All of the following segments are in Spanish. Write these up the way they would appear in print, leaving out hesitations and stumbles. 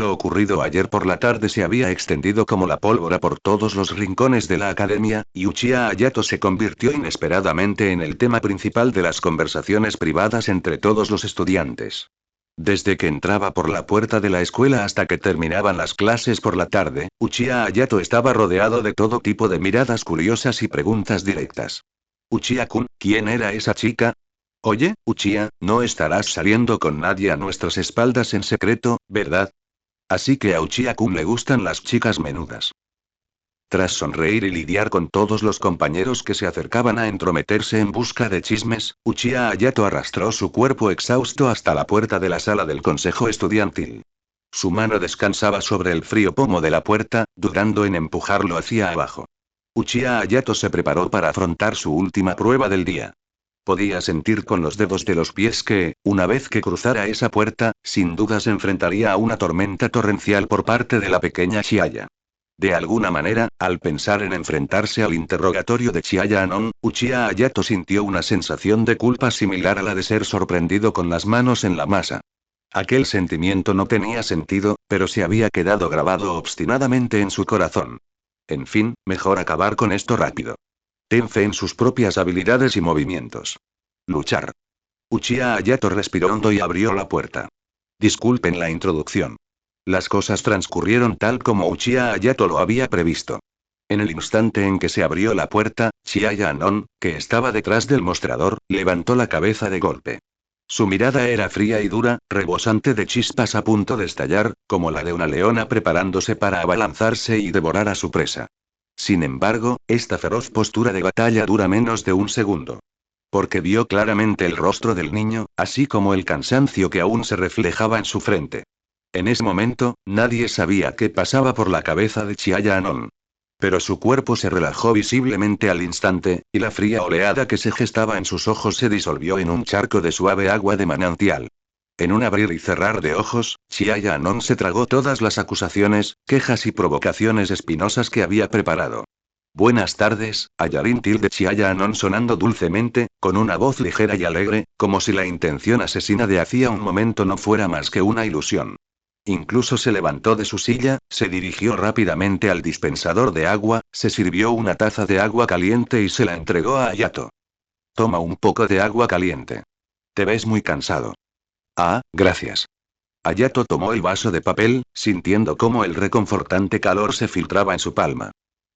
Lo ocurrido ayer por la tarde se había extendido como la pólvora por todos los rincones de la academia, y Uchiha Hayato se convirtió inesperadamente en el tema principal de las conversaciones privadas entre todos los estudiantes. Desde que entraba por la puerta de la escuela hasta que terminaban las clases por la tarde, Uchiha Hayato estaba rodeado de todo tipo de miradas curiosas y preguntas directas. Uchiha-kun, ¿quién era esa chica? Oye, Uchiha, no estarás saliendo con nadie a nuestras espaldas en secreto, ¿verdad? Así que a Uchiha-kun le gustan las chicas menudas. Tras sonreír y lidiar con todos los compañeros que se acercaban a entrometerse en busca de chismes, Uchiha Hayato arrastró su cuerpo exhausto hasta la puerta de la sala del consejo estudiantil. Su mano descansaba sobre el frío pomo de la puerta, dudando en empujarlo hacia abajo. Uchiha Hayato se preparó para afrontar su última prueba del día. Podía sentir con los dedos de los pies que, una vez que cruzara esa puerta, sin duda se enfrentaría a una tormenta torrencial por parte de la pequeña Chiaya. De alguna manera, al pensar en enfrentarse al interrogatorio de Chiaya Anon, Uchiha Hayato sintió una sensación de culpa similar a la de ser sorprendido con las manos en la masa. Aquel sentimiento no tenía sentido, pero se había quedado grabado obstinadamente en su corazón. En fin, mejor acabar con esto rápido. Ten fe en sus propias habilidades y movimientos. Luchar. Uchiha Hayato respiró hondo y abrió la puerta. Disculpen la introducción. Las cosas transcurrieron tal como Uchiha Hayato lo había previsto. En el instante en que se abrió la puerta, Chiaya Anon, que estaba detrás del mostrador, levantó la cabeza de golpe. Su mirada era fría y dura, rebosante de chispas a punto de estallar, como la de una leona preparándose para abalanzarse y devorar a su presa. Sin embargo, esta feroz postura de batalla dura menos de un segundo. Porque vio claramente el rostro del niño, así como el cansancio que aún se reflejaba en su frente. En ese momento, nadie sabía qué pasaba por la cabeza de Chiaya Anon. Pero su cuerpo se relajó visiblemente al instante, y la fría oleada que se gestaba en sus ojos se disolvió en un charco de suave agua de manantial. En un abrir y cerrar de ojos, Chiaya Anon se tragó todas las acusaciones, quejas y provocaciones espinosas que había preparado. Buenas tardes, Ayarin tilde Chiaya Anon sonando dulcemente, con una voz ligera y alegre, como si la intención asesina de hacía un momento no fuera más que una ilusión. Incluso se levantó de su silla, se dirigió rápidamente al dispensador de agua, se sirvió una taza de agua caliente y se la entregó a Hayato. Toma un poco de agua caliente. Te ves muy cansado. Ah, gracias. Hayato tomó el vaso de papel, sintiendo cómo el reconfortante calor se filtraba en su palma.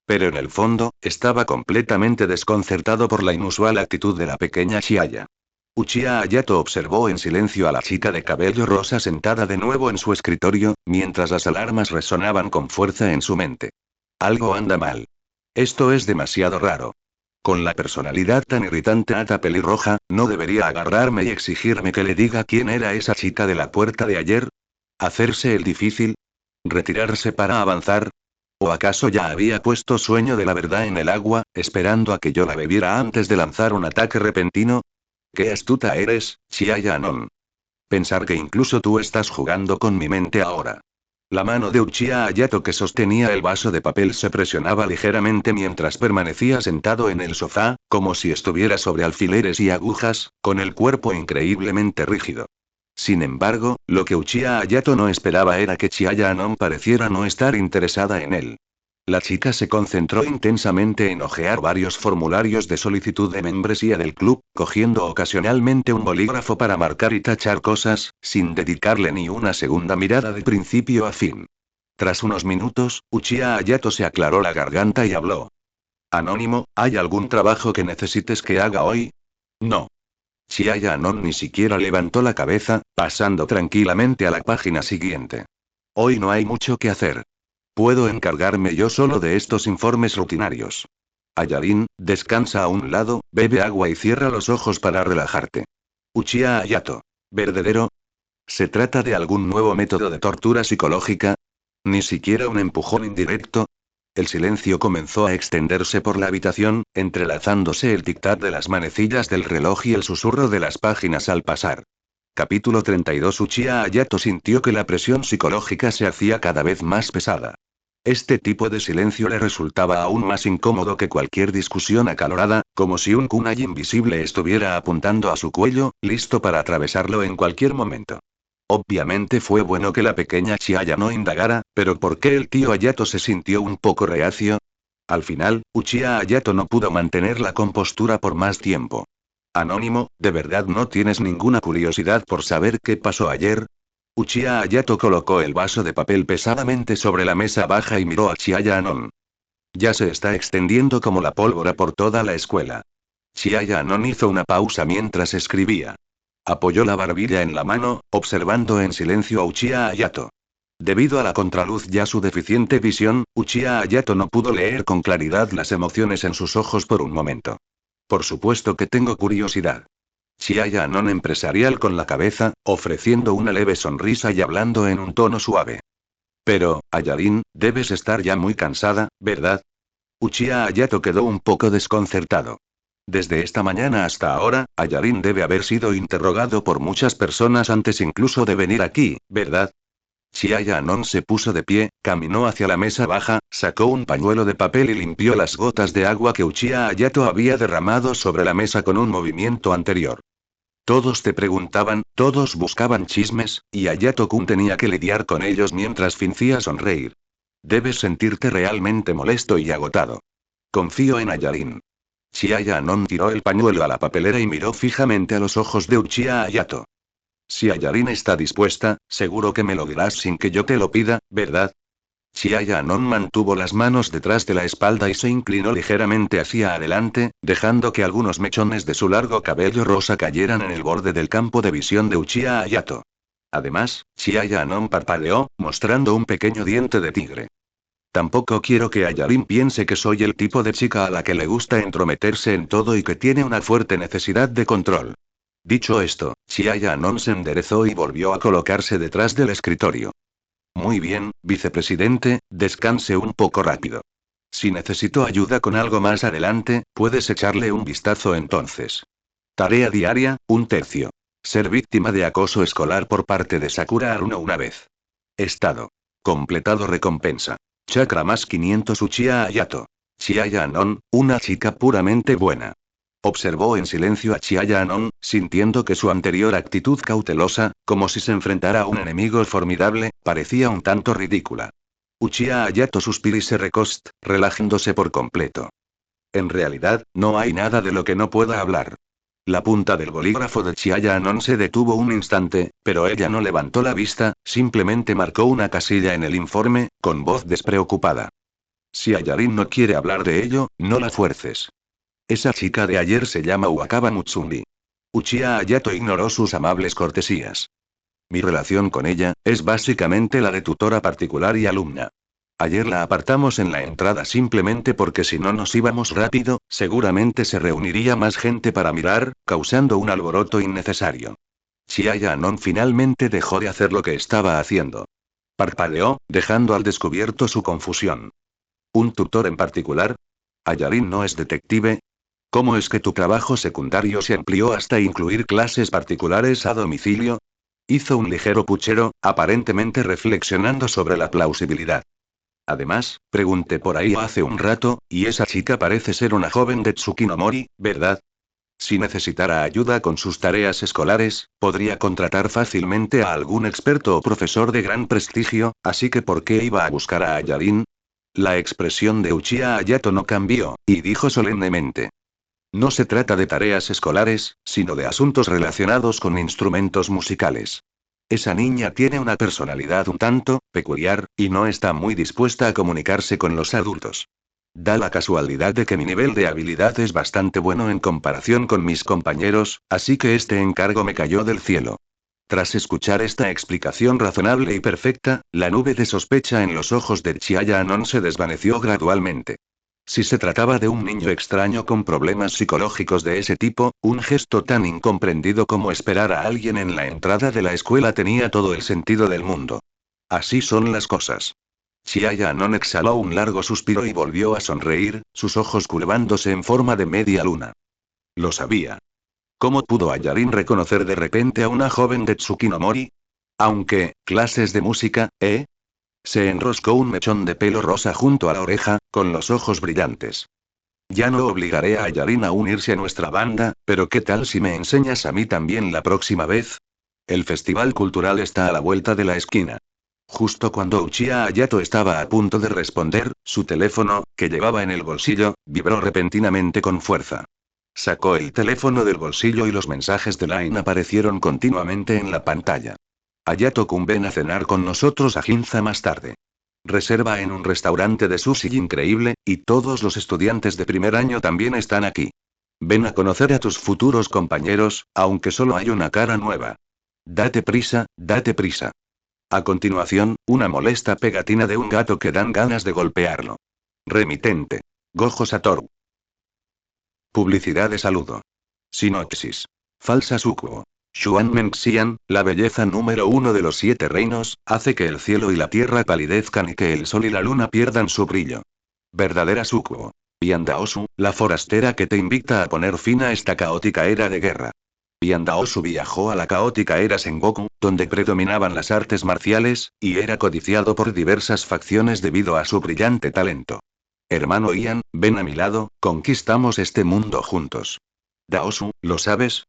Pero en el fondo, estaba completamente desconcertado por la inusual actitud de la pequeña Chiaya. Uchiha Hayato observó en silencio a la chica de cabello rosa sentada de nuevo en su escritorio, mientras las alarmas resonaban con fuerza en su mente. Algo anda mal. Esto es demasiado raro. Con la personalidad tan irritante ata pelirroja, ¿no debería agarrarme y exigirme que le diga quién era esa chica de la puerta de ayer? ¿Hacerse el difícil? ¿Retirarse para avanzar? ¿O acaso ya había puesto sueño de la verdad en el agua, esperando a que yo la bebiera antes de lanzar un ataque repentino? ¡Qué astuta eres, Chiaya Anon! Pensar que incluso tú estás jugando con mi mente ahora. La mano de Uchiha Hayato que sostenía el vaso de papel se presionaba ligeramente mientras permanecía sentado en el sofá, como si estuviera sobre alfileres y agujas, con el cuerpo increíblemente rígido. Sin embargo, lo que Uchiha Hayato no esperaba era que Chiaya Anon pareciera no estar interesada en él. La chica se concentró intensamente en hojear varios formularios de solicitud de membresía del club, cogiendo ocasionalmente un bolígrafo para marcar y tachar cosas, sin dedicarle ni una segunda mirada de principio a fin. Tras unos minutos, Uchiha Hayato se aclaró la garganta y habló. Anónimo, ¿hay algún trabajo que necesites que haga hoy? No. Chiaya Anon ni siquiera levantó la cabeza, pasando tranquilamente a la página siguiente. Hoy no hay mucho que hacer. Puedo encargarme yo solo de estos informes rutinarios. Ayarin, descansa a un lado, bebe agua y cierra los ojos para relajarte. Uchiha Hayato. ¿Verdadero? ¿Se trata de algún nuevo método de tortura psicológica? ¿Ni siquiera un empujón indirecto? El silencio comenzó a extenderse por la habitación, entrelazándose el tic-tac de las manecillas del reloj y el susurro de las páginas al pasar. Capítulo 32. Uchiha Hayato sintió que la presión psicológica se hacía cada vez más pesada. Este tipo de silencio le resultaba aún más incómodo que cualquier discusión acalorada, como si un kunai invisible estuviera apuntando a su cuello, listo para atravesarlo en cualquier momento. Obviamente fue bueno que la pequeña Chiaya no indagara, pero ¿por qué el tío Hayato se sintió un poco reacio? Al final, Uchiha Hayato no pudo mantener la compostura por más tiempo. Anónimo, ¿de verdad no tienes ninguna curiosidad por saber qué pasó ayer? Uchiha Hayato colocó el vaso de papel pesadamente sobre la mesa baja y miró a Chiaya Anon. Ya se está extendiendo como la pólvora por toda la escuela. Chiaya Anon hizo una pausa mientras escribía. Apoyó la barbilla en la mano, observando en silencio a Uchiha Hayato. Debido a la contraluz y a su deficiente visión, Uchiha Hayato no pudo leer con claridad las emociones en sus ojos por un momento. Por supuesto que tengo curiosidad. Chiaya Anon empresarial con la cabeza, ofreciendo una leve sonrisa y hablando en un tono suave. Pero, Ayarin, debes estar ya muy cansada, ¿verdad? Uchiha Hayato quedó un poco desconcertado. Desde esta mañana hasta ahora, Ayarin debe haber sido interrogado por muchas personas antes incluso de venir aquí, ¿verdad? Chiaya Anon se puso de pie, caminó hacia la mesa baja, sacó un pañuelo de papel y limpió las gotas de agua que Uchiha Hayato había derramado sobre la mesa con un movimiento anterior. Todos te preguntaban, todos buscaban chismes, y Hayato-kun tenía que lidiar con ellos mientras fingía sonreír. Debes sentirte realmente molesto y agotado. Confío en Ayarin. Chiaya Anon tiró el pañuelo a la papelera y miró fijamente a los ojos de Uchiha Hayato. Si Ayarin está dispuesta, seguro que me lo dirás sin que yo te lo pida, ¿verdad? Chiaya Anon mantuvo las manos detrás de la espalda y se inclinó ligeramente hacia adelante, dejando que algunos mechones de su largo cabello rosa cayeran en el borde del campo de visión de Uchiha Hayato. Además, Chiaya Anon parpadeó, mostrando un pequeño diente de tigre. Tampoco quiero que Ayarin piense que soy el tipo de chica a la que le gusta entrometerse en todo y que tiene una fuerte necesidad de control. Dicho esto, Chiaya Anon se enderezó y volvió a colocarse detrás del escritorio. Muy bien, vicepresidente, descanse un poco rápido. Si necesito ayuda con algo más adelante, puedes echarle un vistazo entonces. Tarea diaria, 1/3. Ser víctima de acoso escolar por parte de Sakura Haruno una vez. Estado. Completado recompensa. Chakra más 500 Uchiha Hayato. Chiaya Anon, una chica puramente buena. Observó en silencio a Chiaya Anon, sintiendo que su anterior actitud cautelosa, como si se enfrentara a un enemigo formidable, parecía un tanto ridícula. Uchiha Hayato suspiró y se recostó, relajándose por completo. En realidad, no hay nada de lo que no pueda hablar. La punta del bolígrafo de Chiaya Anon se detuvo un instante, pero ella no levantó la vista, simplemente marcó una casilla en el informe, con voz despreocupada. Si Ayarin no quiere hablar de ello, no la fuerces. Esa chica de ayer se llama Wakaba Mutsumi. Uchiha Hayato ignoró sus amables cortesías. Mi relación con ella, es básicamente la de tutora particular y alumna. Ayer la apartamos en la entrada simplemente porque si no nos íbamos rápido, seguramente se reuniría más gente para mirar, causando un alboroto innecesario. Chiaya Anon finalmente dejó de hacer lo que estaba haciendo. Parpadeó, dejando al descubierto su confusión. ¿Un tutor en particular? ¿Ayarin no es detective? ¿Cómo es que tu trabajo secundario se amplió hasta incluir clases particulares a domicilio? Hizo un ligero puchero, aparentemente reflexionando sobre la plausibilidad. Además, pregunté por ahí hace un rato, y esa chica parece ser una joven de Tsukinomori, ¿verdad? Si necesitara ayuda con sus tareas escolares, podría contratar fácilmente a algún experto o profesor de gran prestigio, así que ¿por qué iba a buscar a Ayarin? La expresión de Uchiha Hayato no cambió, y dijo solemnemente. No se trata de tareas escolares, sino de asuntos relacionados con instrumentos musicales. Esa niña tiene una personalidad un tanto peculiar, y no está muy dispuesta a comunicarse con los adultos. Da la casualidad de que mi nivel de habilidad es bastante bueno en comparación con mis compañeros, así que este encargo me cayó del cielo. Tras escuchar esta explicación razonable y perfecta, la nube de sospecha en los ojos de Chiaya Anon se desvaneció gradualmente. Si se trataba de un niño extraño con problemas psicológicos de ese tipo, un gesto tan incomprendido como esperar a alguien en la entrada de la escuela tenía todo el sentido del mundo. Así son las cosas. Chiaya Anon exhaló un largo suspiro y volvió a sonreír, sus ojos curvándose en forma de media luna. Lo sabía. ¿Cómo pudo Ayarin reconocer de repente a una joven de Tsukinomori? Aunque, clases de música, ¿eh? Se enroscó un mechón de pelo rosa junto a la oreja, con los ojos brillantes. Ya no obligaré a Ayarin a unirse a nuestra banda, pero ¿qué tal si me enseñas a mí también la próxima vez? El festival cultural está a la vuelta de la esquina. Justo cuando Uchiha Hayato estaba a punto de responder, su teléfono, que llevaba en el bolsillo, vibró repentinamente con fuerza. Sacó el teléfono del bolsillo y los mensajes de Line aparecieron continuamente en la pantalla. Hayato-kun, ven a cenar con nosotros a Ginza más tarde. Reserva en un restaurante de sushi increíble, y todos los estudiantes de primer año también están aquí. Ven a conocer a tus futuros compañeros, aunque solo hay una cara nueva. Date prisa, date prisa. A continuación, una molesta pegatina de un gato que dan ganas de golpearlo. Remitente. Gojo Satoru. Publicidad de saludo. Sinopsis. Falsa sucubo. Xuan Menxian, la belleza número 1 de los 7 reinos, hace que el cielo y la tierra palidezcan y que el sol y la luna pierdan su brillo. Verdadera sucubo. Yandaosu, la forastera que te invita a poner fin a esta caótica era de guerra. Yandaosu viajó a la caótica era Sengoku, donde predominaban las artes marciales, y era codiciado por diversas facciones debido a su brillante talento. Hermano Ian, ven a mi lado, conquistamos este mundo juntos. Daosu, ¿lo sabes?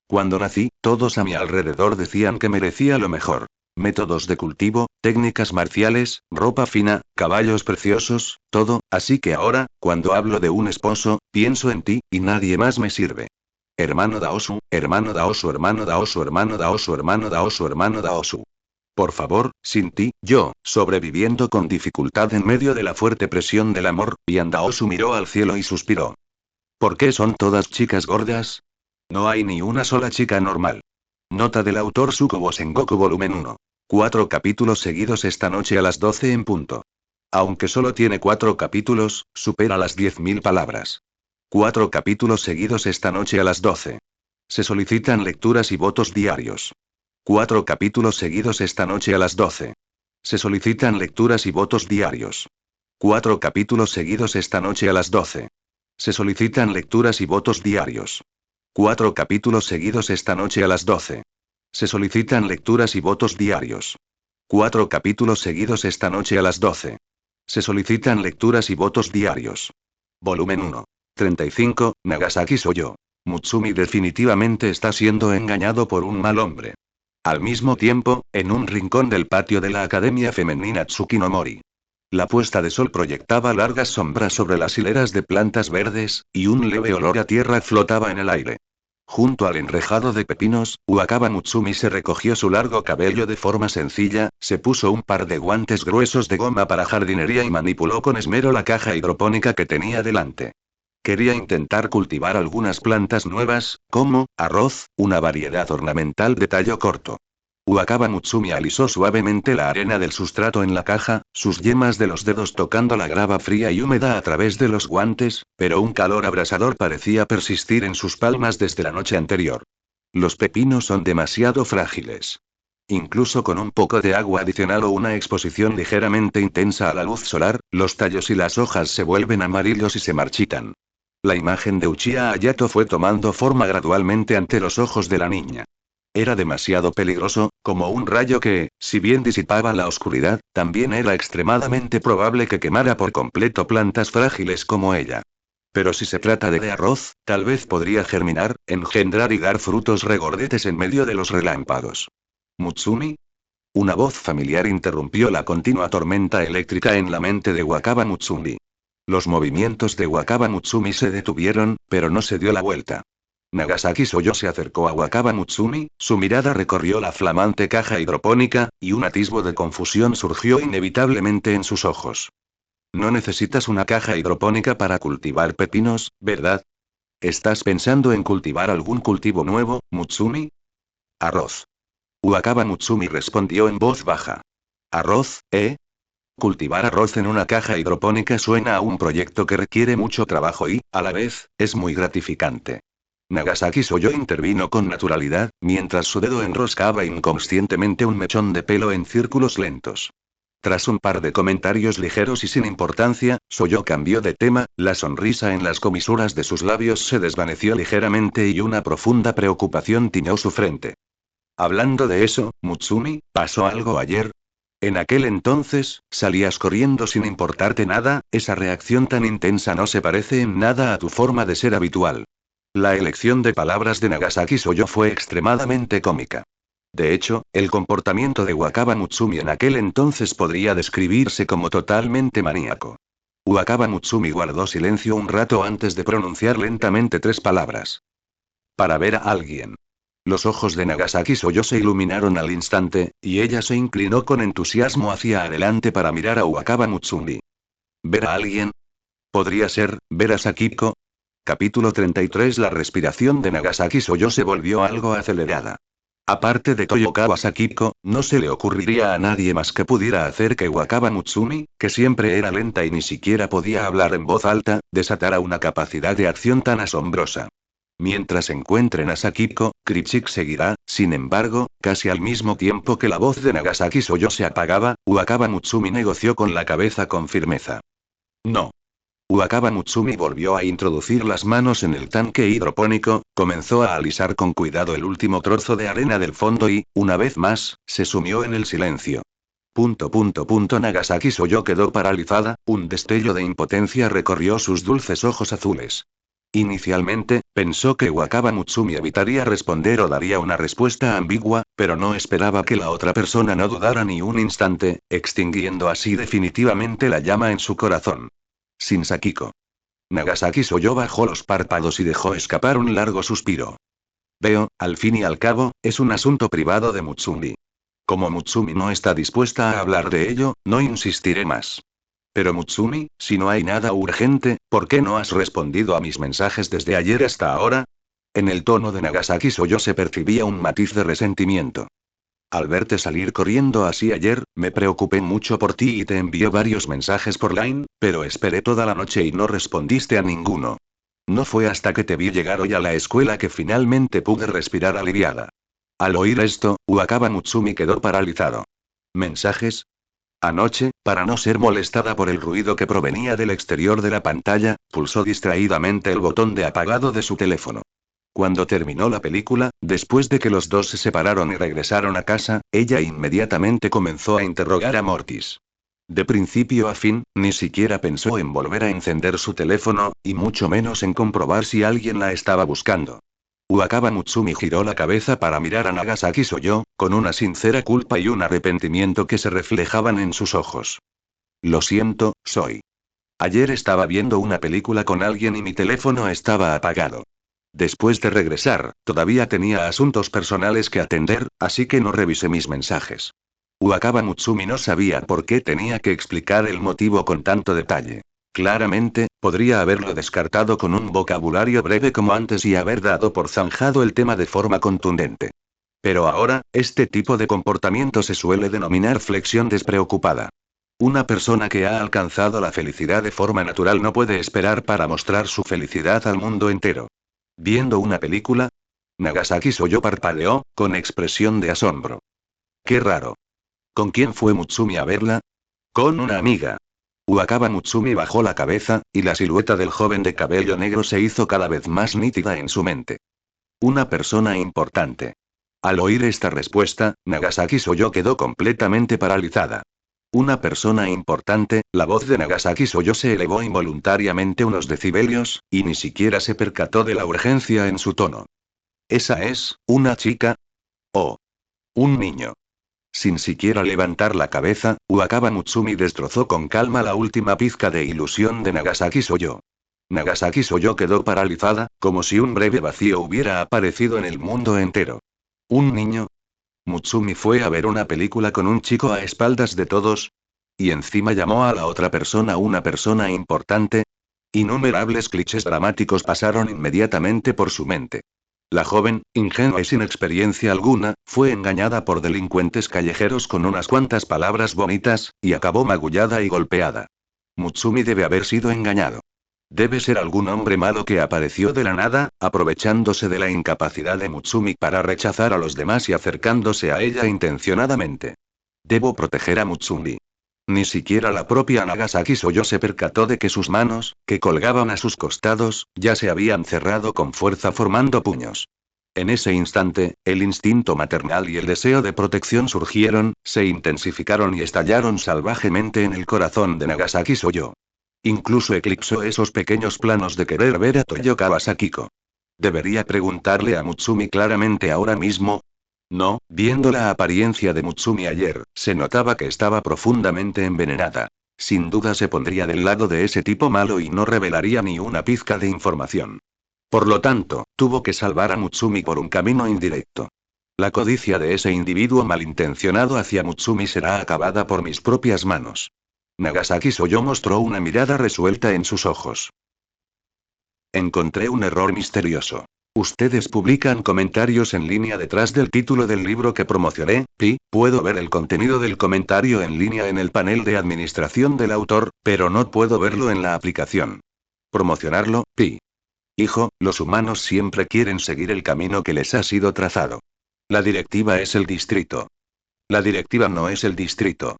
Cuando nací, todos a mi alrededor decían que merecía lo mejor. Métodos de cultivo, técnicas marciales, ropa fina, caballos preciosos, todo, así que ahora, cuando hablo de un esposo, pienso en ti, y nadie más me sirve. Hermano Daosu, hermano Daosu, hermano Daosu, hermano Daosu, hermano Daosu, hermano Daosu. Por favor, sin ti, yo, sobreviviendo con dificultad en medio de la fuerte presión del amor, Yandaosu miró al cielo y suspiró. ¿Por qué son todas chicas gordas? No hay ni una sola chica normal. Nota del autor Sukubo Sengoku Volumen 1. 4 capítulos seguidos esta noche a las 12 en punto. Aunque solo tiene 4 capítulos, supera las 10.000 palabras. 4 capítulos seguidos esta noche a las 12. Se solicitan lecturas y votos diarios. 4 capítulos seguidos esta noche a las 12. Se solicitan lecturas y votos diarios. 4 capítulos seguidos esta noche a las 12. Se solicitan lecturas y votos diarios. 4 capítulos seguidos esta noche a las 12. Se solicitan lecturas y votos diarios. 4 capítulos seguidos esta noche a las 12. Se solicitan lecturas y votos diarios. Volumen 1. 35, Nagasaki soy yo. Mutsumi definitivamente está siendo engañado por un mal hombre. Al mismo tiempo, en un rincón del patio de la Academia Femenina Tsukinomori. La puesta de sol proyectaba largas sombras sobre las hileras de plantas verdes, y un leve olor a tierra flotaba en el aire. Junto al enrejado de pepinos, Wakaba Mutsumi se recogió su largo cabello de forma sencilla, se puso un par de guantes gruesos de goma para jardinería y manipuló con esmero la caja hidropónica que tenía delante. Quería intentar cultivar algunas plantas nuevas, como arroz, una variedad ornamental de tallo corto. Wakaba Mutsumi alisó suavemente la arena del sustrato en la caja, sus yemas de los dedos tocando la grava fría y húmeda a través de los guantes, pero un calor abrasador parecía persistir en sus palmas desde la noche anterior. Los pepinos son demasiado frágiles. Incluso con un poco de agua adicional o una exposición ligeramente intensa a la luz solar, los tallos y las hojas se vuelven amarillos y se marchitan. La imagen de Uchiha Hayato fue tomando forma gradualmente ante los ojos de la niña. Era demasiado peligroso, como un rayo que, si bien disipaba la oscuridad, también era extremadamente probable que quemara por completo plantas frágiles como ella. Pero si se trata de arroz, tal vez podría germinar, engendrar y dar frutos regordetes en medio de los relámpagos. ¿Mutsumi? Una voz familiar interrumpió la continua tormenta eléctrica en la mente de Wakaba Mutsumi. Los movimientos de Wakaba Mutsumi se detuvieron, pero no se dio la vuelta. Nagasaki Soyo se acercó a Wakaba Mutsumi, su mirada recorrió la flamante caja hidropónica, y un atisbo de confusión surgió inevitablemente en sus ojos. No necesitas una caja hidropónica para cultivar pepinos, ¿verdad? ¿Estás pensando en cultivar algún cultivo nuevo, Mutsumi? Arroz. Wakaba Mutsumi respondió en voz baja. ¿Arroz, eh? Cultivar arroz en una caja hidropónica suena a un proyecto que requiere mucho trabajo y, a la vez, es muy gratificante. Nagasaki Soyo intervino con naturalidad, mientras su dedo enroscaba inconscientemente un mechón de pelo en círculos lentos. Tras un par de comentarios ligeros y sin importancia, Soyo cambió de tema, la sonrisa en las comisuras de sus labios se desvaneció ligeramente y una profunda preocupación tiñó su frente. Hablando de eso, Mutsumi, ¿pasó algo ayer? En aquel entonces, salías corriendo sin importarte nada, esa reacción tan intensa no se parece en nada a tu forma de ser habitual. La elección de palabras de Nagasaki Soyo fue extremadamente cómica. De hecho, el comportamiento de Wakaba Mutsumi en aquel entonces podría describirse como totalmente maníaco. Wakaba Mutsumi guardó silencio un rato antes de pronunciar lentamente 3 palabras. Para ver a alguien. Los ojos de Nagasaki Soyo se iluminaron al instante, y ella se inclinó con entusiasmo hacia adelante para mirar a Wakaba Mutsumi. ¿Ver a alguien? ¿Podría ser, ver a Sakiko? Capítulo 33. La respiración de Nagasaki Soyo se volvió algo acelerada. Aparte de Toyokawa Sakiko, no se le ocurriría a nadie más que pudiera hacer que Wakaba Mutsumi, que siempre era lenta y ni siquiera podía hablar en voz alta, desatara una capacidad de acción tan asombrosa. Mientras encuentren a Sakiko, Krichik seguirá, sin embargo, casi al mismo tiempo que la voz de Nagasaki Soyo se apagaba, Wakaba Mutsumi negoció con la cabeza con firmeza. No. Wakaba Mutsumi volvió a introducir las manos en el tanque hidropónico, comenzó a alisar con cuidado el último trozo de arena del fondo y, una vez más, se sumió en el silencio. Nagasaki Soyo quedó paralizada, un destello de impotencia recorrió sus dulces ojos azules. Inicialmente, pensó que Wakaba Mutsumi evitaría responder o daría una respuesta ambigua, pero no esperaba que la otra persona no dudara ni un instante, extinguiendo así definitivamente la llama en su corazón. Sin Sakiko. Nagasaki Soyo bajó los párpados y dejó escapar un largo suspiro. Veo, al fin y al cabo, es un asunto privado de Mutsumi. Como Mutsumi no está dispuesta a hablar de ello, no insistiré más. Pero Mutsumi, si no hay nada urgente, ¿por qué no has respondido a mis mensajes desde ayer hasta ahora? En el tono de Nagasaki Soyo se percibía un matiz de resentimiento. Al verte salir corriendo así ayer, me preocupé mucho por ti y te envié varios mensajes por Line, pero esperé toda la noche y no respondiste a ninguno. No fue hasta que te vi llegar hoy a la escuela que finalmente pude respirar aliviada. Al oír esto, Wakaba Mutsumi quedó paralizado. ¿Mensajes? Anoche, para no ser molestada por el ruido que provenía del exterior de la pantalla, pulsó distraídamente el botón de apagado de su teléfono. Cuando terminó la película, después de que los dos se separaron y regresaron a casa, ella inmediatamente comenzó a interrogar a Mortis. De principio a fin, ni siquiera pensó en volver a encender su teléfono, y mucho menos en comprobar si alguien la estaba buscando. Wakaba Mutsumi giró la cabeza para mirar a Nagasaki Soyo, con una sincera culpa y un arrepentimiento que se reflejaban en sus ojos. Lo siento, soy. Ayer estaba viendo una película con alguien y mi teléfono estaba apagado. Después de regresar, todavía tenía asuntos personales que atender, así que no revisé mis mensajes. Wakaba Mutsumi no sabía por qué tenía que explicar el motivo con tanto detalle. Claramente, podría haberlo descartado con un vocabulario breve como antes y haber dado por zanjado el tema de forma contundente. Pero ahora, este tipo de comportamiento se suele denominar flexión despreocupada. Una persona que ha alcanzado la felicidad de forma natural no puede esperar para mostrar su felicidad al mundo entero. ¿Viendo una película? Nagasaki Soyo parpadeó, con expresión de asombro. Qué raro. ¿Con quién fue Mutsumi a verla? Con una amiga. Wakaba Mutsumi bajó la cabeza, y la silueta del joven de cabello negro se hizo cada vez más nítida en su mente. Una persona importante. Al oír esta respuesta, Nagasaki Soyo quedó completamente paralizada. Una persona importante, la voz de Nagasaki Soyo se elevó involuntariamente unos decibelios, y ni siquiera se percató de la urgencia en su tono. ¿Esa es, una chica? ¿O un niño? Sin siquiera levantar la cabeza, Wakaba Mutsumi destrozó con calma la última pizca de ilusión de Nagasaki Soyo. Nagasaki Soyo quedó paralizada, como si un breve vacío hubiera aparecido en el mundo entero. ¿Un niño? Mutsumi fue a ver una película con un chico a espaldas de todos. Y encima llamó a la otra persona una persona importante. Innumerables clichés dramáticos pasaron inmediatamente por su mente. La joven, ingenua y sin experiencia alguna, fue engañada por delincuentes callejeros con unas cuantas palabras bonitas, y acabó magullada y golpeada. Mutsumi debe haber sido engañado. Debe ser algún hombre malo que apareció de la nada, aprovechándose de la incapacidad de Mutsumi para rechazar a los demás y acercándose a ella intencionadamente. Debo proteger a Mutsumi. Ni siquiera la propia Nagasaki Soyo se percató de que sus manos, que colgaban a sus costados, ya se habían cerrado con fuerza formando puños. En ese instante, el instinto maternal y el deseo de protección surgieron, se intensificaron y estallaron salvajemente en el corazón de Nagasaki Soyo. Incluso eclipsó esos pequeños planos de querer ver a Toyokawa Sakiko. ¿Debería preguntarle a Mutsumi claramente ahora mismo? No, viendo la apariencia de Mutsumi ayer, se notaba que estaba profundamente envenenada. Sin duda se pondría del lado de ese tipo malo y no revelaría ni una pizca de información. Por lo tanto, tuvo que salvar a Mutsumi por un camino indirecto. La codicia de ese individuo malintencionado hacia Mutsumi será acabada por mis propias manos. Nagasaki Soyo mostró una mirada resuelta en sus ojos. Encontré un error misterioso. Ustedes publican comentarios en línea detrás del título del libro que promocioné, Pi, puedo ver el contenido del comentario en línea en el panel de administración del autor, pero no puedo verlo en la aplicación. Promocionarlo, Pi. Hijo, los humanos siempre quieren seguir el camino que les ha sido trazado. La directiva es el distrito. La directiva no es el distrito.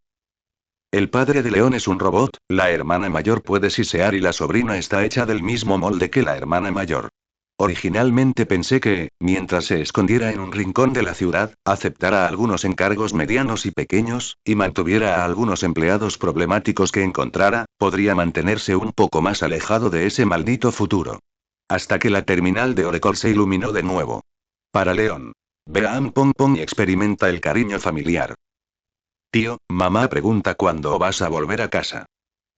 El padre de León es un robot, la hermana mayor puede sisear y la sobrina está hecha del mismo molde que la hermana mayor. Originalmente pensé que, mientras se escondiera en un rincón de la ciudad, aceptara algunos encargos medianos y pequeños, y mantuviera a algunos empleados problemáticos que encontrara, podría mantenerse un poco más alejado de ese maldito futuro. Hasta que la terminal de Oracle se iluminó de nuevo. Para León. Vean Pong Pong y experimenta el cariño familiar. Tío, mamá pregunta cuándo vas a volver a casa.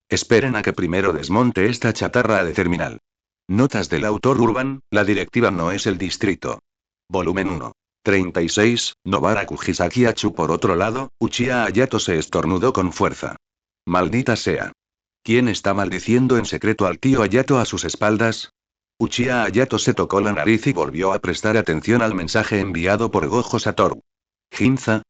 Esperen a que primero desmonte esta chatarra de terminal. Notas del autor Urban, la directiva no es el distrito. Volumen 1. 36, Nobara Kujisaki Achu. Por otro lado, Uchiha Hayato se estornudó con fuerza. Maldita sea. ¿Quién está maldiciendo en secreto al tío Hayato a sus espaldas? Uchiha Hayato se tocó la nariz y volvió a prestar atención al mensaje enviado por Gojo Satoru. Ginza.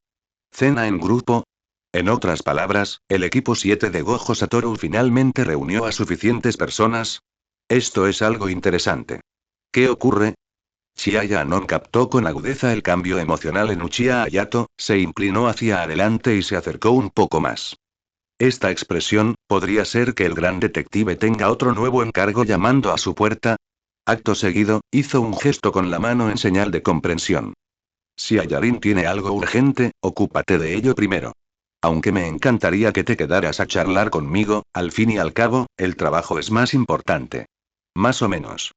Cena en grupo. En otras palabras, el equipo 7 de Gojo Satoru finalmente reunió a suficientes personas. Esto es algo interesante. ¿Qué ocurre? Chiaya Anon captó con agudeza el cambio emocional en Uchiha Hayato, se inclinó hacia adelante y se acercó un poco más. Esta expresión, ¿podría ser que el gran detective tenga otro nuevo encargo llamando a su puerta? Acto seguido, hizo un gesto con la mano en señal de comprensión. Si Ayarin tiene algo urgente, ocúpate de ello primero. Aunque me encantaría que te quedaras a charlar conmigo, al fin y al cabo, el trabajo es más importante. Más o menos.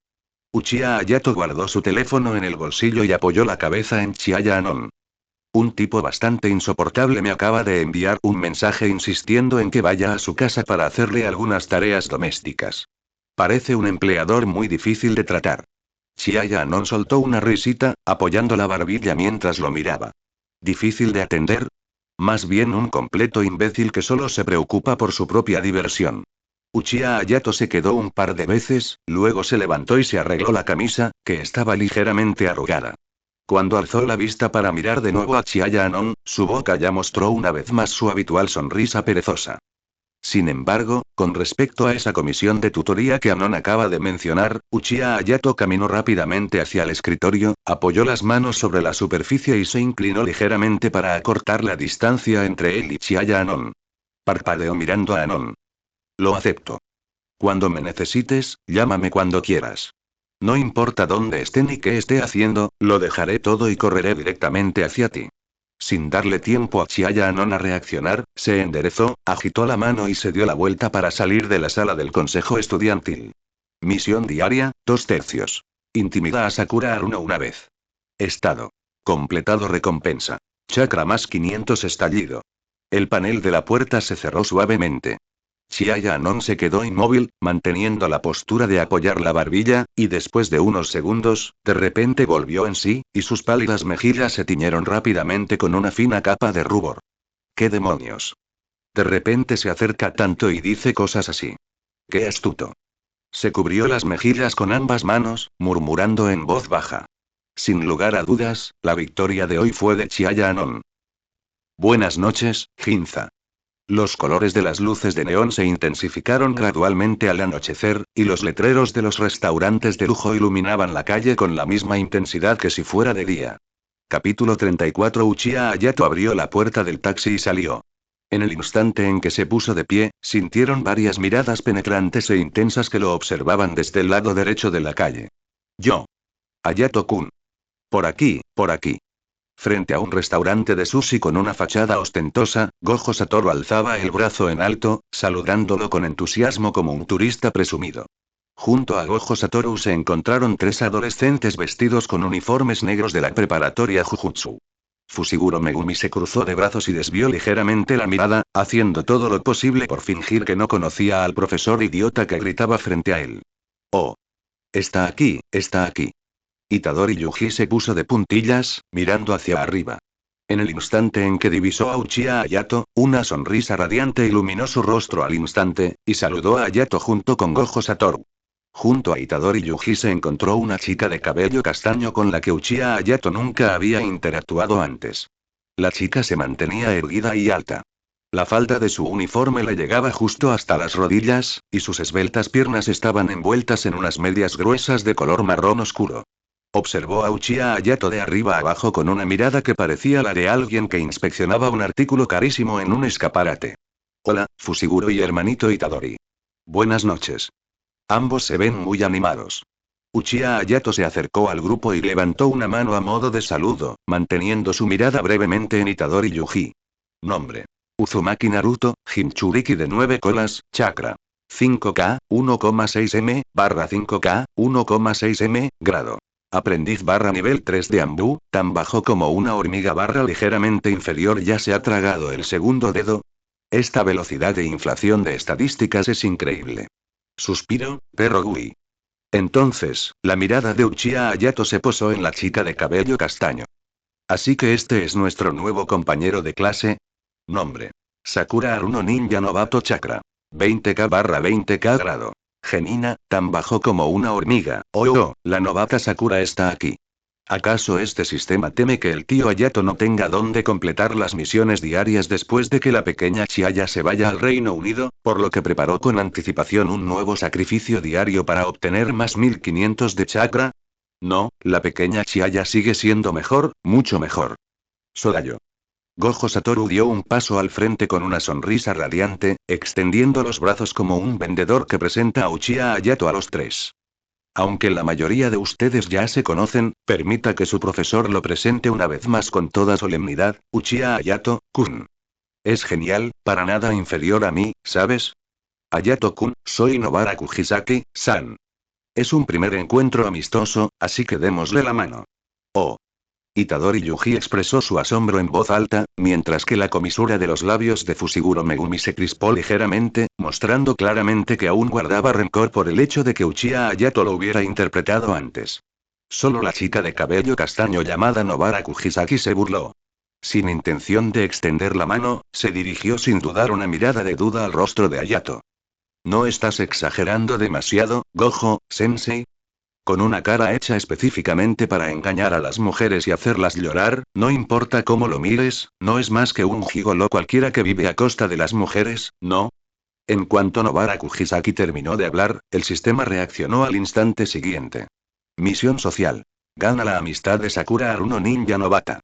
Uchiha Hayato guardó su teléfono en el bolsillo y apoyó la cabeza en Chiaya Anon. Un tipo bastante insoportable me acaba de enviar un mensaje insistiendo en que vaya a su casa para hacerle algunas tareas domésticas. Parece un empleador muy difícil de tratar. Chiaya Anon soltó una risita, apoyando la barbilla mientras lo miraba. ¿Difícil de atender? Más bien un completo imbécil que solo se preocupa por su propia diversión. Uchiha Hayato se quedó un par de veces, luego se levantó y se arregló la camisa, que estaba ligeramente arrugada. Cuando alzó la vista para mirar de nuevo a Chiaya Anon, su boca ya mostró una vez más su habitual sonrisa perezosa. Sin embargo, con respecto a esa comisión de tutoría que Anon acaba de mencionar, Uchiha Hayato caminó rápidamente hacia el escritorio, apoyó las manos sobre la superficie y se inclinó ligeramente para acortar la distancia entre él y Chiaya Anon. Parpadeó mirando a Anon. Lo acepto. Cuando me necesites, llámame cuando quieras. No importa dónde esté ni qué esté haciendo, lo dejaré todo y correré directamente hacia ti. Sin darle tiempo a Chiaya Anon a reaccionar, se enderezó, agitó la mano y se dio la vuelta para salir de la sala del consejo estudiantil. Misión diaria, 2/3. Intimida a Sakura Haruno una vez. Estado. Completado recompensa. Chakra más 500 estallido. El panel de la puerta se cerró suavemente. Chiaya Anon se quedó inmóvil, manteniendo la postura de apoyar la barbilla, y después de unos segundos, de repente volvió en sí, y sus pálidas mejillas se tiñeron rápidamente con una fina capa de rubor. ¿Qué demonios? De repente se acerca tanto y dice cosas así. ¡Qué astuto! Se cubrió las mejillas con ambas manos, murmurando en voz baja. Sin lugar a dudas, la victoria de hoy fue de Chiaya Anon. Buenas noches, Ginza. Los colores de las luces de neón se intensificaron gradualmente al anochecer, y los letreros de los restaurantes de lujo iluminaban la calle con la misma intensidad que si fuera de día. Capítulo 34. Uchiha Hayato abrió la puerta del taxi y salió. En el instante en que se puso de pie, sintieron varias miradas penetrantes e intensas que lo observaban desde el lado derecho de la calle. Yo. Hayato-kun. Por aquí, por aquí. Frente a un restaurante de sushi con una fachada ostentosa, Gojo Satoru alzaba el brazo en alto, saludándolo con entusiasmo como un turista presumido. Junto a Gojo Satoru se encontraron tres adolescentes vestidos con uniformes negros de la preparatoria Jujutsu. Fushiguro Megumi se cruzó de brazos y desvió ligeramente la mirada, haciendo todo lo posible por fingir que no conocía al profesor idiota que gritaba frente a él. Oh. Está aquí, está aquí. Itadori Yuji se puso de puntillas, mirando hacia arriba. En el instante en que divisó a Uchiha Hayato, una sonrisa radiante iluminó su rostro al instante, y saludó a Hayato junto con Gojo Satoru. Junto a Itadori Yuji se encontró una chica de cabello castaño con la que Uchiha Hayato nunca había interactuado antes. La chica se mantenía erguida y alta. La falda de su uniforme le llegaba justo hasta las rodillas, y sus esbeltas piernas estaban envueltas en unas medias gruesas de color marrón oscuro. Observó a Uchiha Hayato de arriba abajo con una mirada que parecía la de alguien que inspeccionaba un artículo carísimo en un escaparate. Hola, Fushiguro y hermanito Itadori. Buenas noches. Ambos se ven muy animados. Uchiha Hayato se acercó al grupo y levantó una mano a modo de saludo, manteniendo su mirada brevemente en Itadori Yuji. Nombre. Uzumaki Naruto, Jinchuriki de 9 colas, chakra. 5K, 1,6M, barra 5K, 1,6M, grado. Aprendiz barra nivel 3 de Ambu, tan bajo como una hormiga barra ligeramente inferior. Ya se ha tragado el segundo dedo. Esta velocidad de inflación de estadísticas es increíble. Suspiro, perro Gui. Entonces, la mirada de Uchiha Hayato se posó en la chica de cabello castaño. Así que este es nuestro nuevo compañero de clase. Nombre. Sakura Haruno Ninja Novato Chakra. 20K barra 20K grado. Genina, tan bajo como una hormiga. La novata Sakura está aquí. ¿Acaso este sistema teme que el tío Hayato no tenga dónde completar las misiones diarias después de que la pequeña Chiaya se vaya al Reino Unido, por lo que preparó con anticipación un nuevo sacrificio diario para obtener más 1500 de chakra? No, la pequeña Chiaya sigue siendo mejor, mucho mejor. Sodayo. Gojo Satoru dio un paso al frente con una sonrisa radiante, extendiendo los brazos como un vendedor que presenta a Uchiha Hayato a los tres. Aunque la mayoría de ustedes ya se conocen, permita que su profesor lo presente una vez más con toda solemnidad, Uchiha Hayato-kun. Es genial, para nada inferior a mí, ¿sabes? Hayato-kun, soy Nobara Kugisaki-san. Es un primer encuentro amistoso, así que démosle la mano. Oh. Itadori Yuji expresó su asombro en voz alta, mientras que la comisura de los labios de Fushiguro Megumi se crispó ligeramente, mostrando claramente que aún guardaba rencor por el hecho de que Uchiha Hayato lo hubiera interpretado antes. Solo la chica de cabello castaño llamada Nobara Kugisaki se burló. Sin intención de extender la mano, se dirigió sin dudar una mirada de duda al rostro de Hayato. ¿No estás exagerando demasiado, Gojo, sensei? Con una cara hecha específicamente para engañar a las mujeres y hacerlas llorar, no importa cómo lo mires, no es más que un gigoló cualquiera que vive a costa de las mujeres, ¿no? En cuanto Nobara Kugisaki terminó de hablar, el sistema reaccionó al instante siguiente. Misión social. Gana la amistad de Sakura Haruno Ninja Novata.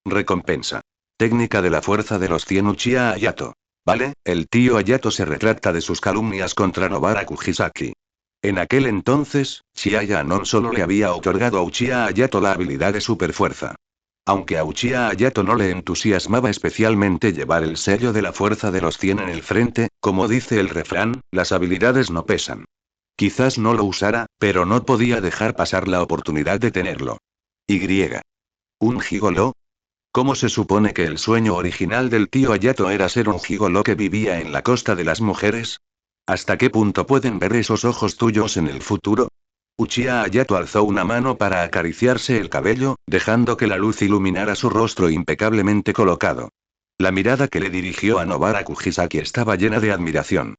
Recompensa. Técnica de la fuerza de los 100 Uchiha Hayato. Vale, el tío Hayato se retracta de sus calumnias contra Nobara Kugisaki. En aquel entonces, Chiaya no solo le había otorgado a Uchiha Hayato la habilidad de superfuerza. Aunque a Uchiha Hayato no le entusiasmaba especialmente llevar el sello de la fuerza de los 100 en el frente, como dice el refrán, las habilidades no pesan. Quizás no lo usara, pero no podía dejar pasar la oportunidad de tenerlo. Y. ¿Un gigoló? ¿Cómo se supone que el sueño original del tío Hayato era ser un gigoló que vivía en la costa de las mujeres? ¿Hasta qué punto pueden ver esos ojos tuyos en el futuro? Uchiha Hayato alzó una mano para acariciarse el cabello, dejando que la luz iluminara su rostro impecablemente colocado. La mirada que le dirigió a Nobara Kugisaki estaba llena de admiración.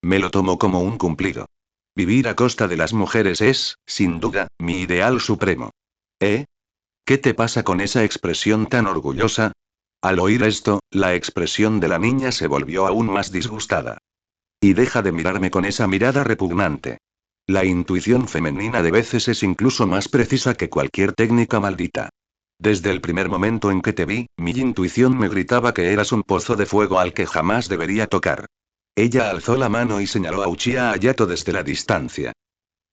Me lo tomo como un cumplido. Vivir a costa de las mujeres es, sin duda, mi ideal supremo. ¿Eh? ¿Qué te pasa con esa expresión tan orgullosa? Al oír esto, la expresión de la niña se volvió aún más disgustada. Y deja de mirarme con esa mirada repugnante. La intuición femenina de veces es incluso más precisa que cualquier técnica maldita. Desde el primer momento en que te vi, mi intuición me gritaba que eras un pozo de fuego al que jamás debería tocar. Ella alzó la mano y señaló a Uchiha Hayato desde la distancia.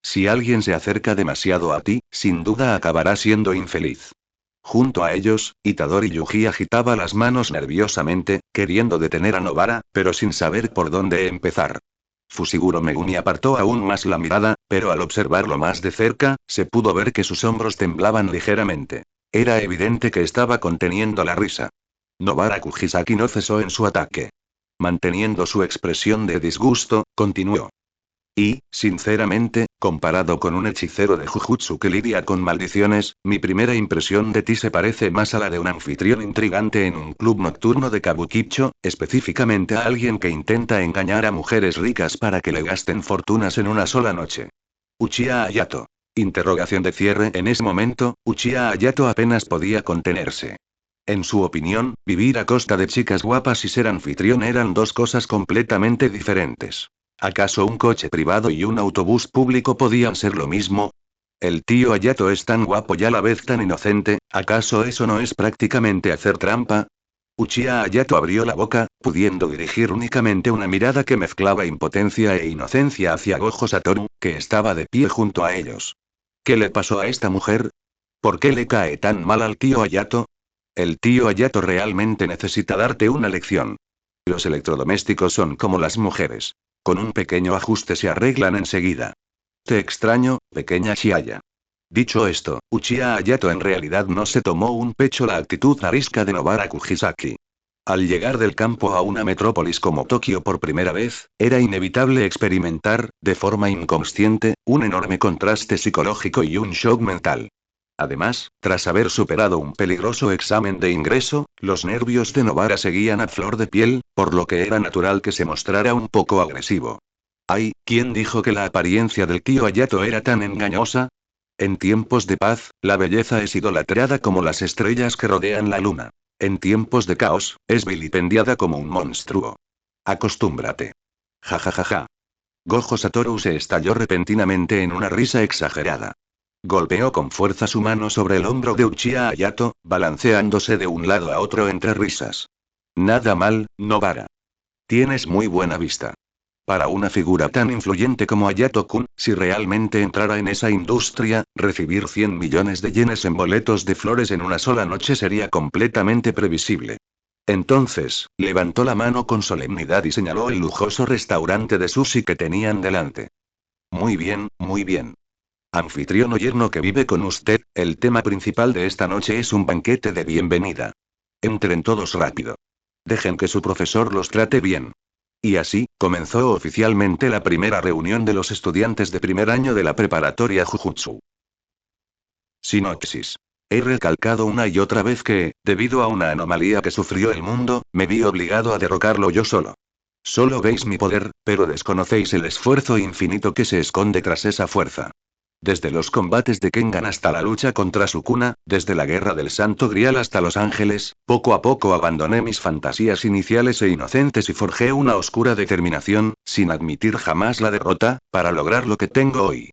Si alguien se acerca demasiado a ti, sin duda acabará siendo infeliz. Junto a ellos, Itadori Yuji agitaba las manos nerviosamente, queriendo detener a Nobara, pero sin saber por dónde empezar. Fushiguro Megumi apartó aún más la mirada, pero al observarlo más de cerca, se pudo ver que sus hombros temblaban ligeramente. Era evidente que estaba conteniendo la risa. Nobara Kujisaki no cesó en su ataque. Manteniendo su expresión de disgusto, continuó. Y, sinceramente, comparado con un hechicero de Jujutsu que lidia con maldiciones, mi primera impresión de ti se parece más a la de un anfitrión intrigante en un club nocturno de Kabukicho, específicamente a alguien que intenta engañar a mujeres ricas para que le gasten fortunas en una sola noche. Uchiha Hayato. Interrogación de cierre. En ese momento, Uchiha Hayato apenas podía contenerse. En su opinión, vivir a costa de chicas guapas y ser anfitrión eran dos cosas completamente diferentes. ¿Acaso un coche privado y un autobús público podían ser lo mismo? El tío Hayato es tan guapo y a la vez tan inocente, ¿acaso eso no es prácticamente hacer trampa? Uchiha Hayato abrió la boca, pudiendo dirigir únicamente una mirada que mezclaba impotencia e inocencia hacia Gojo Satoru, que estaba de pie junto a ellos. ¿Qué le pasó a esta mujer? ¿Por qué le cae tan mal al tío Hayato? El tío Hayato realmente necesita darte una lección. Los electrodomésticos son como las mujeres. Con un pequeño ajuste se arreglan enseguida. Te extraño, pequeña Chiaya. Dicho esto, Uchiha Hayato en realidad no se tomó un pecho la actitud arisca de Nobara Kujisaki. Al llegar del campo a una metrópolis como Tokio por primera vez, era inevitable experimentar, de forma inconsciente, un enorme contraste psicológico y un shock mental. Además, tras haber superado un peligroso examen de ingreso, los nervios de Nobara seguían a flor de piel, por lo que era natural que se mostrara un poco agresivo. Ay, ¿quién dijo que la apariencia del tío Hayato era tan engañosa? En tiempos de paz, la belleza es idolatrada como las estrellas que rodean la luna. En tiempos de caos, es vilipendiada como un monstruo. Acostúmbrate. Ja ja ja ja. Gojo Satoru se estalló repentinamente en una risa exagerada. Golpeó con fuerza su mano sobre el hombro de Uchiha Hayato, balanceándose de un lado a otro entre risas. Nada mal, Nobara. Tienes muy buena vista. Para una figura tan influyente como Hayato-kun, si realmente entrara en esa industria, recibir 100 millones de yenes en boletos de flores en una sola noche sería completamente previsible. Entonces, levantó la mano con solemnidad y señaló el lujoso restaurante de sushi que tenían delante. Muy bien, muy bien. Anfitrión o yerno que vive con usted, el tema principal de esta noche es un banquete de bienvenida. Entren todos rápido. Dejen que su profesor los trate bien. Y así, comenzó oficialmente la primera reunión de los estudiantes de primer año de la preparatoria Jujutsu. Sinopsis. He recalcado una y otra vez que, debido a una anomalía que sufrió el mundo, me vi obligado a derrocarlo yo solo. Solo veis mi poder, pero desconocéis el esfuerzo infinito que se esconde tras esa fuerza. Desde los combates de Kengan hasta la lucha contra Sukuna, desde la guerra del Santo Grial hasta Los Ángeles, poco a poco abandoné mis fantasías iniciales e inocentes y forjé una oscura determinación, sin admitir jamás la derrota, para lograr lo que tengo hoy.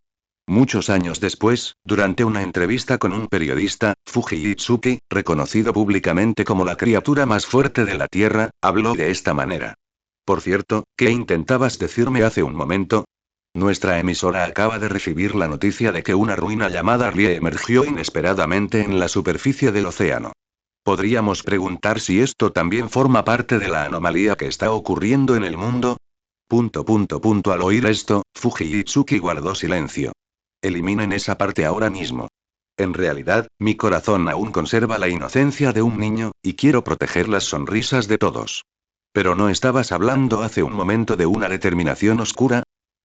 Muchos años después, durante una entrevista con un periodista, Fuji Itsuki, reconocido públicamente como la criatura más fuerte de la Tierra, habló de esta manera. Por cierto, ¿qué intentabas decirme hace un momento? Nuestra emisora acaba de recibir la noticia de que una ruina llamada Rie emergió inesperadamente en la superficie del océano. ¿Podríamos preguntar si esto también forma parte de la anomalía que está ocurriendo en el mundo? Al oír esto, Fuji Itsuki guardó silencio. Eliminen esa parte ahora mismo. En realidad, mi corazón aún conserva la inocencia de un niño, y quiero proteger las sonrisas de todos. ¿Pero no estabas hablando hace un momento de una determinación oscura?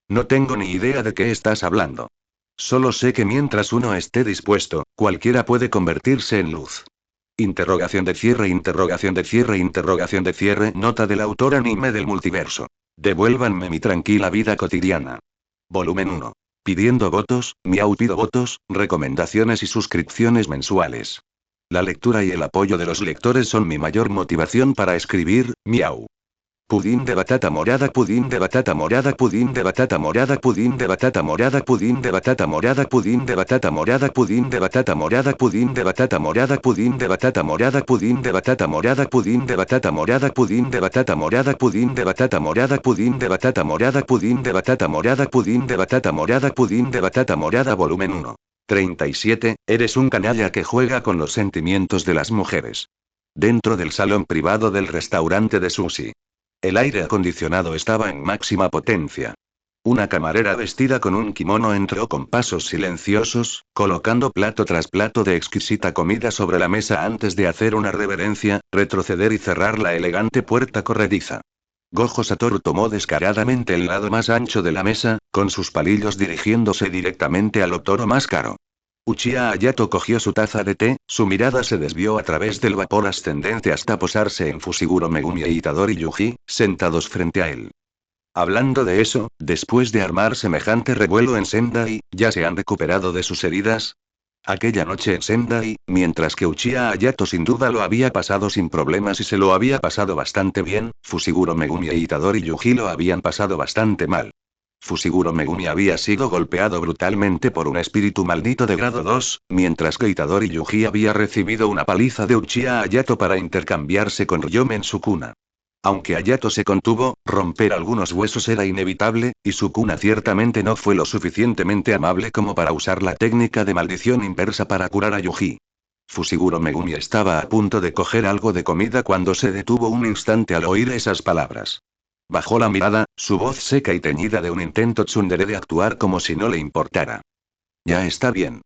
No tengo ni idea de qué estás hablando. Solo sé que mientras uno esté dispuesto, cualquiera puede convertirse en luz. Interrogación de cierre, interrogación de cierre, interrogación de cierre. Nota del autor anime del multiverso. Devuélvanme mi tranquila vida cotidiana. Volumen 1. Pidiendo votos, miau pido votos, recomendaciones y suscripciones mensuales. La lectura y el apoyo de los lectores son mi mayor motivación para escribir, miau. Pudín de batata morada, pudín de batata morada, pudín de batata morada, pudín de batata morada, pudín de batata morada, pudín de batata morada, pudín de batata morada, pudín de batata morada, pudín de batata morada, pudín de batata morada, pudín de batata morada, pudín de batata morada, pudín de batata morada, pudín de batata morada, pudín de batata morada, pudín de batata morada, pudín de batata morada. Volumen 1. 37. Eres un canalla que juega con los sentimientos de las mujeres. Dentro del salón privado del restaurante de sushi. El aire acondicionado estaba en máxima potencia. Una camarera vestida con un kimono entró con pasos silenciosos, colocando plato tras plato de exquisita comida sobre la mesa antes de hacer una reverencia, retroceder y cerrar la elegante puerta corrediza. Gojo Satoru tomó descaradamente el lado más ancho de la mesa, con sus palillos dirigiéndose directamente al toro más caro. Uchiha Hayato cogió su taza de té, su mirada se desvió a través del vapor ascendente hasta posarse en Fushiguro Megumi e Itadori Yuji, sentados frente a él. Hablando de eso, después de armar semejante revuelo en Sendai, ¿ya se han recuperado de sus heridas? Aquella noche en Sendai, mientras que Uchiha Hayato sin duda lo había pasado sin problemas y se lo había pasado bastante bien, Fushiguro Megumi e Itadori Yuji lo habían pasado bastante mal. Fushiguro Megumi había sido golpeado brutalmente por un espíritu maldito de grado 2, mientras que Itadori Yuji había recibido una paliza de Uchiha Hayato para intercambiarse con Ryome en Sukuna. Aunque Hayato se contuvo, romper algunos huesos era inevitable, y Sukuna ciertamente no fue lo suficientemente amable como para usar la técnica de maldición inversa para curar a Yuji. Fushiguro Megumi estaba a punto de coger algo de comida cuando se detuvo un instante al oír esas palabras. Bajó la mirada, su voz seca y teñida de un intento tsundere de actuar como si no le importara. Ya está bien.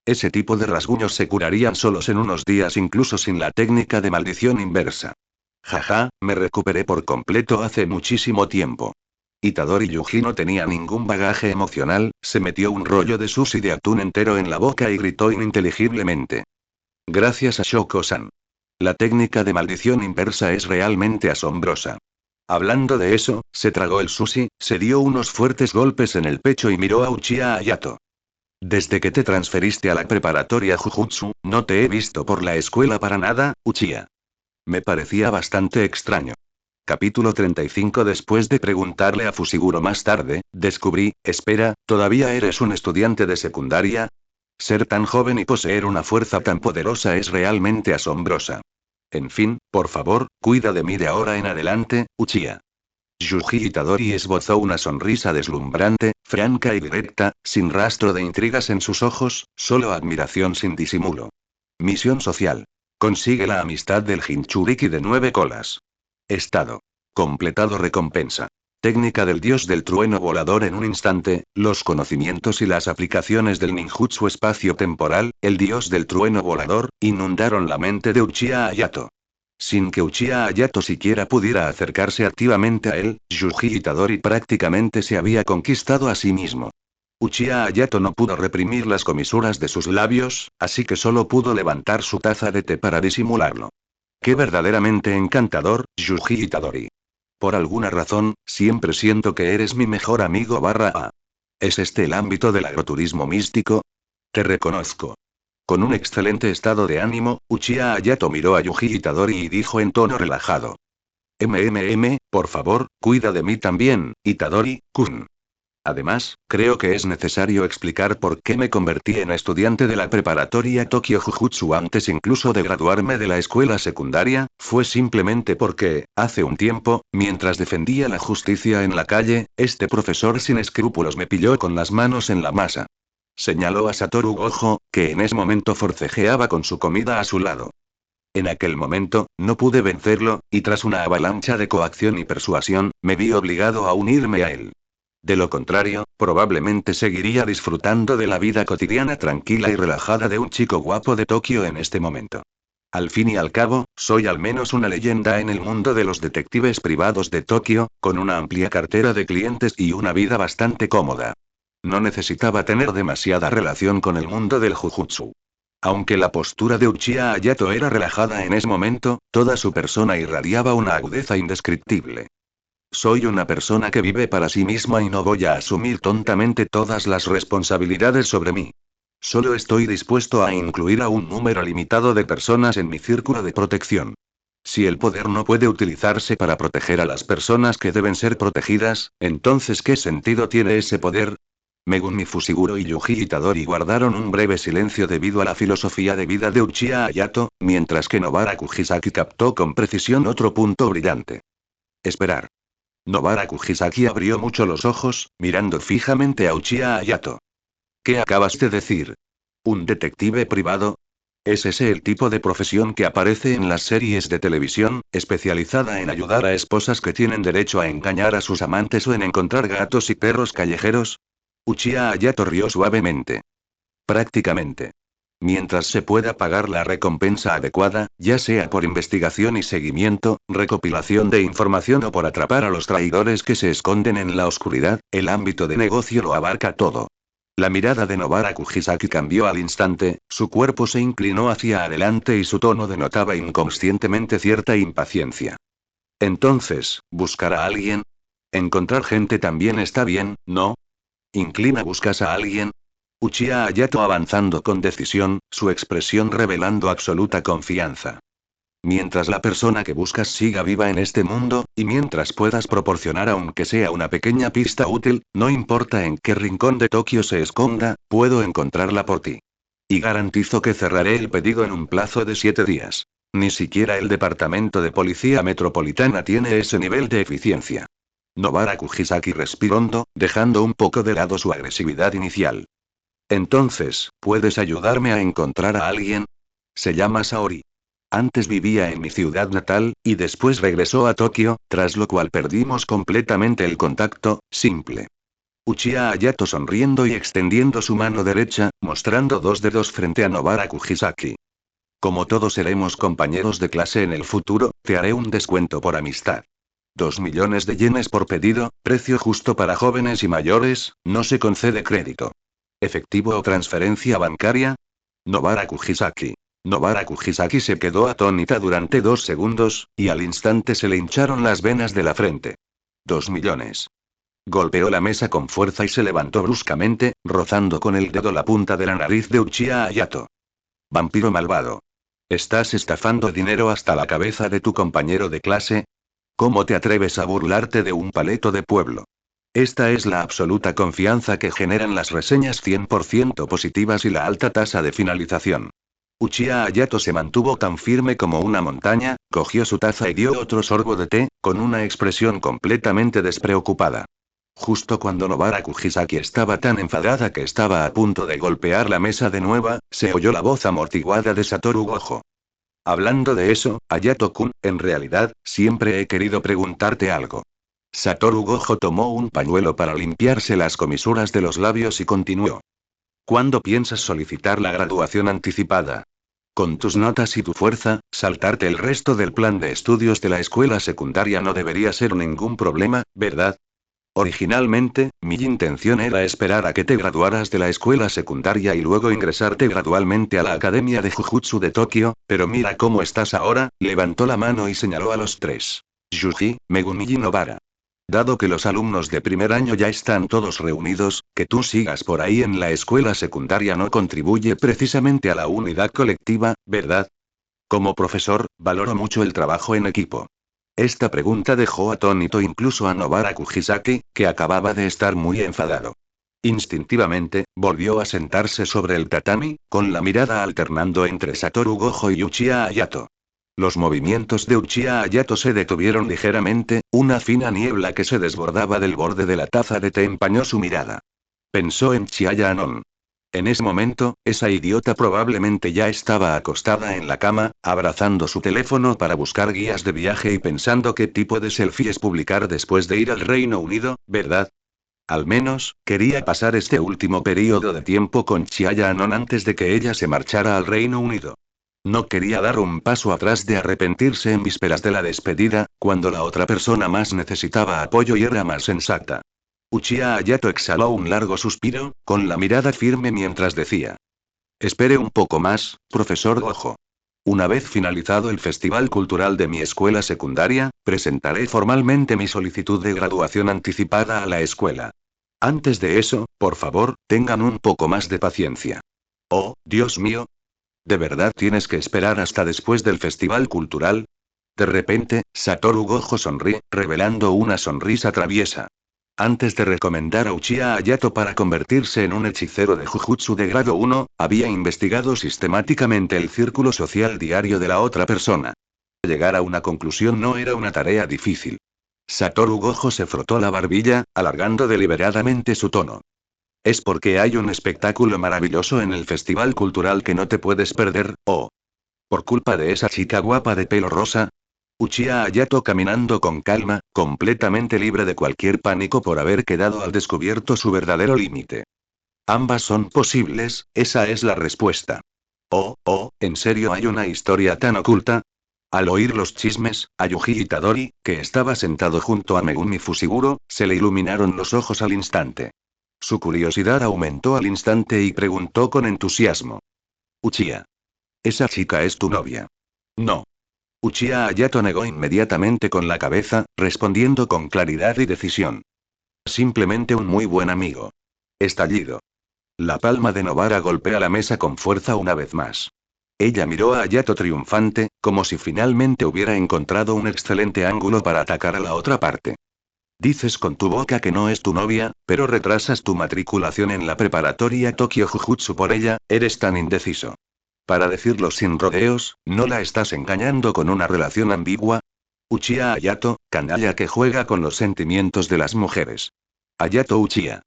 Ese tipo de rasguños se curarían solos en unos días incluso sin la técnica de maldición inversa. Jaja, me recuperé por completo hace muchísimo tiempo. Itadori Yuji no tenía ningún bagaje emocional, se metió un rollo de sushi de atún entero en la boca y gritó ininteligiblemente. Gracias a Shoko-san. La técnica de maldición inversa es realmente asombrosa. Hablando de eso, se tragó el sushi, se dio unos fuertes golpes en el pecho y miró a Uchiha Hayato. Desde que te transferiste a la preparatoria Jujutsu, no te he visto por la escuela para nada, Uchiha. Me parecía bastante extraño. Capítulo 35. Después de preguntarle a Fushiguro más tarde, descubrí, espera, ¿todavía eres un estudiante de secundaria? Ser tan joven y poseer una fuerza tan poderosa es realmente asombrosa. En fin, por favor, cuida de mí de ahora en adelante, Uchiha. Yuji Itadori esbozó una sonrisa deslumbrante, franca y directa, sin rastro de intrigas en sus ojos, solo admiración sin disimulo. Misión social. Consigue la amistad del Jinchuriki de 9 colas. Estado. Completado recompensa. Técnica del dios del trueno volador en un instante, los conocimientos y las aplicaciones del ninjutsu espacio-temporal, el dios del trueno volador, inundaron la mente de Uchiha Hayato. Sin que Uchiha Hayato siquiera pudiera acercarse activamente a él, Yuji Itadori prácticamente se había conquistado a sí mismo. Uchiha Hayato no pudo reprimir las comisuras de sus labios, así que solo pudo levantar su taza de té para disimularlo. Qué verdaderamente encantador, Yuji Itadori. Por alguna razón, siempre siento que eres mi mejor amigo /A. ¿Es este el ámbito del agroturismo místico? Te reconozco. Con un excelente estado de ánimo, Uchiha Hayato miró a Yuji Itadori y dijo en tono relajado. Por favor, cuida de mí también, Itadori-kun. Además, creo que es necesario explicar por qué me convertí en estudiante de la preparatoria Tokyo Jujutsu antes incluso de graduarme de la escuela secundaria, fue simplemente porque, hace un tiempo, mientras defendía la justicia en la calle, este profesor sin escrúpulos me pilló con las manos en la masa. Señaló a Satoru Gojo, que en ese momento forcejeaba con su comida a su lado. En aquel momento, no pude vencerlo, y tras una avalancha de coacción y persuasión, me vi obligado a unirme a él. De lo contrario, probablemente seguiría disfrutando de la vida cotidiana tranquila y relajada de un chico guapo de Tokio en este momento. Al fin y al cabo, soy al menos una leyenda en el mundo de los detectives privados de Tokio, con una amplia cartera de clientes y una vida bastante cómoda. No necesitaba tener demasiada relación con el mundo del Jujutsu. Aunque la postura de Uchiha Hayato era relajada en ese momento, toda su persona irradiaba una agudeza indescriptible. Soy una persona que vive para sí misma y no voy a asumir tontamente todas las responsabilidades sobre mí. Solo estoy dispuesto a incluir a un número limitado de personas en mi círculo de protección. Si el poder no puede utilizarse para proteger a las personas que deben ser protegidas, entonces ¿qué sentido tiene ese poder? Megumi Fushiguro y Yuji Itadori guardaron un breve silencio debido a la filosofía de vida de Uchiha Hayato, mientras que Nobara Kujisaki captó con precisión otro punto brillante. Esperar. Nobara Kujisaki abrió mucho los ojos, mirando fijamente a Uchiha Hayato. ¿Qué acabas de decir? ¿Un detective privado? ¿Es ese el tipo de profesión que aparece en las series de televisión, especializada en ayudar a esposas que tienen derecho a engañar a sus amantes o en encontrar gatos y perros callejeros? Uchiha Hayato rió suavemente. Prácticamente. Mientras se pueda pagar la recompensa adecuada, ya sea por investigación y seguimiento, recopilación de información o por atrapar a los traidores que se esconden en la oscuridad, el ámbito de negocio lo abarca todo. La mirada de Nobara Kujisaki cambió al instante, su cuerpo se inclinó hacia adelante y su tono denotaba inconscientemente cierta impaciencia. Entonces, ¿buscar a alguien? Encontrar gente también está bien, ¿no? Inclina, ¿buscas a alguien? Uchiha Hayato avanzando con decisión, su expresión revelando absoluta confianza. Mientras la persona que buscas siga viva en este mundo, y mientras puedas proporcionar aunque sea una pequeña pista útil, no importa en qué rincón de Tokio se esconda, puedo encontrarla por ti. Y garantizo que cerraré el pedido en un plazo de 7 días. Ni siquiera el Departamento de Policía Metropolitana tiene ese nivel de eficiencia. Nobara Kujisaki respiró hondo, dejando un poco de lado su agresividad inicial. Entonces, ¿puedes ayudarme a encontrar a alguien? Se llama Saori. Antes vivía en mi ciudad natal, y después regresó a Tokio, tras lo cual perdimos completamente el contacto, simple. Uchiha Hayato sonriendo y extendiendo su mano derecha, mostrando dos dedos frente a Nobara Kujisaki. Como todos seremos compañeros de clase en el futuro, te haré un descuento por amistad. 2 millones de yenes por pedido, precio justo para jóvenes y mayores, no se concede crédito. ¿Efectivo o transferencia bancaria? Nobara Kujisaki. Nobara Kujisaki se quedó atónita durante 2 segundos, y al instante se le hincharon las venas de la frente. 2 millones. Golpeó la mesa con fuerza y se levantó bruscamente, rozando con el dedo la punta de la nariz de Uchiha Hayato. Vampiro malvado. ¿Estás estafando dinero hasta la cabeza de tu compañero de clase? ¿Cómo te atreves a burlarte de un paleto de pueblo? Esta es la absoluta confianza que generan las reseñas 100% positivas y la alta tasa de finalización. Uchiha Hayato se mantuvo tan firme como una montaña, cogió su taza y dio otro sorbo de té, con una expresión completamente despreocupada. Justo cuando Nobara Kujisaki estaba tan enfadada que estaba a punto de golpear la mesa de nuevo, se oyó la voz amortiguada de Satoru Gojo. Hablando de eso, Hayato-kun, en realidad, siempre he querido preguntarte algo. Satoru Gojo tomó un pañuelo para limpiarse las comisuras de los labios y continuó. ¿Cuándo piensas solicitar la graduación anticipada? Con tus notas y tu fuerza, saltarte el resto del plan de estudios de la escuela secundaria no debería ser ningún problema, ¿verdad? Originalmente, mi intención era esperar a que te graduaras de la escuela secundaria y luego ingresarte gradualmente a la Academia de Jujutsu de Tokio, pero mira cómo estás ahora, levantó la mano y señaló a los tres. Yuji, Megumi y Nobara. Dado que los alumnos de primer año ya están todos reunidos, que tú sigas por ahí en la escuela secundaria no contribuye precisamente a la unidad colectiva, ¿verdad? Como profesor, valoro mucho el trabajo en equipo. Esta pregunta dejó atónito incluso a Nobara Kujisaki, que acababa de estar muy enfadado. Instintivamente, volvió a sentarse sobre el tatami, con la mirada alternando entre Satoru Gojo y Uchiha Hayato. Los movimientos de Uchiha Hayato se detuvieron ligeramente, una fina niebla que se desbordaba del borde de la taza de té empañó su mirada. Pensó en Chiaya Anon. En ese momento, esa idiota probablemente ya estaba acostada en la cama, abrazando su teléfono para buscar guías de viaje y pensando qué tipo de selfies publicar después de ir al Reino Unido, ¿verdad? Al menos, quería pasar este último periodo de tiempo con Chiaya Anon antes de que ella se marchara al Reino Unido. No quería dar un paso atrás de arrepentirse en vísperas de la despedida, cuando la otra persona más necesitaba apoyo y era más sensata. Uchiha Hayato exhaló un largo suspiro, con la mirada firme mientras decía. Espere un poco más, profesor Gojo. Una vez finalizado el festival cultural de mi escuela secundaria, presentaré formalmente mi solicitud de graduación anticipada a la escuela. Antes de eso, por favor, tengan un poco más de paciencia. Oh, Dios mío. ¿De verdad tienes que esperar hasta después del festival cultural? De repente, Satoru Gojo sonríe, revelando una sonrisa traviesa. Antes de recomendar a Uchiha Hayato para convertirse en un hechicero de Jujutsu de grado 1, había investigado sistemáticamente el círculo social diario de la otra persona. Llegar a una conclusión no era una tarea difícil. Satoru Gojo se frotó la barbilla, alargando deliberadamente su tono. Es porque hay un espectáculo maravilloso en el festival cultural que no te puedes perder, ¿o por culpa de esa chica guapa de pelo rosa? Uchiha Hayato caminando con calma, completamente libre de cualquier pánico por haber quedado al descubierto su verdadero límite. Ambas son posibles, esa es la respuesta. Oh, ¿en serio hay una historia tan oculta? Al oír los chismes, a Yuji Itadori, que estaba sentado junto a Megumi Fushiguro, se le iluminaron los ojos al instante. Su curiosidad aumentó al instante y preguntó con entusiasmo. Uchiha. ¿Esa chica es tu novia? No. Uchiha Hayato negó inmediatamente con la cabeza, respondiendo con claridad y decisión. Simplemente un muy buen amigo. Estallido. La palma de Novara golpea la mesa con fuerza una vez más. Ella miró a Hayato triunfante, como si finalmente hubiera encontrado un excelente ángulo para atacar a la otra parte. Dices con tu boca que no es tu novia, pero retrasas tu matriculación en la preparatoria Tokyo Jujutsu por ella, eres tan indeciso. Para decirlo sin rodeos, ¿no la estás engañando con una relación ambigua? Uchiha Hayato, canalla que juega con los sentimientos de las mujeres. Hayato Uchiha.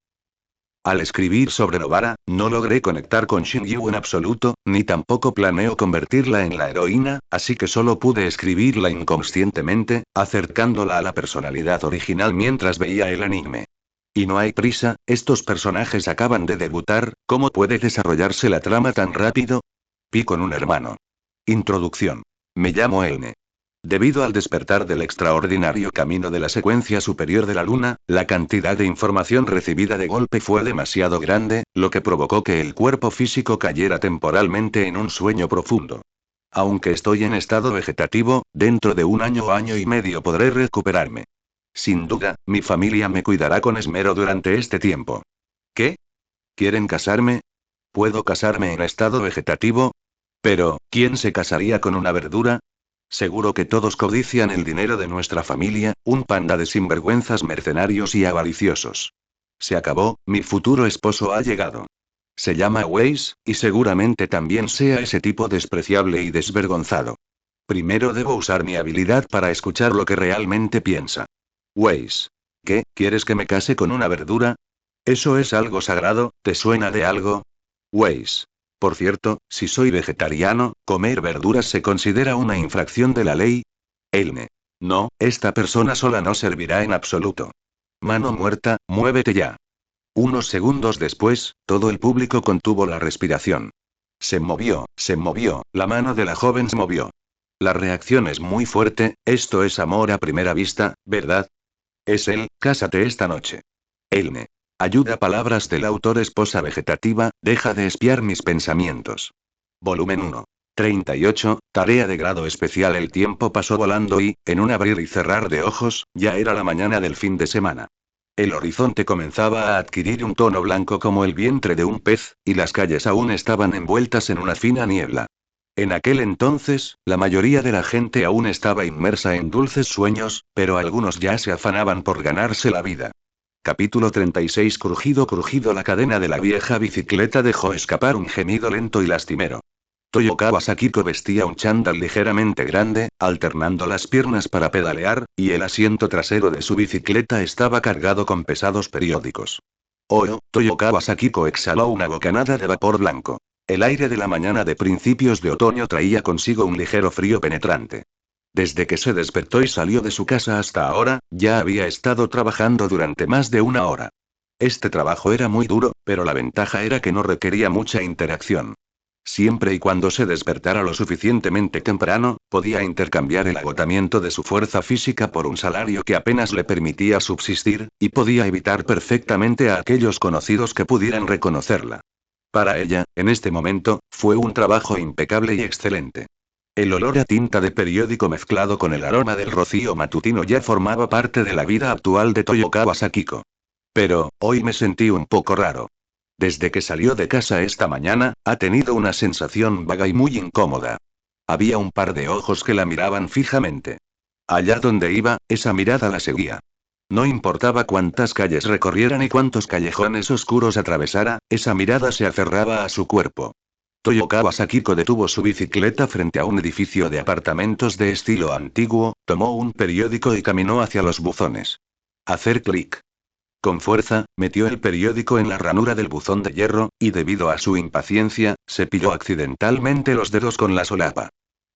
Al escribir sobre Novara, no logré conectar con Shinju en absoluto, ni tampoco planeo convertirla en la heroína, así que solo pude escribirla inconscientemente, acercándola a la personalidad original mientras veía el anime. Y no hay prisa, estos personajes acaban de debutar, ¿cómo puede desarrollarse la trama tan rápido? Pi con un hermano. Introducción. Me llamo Elne. Debido al despertar del extraordinario camino de la secuencia superior de la luna, la cantidad de información recibida de golpe fue demasiado grande, lo que provocó que el cuerpo físico cayera temporalmente en un sueño profundo. Aunque estoy en estado vegetativo, dentro de un año o año y medio podré recuperarme. Sin duda, mi familia me cuidará con esmero durante este tiempo. ¿Qué? ¿Quieren casarme? ¿Puedo casarme en estado vegetativo? Pero, ¿quién se casaría con una verdura? Seguro que todos codician el dinero de nuestra familia, un panda de sinvergüenzas mercenarios y avariciosos. Se acabó, mi futuro esposo ha llegado. Se llama Weiss, y seguramente también sea ese tipo despreciable y desvergonzado. Primero debo usar mi habilidad para escuchar lo que realmente piensa. Weiss. ¿Qué? ¿Quieres que me case con una verdura? ¿Eso es algo sagrado? ¿Te suena de algo? Weiss. Por cierto, si soy vegetariano, ¿comer verduras se considera una infracción de la ley? Elne. No, esta persona sola no servirá en absoluto. Mano muerta, muévete ya. Unos segundos después, todo el público contuvo la respiración. Se movió, la mano de la joven se movió. La reacción es muy fuerte, esto es amor a primera vista, ¿verdad? Es él, cásate esta noche. Elne. Ayuda palabras del autor esposa vegetativa, deja de espiar mis pensamientos. Volumen 1. 38, tarea de grado especial. El tiempo pasó volando y, en un abrir y cerrar de ojos, ya era la mañana del fin de semana. El horizonte comenzaba a adquirir un tono blanco como el vientre de un pez, y las calles aún estaban envueltas en una fina niebla. En aquel entonces, la mayoría de la gente aún estaba inmersa en dulces sueños, pero algunos ya se afanaban por ganarse la vida. Capítulo 36. Crujido, crujido. La cadena de la vieja bicicleta dejó escapar un gemido lento y lastimero. Toyokawa Sakiko vestía un chándal ligeramente grande, alternando las piernas para pedalear, y el asiento trasero de su bicicleta estaba cargado con pesados periódicos. Toyokawa Sakiko exhaló una bocanada de vapor blanco. El aire de la mañana de principios de otoño traía consigo un ligero frío penetrante. Desde que se despertó y salió de su casa hasta ahora, ya había estado trabajando durante más de una hora. Este trabajo era muy duro, pero la ventaja era que no requería mucha interacción. Siempre y cuando se despertara lo suficientemente temprano, podía intercambiar el agotamiento de su fuerza física por un salario que apenas le permitía subsistir, y podía evitar perfectamente a aquellos conocidos que pudieran reconocerla. Para ella, en este momento, fue un trabajo impecable y excelente. El olor a tinta de periódico mezclado con el aroma del rocío matutino ya formaba parte de la vida actual de Toyokawa Sakiko. Pero, hoy me sentí un poco raro. Desde que salió de casa esta mañana, ha tenido una sensación vaga y muy incómoda. Había un par de ojos que la miraban fijamente. Allá donde iba, esa mirada la seguía. No importaba cuántas calles recorriera ni cuántos callejones oscuros atravesara, esa mirada se aferraba a su cuerpo. Toyokawa Sakiko detuvo su bicicleta frente a un edificio de apartamentos de estilo antiguo, tomó un periódico y caminó hacia los buzones. Hacer clic. Con fuerza, metió el periódico en la ranura del buzón de hierro, y debido a su impaciencia, cepilló accidentalmente los dedos con la solapa.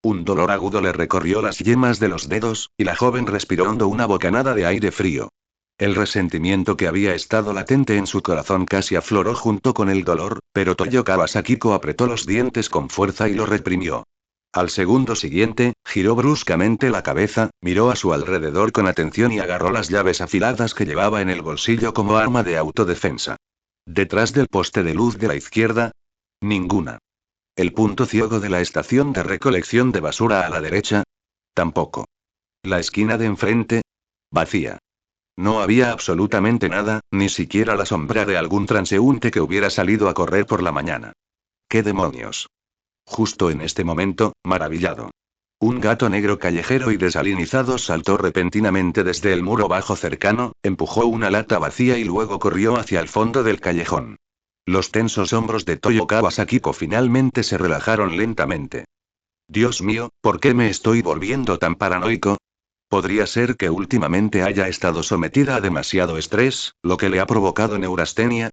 Un dolor agudo le recorrió las yemas de los dedos, y la joven respiró hondo una bocanada de aire frío. El resentimiento que había estado latente en su corazón casi afloró junto con el dolor, pero Toyokawa Sakiko apretó los dientes con fuerza y lo reprimió. Al segundo siguiente, giró bruscamente la cabeza, miró a su alrededor con atención y agarró las llaves afiladas que llevaba en el bolsillo como arma de autodefensa. Detrás del poste de luz de la izquierda, ninguna. El punto ciego de la estación de recolección de basura a la derecha, tampoco. La esquina de enfrente, vacía. No había absolutamente nada, ni siquiera la sombra de algún transeúnte que hubiera salido a correr por la mañana. ¿Qué demonios? Justo en este momento, maravillado. Un gato negro callejero y desalinizado saltó repentinamente desde el muro bajo cercano, empujó una lata vacía y luego corrió hacia el fondo del callejón. Los tensos hombros de Toyokawa Sakiko finalmente se relajaron lentamente. Dios mío, ¿por qué me estoy volviendo tan paranoico? Podría ser que últimamente haya estado sometida a demasiado estrés, lo que le ha provocado neurastenia.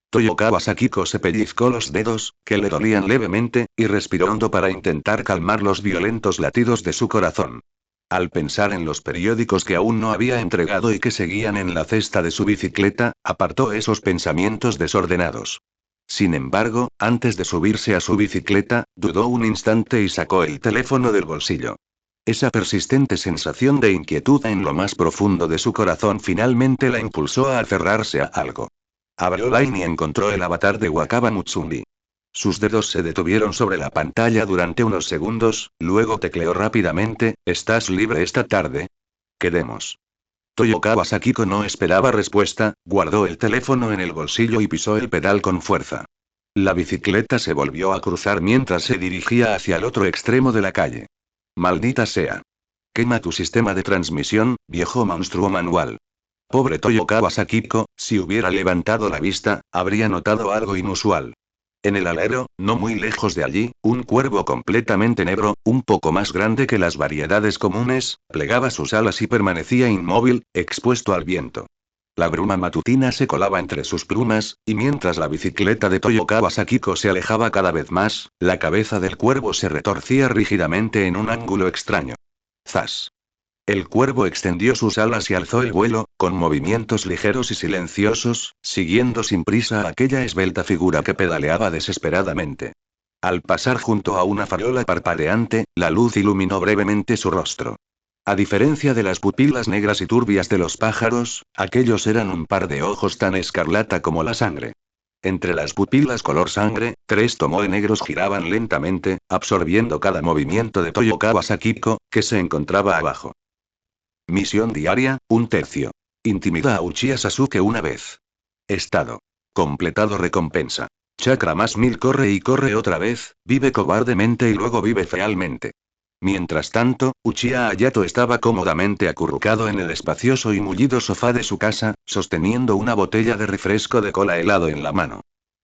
Toyokawa Sakiko se pellizcó los dedos, que le dolían levemente, y respiró hondo para intentar calmar los violentos latidos de su corazón. Al pensar en los periódicos que aún no había entregado y que seguían en la cesta de su bicicleta, apartó esos pensamientos desordenados. Sin embargo, antes de subirse a su bicicleta, dudó un instante y sacó el teléfono del bolsillo. Esa persistente sensación de inquietud en lo más profundo de su corazón finalmente la impulsó a aferrarse a algo. Abrió Line y encontró el avatar de Wakaba Mutsumi. Sus dedos se detuvieron sobre la pantalla durante unos segundos, luego tecleó rápidamente: ¿estás libre esta tarde? Quedemos. Toyokawa Sakiko no esperaba respuesta, guardó el teléfono en el bolsillo y pisó el pedal con fuerza. La bicicleta se volvió a cruzar mientras se dirigía hacia el otro extremo de la calle. Maldita sea. Quema tu sistema de transmisión, viejo monstruo manual. Pobre Toyokawa Sakiko, si hubiera levantado la vista, habría notado algo inusual. En el alero, no muy lejos de allí, un cuervo completamente negro, un poco más grande que las variedades comunes, plegaba sus alas y permanecía inmóvil, expuesto al viento. La bruma matutina se colaba entre sus plumas, y mientras la bicicleta de Toyokawa Sakiko se alejaba cada vez más, la cabeza del cuervo se retorcía rígidamente en un ángulo extraño. ¡Zas! El cuervo extendió sus alas y alzó el vuelo, con movimientos ligeros y silenciosos, siguiendo sin prisa a aquella esbelta figura que pedaleaba desesperadamente. Al pasar junto a una farola parpadeante, la luz iluminó brevemente su rostro. A diferencia de las pupilas negras y turbias de los pájaros, aquellos eran un par de ojos tan escarlata como la sangre. Entre las pupilas color sangre, tres tomoe negros giraban lentamente, absorbiendo cada movimiento de Toyokawa Sakiko, que se encontraba abajo. Misión diaria, 1/3. Intimida a Uchiha Sasuke una vez. Estado. Completado recompensa. Chakra más 1000. Corre y corre otra vez, vive cobardemente y luego vive fealmente. Mientras tanto, Uchiha Hayato estaba cómodamente acurrucado en el espacioso y mullido sofá de su casa, sosteniendo una botella de refresco de cola helado en la mano.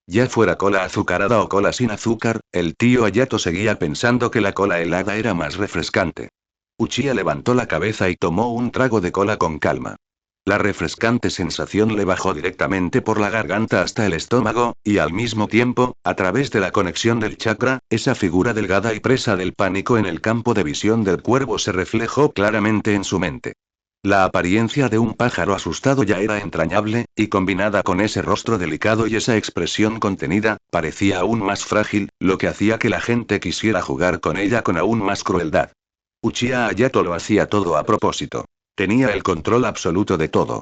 Ya fuera cola azucarada o cola sin azúcar, el tío Hayato seguía pensando que la cola helada era más refrescante. Uchiha levantó la cabeza y tomó un trago de cola con calma. La refrescante sensación le bajó directamente por la garganta hasta el estómago, y al mismo tiempo, a través de la conexión del chakra, esa figura delgada y presa del pánico en el campo de visión del cuervo se reflejó claramente en su mente. La apariencia de un pájaro asustado ya era entrañable, y combinada con ese rostro delicado y esa expresión contenida, parecía aún más frágil, lo que hacía que la gente quisiera jugar con ella con aún más crueldad. Uchiha Hayato lo hacía todo a propósito. Tenía el control absoluto de todo.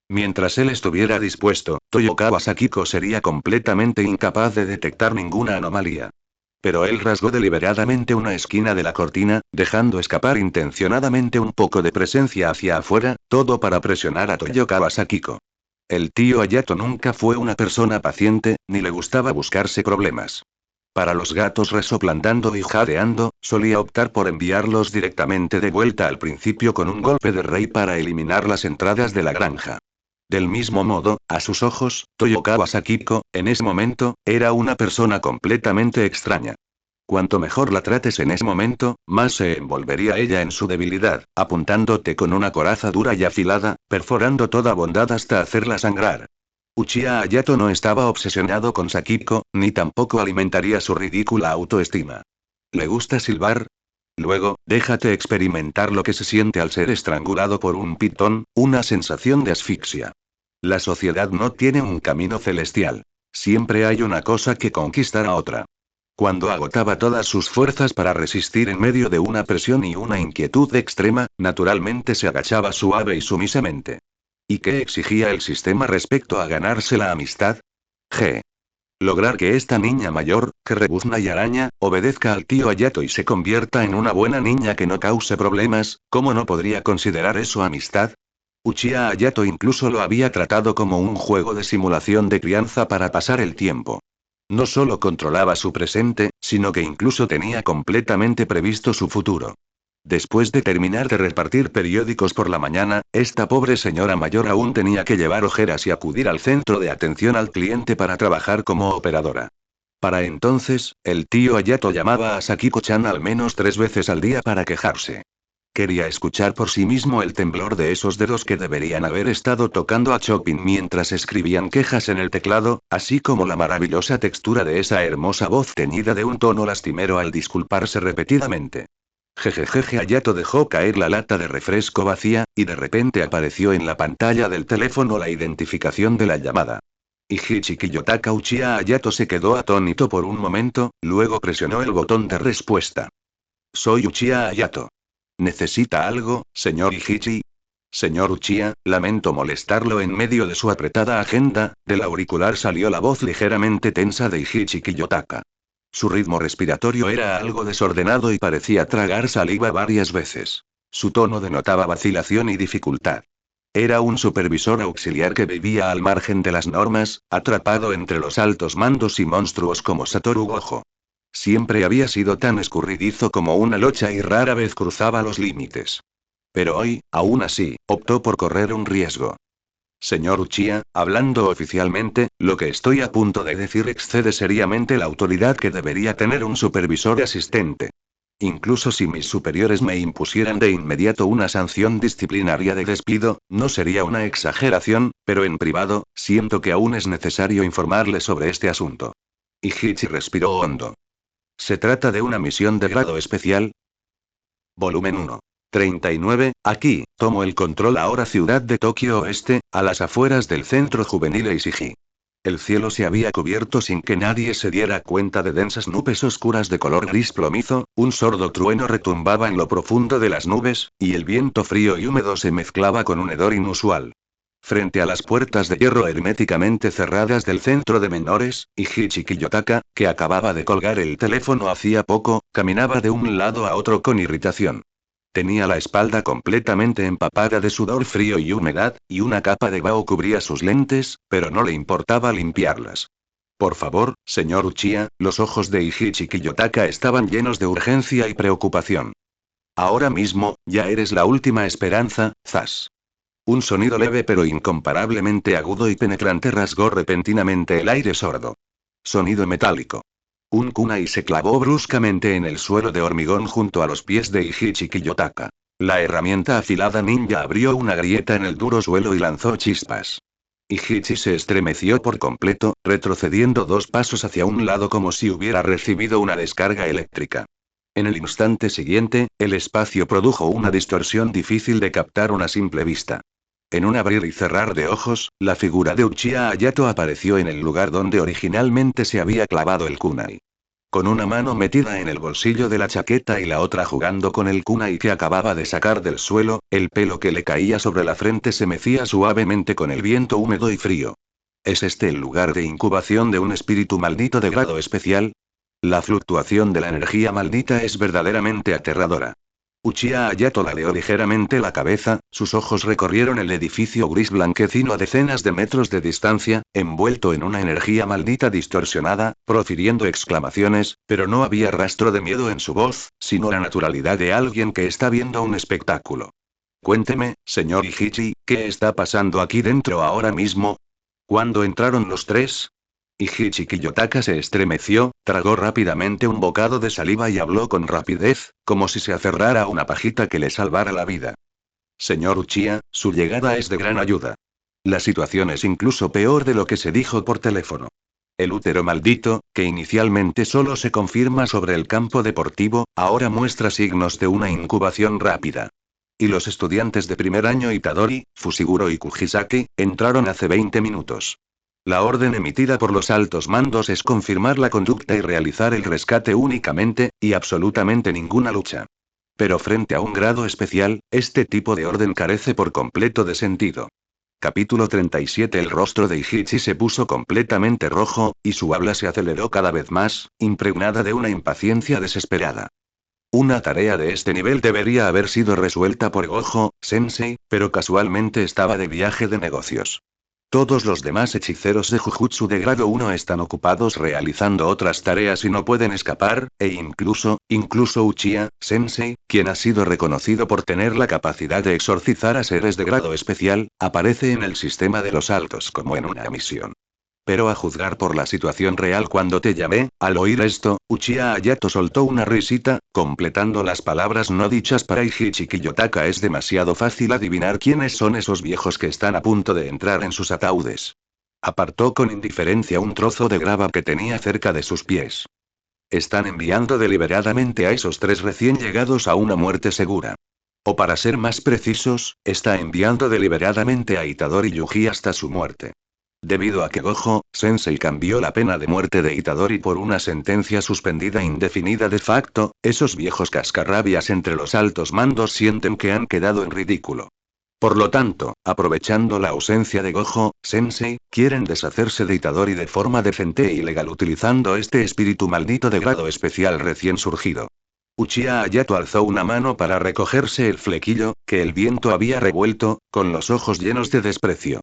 Mientras él estuviera dispuesto, Toyokawa Sakiko sería completamente incapaz de detectar ninguna anomalía. Pero él rasgó deliberadamente una esquina de la cortina, dejando escapar intencionadamente un poco de presencia hacia afuera, todo para presionar a Toyokawa Sakiko. El tío Hayato nunca fue una persona paciente, ni le gustaba buscarse problemas. Para los gatos resoplantando y jadeando, solía optar por enviarlos directamente de vuelta al principio con un golpe de rey para eliminar las entradas de la granja. Del mismo modo, a sus ojos, Toyokawa Sakiko, en ese momento, era una persona completamente extraña. Cuanto mejor la trates en ese momento, más se envolvería ella en su debilidad, apuntándote con una coraza dura y afilada, perforando toda bondad hasta hacerla sangrar. Uchiha Hayato no estaba obsesionado con Sakiko, ni tampoco alimentaría su ridícula autoestima. ¿Le gusta silbar? Luego, déjate experimentar lo que se siente al ser estrangulado por un pitón, una sensación de asfixia. La sociedad no tiene un camino celestial. Siempre hay una cosa que conquistar a otra. Cuando agotaba todas sus fuerzas para resistir en medio de una presión y una inquietud extrema, naturalmente se agachaba suave y sumisamente. ¿Y qué exigía el sistema respecto a ganarse la amistad? G. Lograr que esta niña mayor, que rebuzna y araña, obedezca al tío Hayato y se convierta en una buena niña que no cause problemas. ¿Cómo no podría considerar eso amistad? Uchiha Hayato incluso lo había tratado como un juego de simulación de crianza para pasar el tiempo. No solo controlaba su presente, sino que incluso tenía completamente previsto su futuro. Después de terminar de repartir periódicos por la mañana, esta pobre señora mayor aún tenía que llevar ojeras y acudir al centro de atención al cliente para trabajar como operadora. Para entonces, el tío Hayato llamaba a Sakiko-chan al menos 3 veces al día para quejarse. Quería escuchar por sí mismo el temblor de esos dedos que deberían haber estado tocando a Chopin mientras escribían quejas en el teclado, así como la maravillosa textura de esa hermosa voz teñida de un tono lastimero al disculparse repetidamente. Jejejeje Hayato dejó caer la lata de refresco vacía, y de repente apareció en la pantalla del teléfono la identificación de la llamada. Ichichi Kiyotaka Uchiha Hayato se quedó atónito por un momento, luego presionó el botón de respuesta. Soy Uchiha Hayato. ¿Necesita algo, señor Ichichi? Señor Uchiha, lamento molestarlo en medio de su apretada agenda. Del auricular salió la voz ligeramente tensa de Ichichi Kiyotaka. Su ritmo respiratorio era algo desordenado y parecía tragar saliva varias veces. Su tono denotaba vacilación y dificultad. Era un supervisor auxiliar que vivía al margen de las normas, atrapado entre los altos mandos y monstruos como Satoru Gojo. Siempre había sido tan escurridizo como una locha y rara vez cruzaba los límites. Pero hoy, aún así, optó por correr un riesgo. Señor Uchiha, hablando oficialmente, lo que estoy a punto de decir excede seriamente la autoridad que debería tener un supervisor asistente. Incluso si mis superiores me impusieran de inmediato una sanción disciplinaria de despido, no sería una exageración, pero en privado, siento que aún es necesario informarle sobre este asunto. Ichichi respiró hondo. ¿Se trata de una misión de grado especial? Volumen 1. 39, aquí, tomo el control ahora ciudad de Tokio Oeste, a las afueras del centro juvenil Eisiji. El cielo se había cubierto sin que nadie se diera cuenta de densas nubes oscuras de color gris plomizo, un sordo trueno retumbaba en lo profundo de las nubes, y el viento frío y húmedo se mezclaba con un hedor inusual. Frente a las puertas de hierro herméticamente cerradas del centro de menores, Ichichi Kiyotaka, que acababa de colgar el teléfono hacía poco, caminaba de un lado a otro con irritación. Tenía la espalda completamente empapada de sudor frío y humedad, y una capa de vaho cubría sus lentes, pero no le importaba limpiarlas. Por favor, señor Uchiha, los ojos de Ichichi Kiyotaka estaban llenos de urgencia y preocupación. Ahora mismo, ya eres la última esperanza, zas. Un sonido leve pero incomparablemente agudo y penetrante rasgó repentinamente el aire sordo. Sonido metálico. Un kunai se clavó bruscamente en el suelo de hormigón junto a los pies de Ichichi Kiyotaka. La herramienta afilada ninja abrió una grieta en el duro suelo y lanzó chispas. Ichichi se estremeció por completo, retrocediendo 2 pasos hacia un lado como si hubiera recibido una descarga eléctrica. En el instante siguiente, el espacio produjo una distorsión difícil de captar a una simple vista. En un abrir y cerrar de ojos, la figura de Uchiha Hayato apareció en el lugar donde originalmente se había clavado el kunai. Con una mano metida en el bolsillo de la chaqueta y la otra jugando con el kunai que acababa de sacar del suelo, el pelo que le caía sobre la frente se mecía suavemente con el viento húmedo y frío. ¿Es este el lugar de incubación de un espíritu maldito de grado especial? La fluctuación de la energía maldita es verdaderamente aterradora. Uchiha Hayato ladeó ligeramente la cabeza, sus ojos recorrieron el edificio gris blanquecino a decenas de metros de distancia, envuelto en una energía maldita distorsionada, profiriendo exclamaciones, pero no había rastro de miedo en su voz, sino la naturalidad de alguien que está viendo un espectáculo. Cuénteme, señor Ichichi, ¿qué está pasando aquí dentro ahora mismo? ¿Cuándo entraron los 3? Ichi Kiyotaka se estremeció, tragó rápidamente un bocado de saliva y habló con rapidez, como si se aferrara a una pajita que le salvara la vida. Señor Uchiha, su llegada es de gran ayuda. La situación es incluso peor de lo que se dijo por teléfono. El útero maldito, que inicialmente solo se confirma sobre el campo deportivo, ahora muestra signos de una incubación rápida. Y los estudiantes de primer año Itadori, Fushiguro y Kujisaki, entraron hace 20 minutos. La orden emitida por los altos mandos es confirmar la conducta y realizar el rescate únicamente, y absolutamente ninguna lucha. Pero frente a un grado especial, este tipo de orden carece por completo de sentido. Capítulo 37. El rostro de Ichi se puso completamente rojo, y su habla se aceleró cada vez más, impregnada de una impaciencia desesperada. Una tarea de este nivel debería haber sido resuelta por Gojo Sensei, pero casualmente estaba de viaje de negocios. Todos los demás hechiceros de Jujutsu de grado 1 están ocupados realizando otras tareas y no pueden escapar, e incluso Uchiha Sensei, quien ha sido reconocido por tener la capacidad de exorcizar a seres de grado especial, aparece en el sistema de los altos como en una misión. Pero a juzgar por la situación real cuando te llamé, al oír esto, Uchiha Hayato soltó una risita, completando las palabras no dichas para Ichi Kiyotaka. Es demasiado fácil adivinar quiénes son esos viejos que están a punto de entrar en sus ataúdes. Apartó con indiferencia un trozo de grava que tenía cerca de sus pies. Están enviando deliberadamente a esos 3 recién llegados a una muerte segura. O para ser más precisos, está enviando deliberadamente a Itadori Yuji hasta su muerte. Debido a que Gojo Sensei cambió la pena de muerte de Itadori por una sentencia suspendida indefinida de facto, esos viejos cascarrabias entre los altos mandos sienten que han quedado en ridículo. Por lo tanto, aprovechando la ausencia de Gojo Sensei, quieren deshacerse de Itadori de forma decente e ilegal utilizando este espíritu maldito de grado especial recién surgido. Uchiha Hayato alzó una mano para recogerse el flequillo, que el viento había revuelto, con los ojos llenos de desprecio.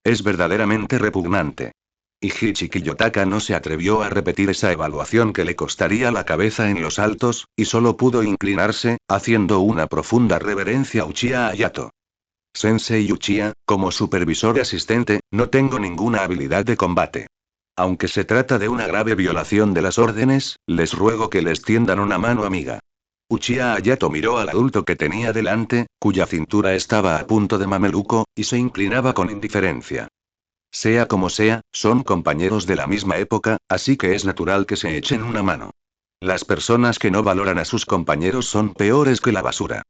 Es verdaderamente repugnante. Ichi Kiyotaka no se atrevió a repetir esa evaluación que le costaría la cabeza en los altos, y solo pudo inclinarse, haciendo una profunda reverencia a Uchiha Hayato. Sensei Uchiha, como supervisor asistente, no tengo ninguna habilidad de combate. Aunque se trata de una grave violación de las órdenes, les ruego que les tiendan una mano amiga. Uchiha Hayato miró al adulto que tenía delante, cuya cintura estaba a punto de mameluco, y se inclinaba con indiferencia. Sea como sea, son compañeros de la misma época, así que es natural que se echen una mano. Las personas que no valoran a sus compañeros son peores que la basura.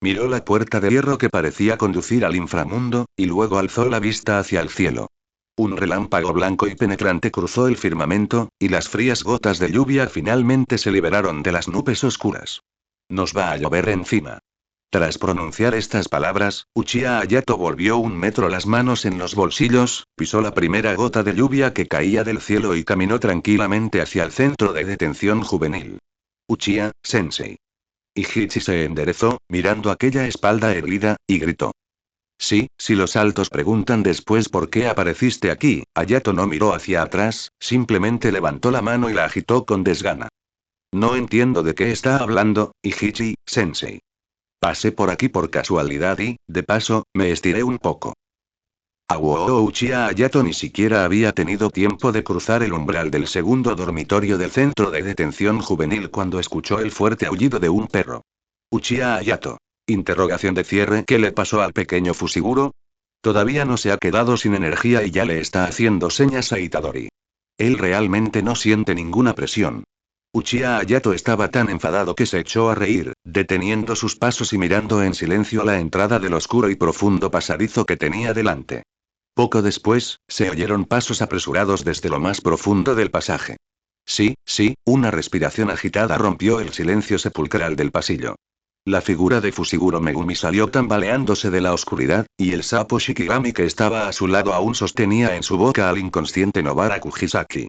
Miró la puerta de hierro que parecía conducir al inframundo, y luego alzó la vista hacia el cielo. Un relámpago blanco y penetrante cruzó el firmamento, y las frías gotas de lluvia finalmente se liberaron de las nubes oscuras. Nos va a llover encima. Tras pronunciar estas palabras, Uchiha Hayato volvió 1 metro las manos en los bolsillos, pisó la primera gota de lluvia que caía del cielo y caminó tranquilamente hacia el centro de detención juvenil. Uchiha Sensei. Ichi se enderezó, mirando aquella espalda herida, y gritó. Sí, si los altos preguntan después por qué apareciste aquí, Hayato no miró hacia atrás, simplemente levantó la mano y la agitó con desgana. No entiendo de qué está hablando, Ichi Sensei. Pasé por aquí por casualidad y, de paso, me estiré un poco. Uchiha Hayato ni siquiera había tenido tiempo de cruzar el umbral del segundo dormitorio del centro de detención juvenil cuando escuchó el fuerte aullido de un perro. Uchiha Hayato. Interrogación de cierre. ¿Qué le pasó al pequeño Fushiguro? Todavía no se ha quedado sin energía y ya le está haciendo señas a Itadori. Él realmente no siente ninguna presión. Uchiha Hayato estaba tan enfadado que se echó a reír, deteniendo sus pasos y mirando en silencio a la entrada del oscuro y profundo pasadizo que tenía delante. Poco después, se oyeron pasos apresurados desde lo más profundo del pasaje. Sí, una respiración agitada rompió el silencio sepulcral del pasillo. La figura de Fushiguro Megumi salió tambaleándose de la oscuridad, y el sapo Shikigami que estaba a su lado aún sostenía en su boca al inconsciente Nobara Kujisaki.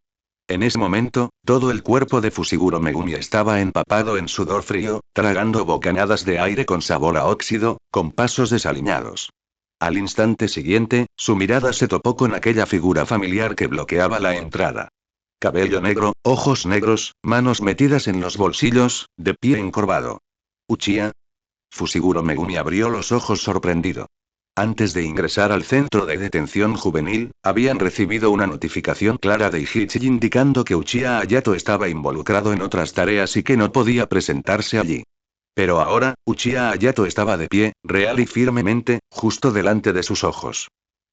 En ese momento, todo el cuerpo de Fushiguro Megumi estaba empapado en sudor frío, tragando bocanadas de aire con sabor a óxido, con pasos desaliñados. Al instante siguiente, su mirada se topó con aquella figura familiar que bloqueaba la entrada. Cabello negro, ojos negros, manos metidas en los bolsillos, de pie encorvado. ¿Uchiha? Fushiguro Megumi abrió los ojos sorprendido. Antes de ingresar al centro de detención juvenil, habían recibido una notificación clara de Ichichi indicando que Uchiha Hayato estaba involucrado en otras tareas y que no podía presentarse allí. Pero ahora, Uchiha Hayato estaba de pie, real y firmemente, justo delante de sus ojos.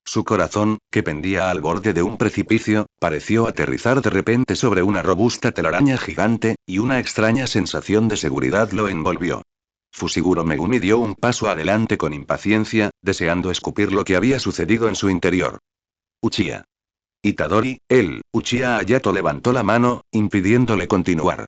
Su corazón, que pendía al borde de un precipicio, pareció aterrizar de repente sobre una robusta telaraña gigante, y una extraña sensación de seguridad lo envolvió. Fushiguro Megumi dio un paso adelante con impaciencia, deseando escupir lo que había sucedido en su interior. Uchiha. Itadori, Uchiha Hayato levantó la mano, impidiéndole continuar.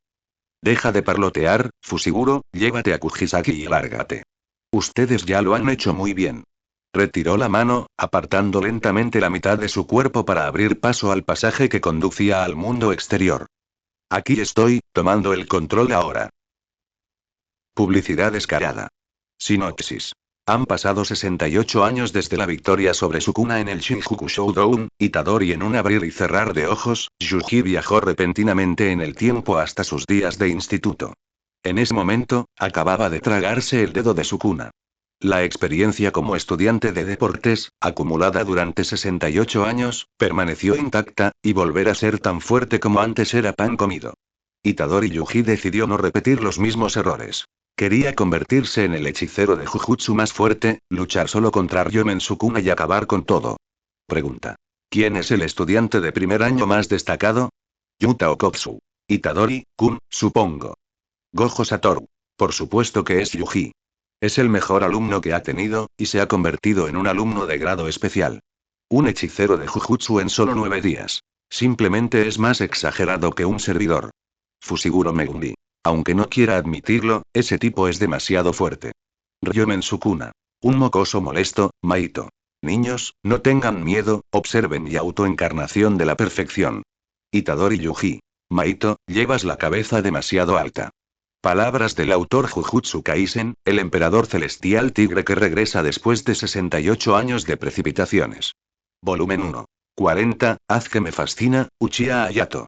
Deja de parlotear, Fushiguro, llévate a Kujisaki y lárgate. Ustedes ya lo han hecho muy bien. Retiró la mano, apartando lentamente la mitad de su cuerpo para abrir paso al pasaje que conducía al mundo exterior. Aquí estoy, tomando el control ahora. Publicidad descarada. Sinopsis. Han pasado 68 años desde la victoria sobre Sukuna en el Shinjuku Showdown, Itadori en un abrir y cerrar de ojos, Yuji viajó repentinamente en el tiempo hasta sus días de instituto. En ese momento, acababa de tragarse el dedo de Sukuna. La experiencia como estudiante de deportes, acumulada durante 68 años, permaneció intacta, y volver a ser tan fuerte como antes era pan comido. Itadori Yuji decidió no repetir los mismos errores. Quería convertirse en el hechicero de Jujutsu más fuerte, luchar solo contra Ryomen Sukuna y acabar con todo. Pregunta. ¿Quién es el estudiante de primer año más destacado? Yuta Okotsu. Itadori-kun, supongo. Gojo Satoru. Por supuesto que es Yuji. Es el mejor alumno que ha tenido, y se ha convertido en un alumno de grado especial. Un hechicero de Jujutsu en solo 9 días. Simplemente es más exagerado que un servidor. Fushiguro Megumi. Aunque no quiera admitirlo, ese tipo es demasiado fuerte. Ryomen Sukuna. Un mocoso molesto, Maito. Niños, no tengan miedo, observen y autoencarnación de la perfección. Itadori Yuji. Maito, llevas la cabeza demasiado alta. Palabras del autor Jujutsu Kaisen, el emperador celestial tigre que regresa después de 68 años de precipitaciones. Volumen 1. 40, haz que me fascina, Uchiha Hayato.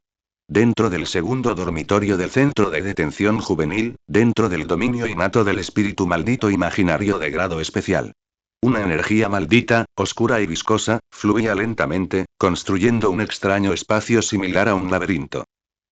Dentro del segundo dormitorio del centro de detención juvenil, dentro del dominio innato del espíritu maldito imaginario de grado especial. Una energía maldita, oscura y viscosa, fluía lentamente, construyendo un extraño espacio similar a un laberinto.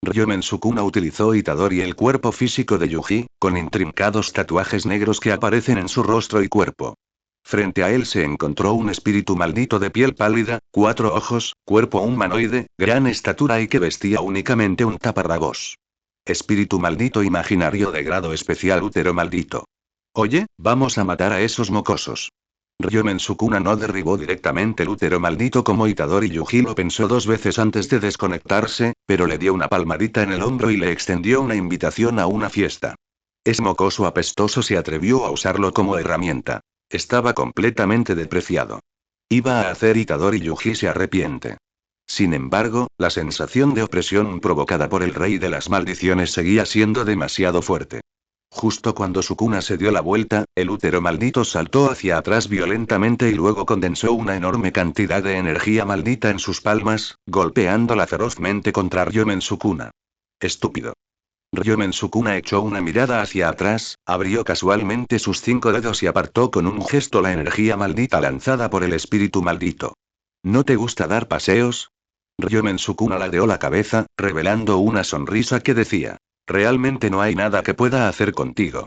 Ryomen Sukuna utilizó Itadori el cuerpo físico de Yuji, con intrincados tatuajes negros que aparecen en su rostro y cuerpo. Frente a él se encontró un espíritu maldito de piel pálida, 4 ojos, cuerpo humanoide, gran estatura y que vestía únicamente un taparrabos. Espíritu maldito imaginario de grado especial útero maldito. Oye, vamos a matar a esos mocosos. Ryomen Sukuna no derribó directamente el útero maldito como Itadori Yuji lo pensó 2 veces antes de desconectarse, pero le dio una palmadita en el hombro y le extendió una invitación a una fiesta. Ese mocoso apestoso se atrevió a usarlo como herramienta. Estaba completamente despreciado. Iba a hacer Itadori Yuji se arrepiente. Sin embargo, la sensación de opresión provocada por el rey de las maldiciones seguía siendo demasiado fuerte. Justo cuando Sukuna se dio la vuelta, el útero maldito saltó hacia atrás violentamente y luego condensó una enorme cantidad de energía maldita en sus palmas, golpeándola ferozmente contra Ryomen Sukuna. Estúpido. Ryomen Sukuna echó una mirada hacia atrás, abrió casualmente sus 5 dedos y apartó con un gesto la energía maldita lanzada por el espíritu maldito. ¿No te gusta dar paseos? Ryomen Sukuna ladeó la cabeza, revelando una sonrisa que decía. Realmente no hay nada que pueda hacer contigo.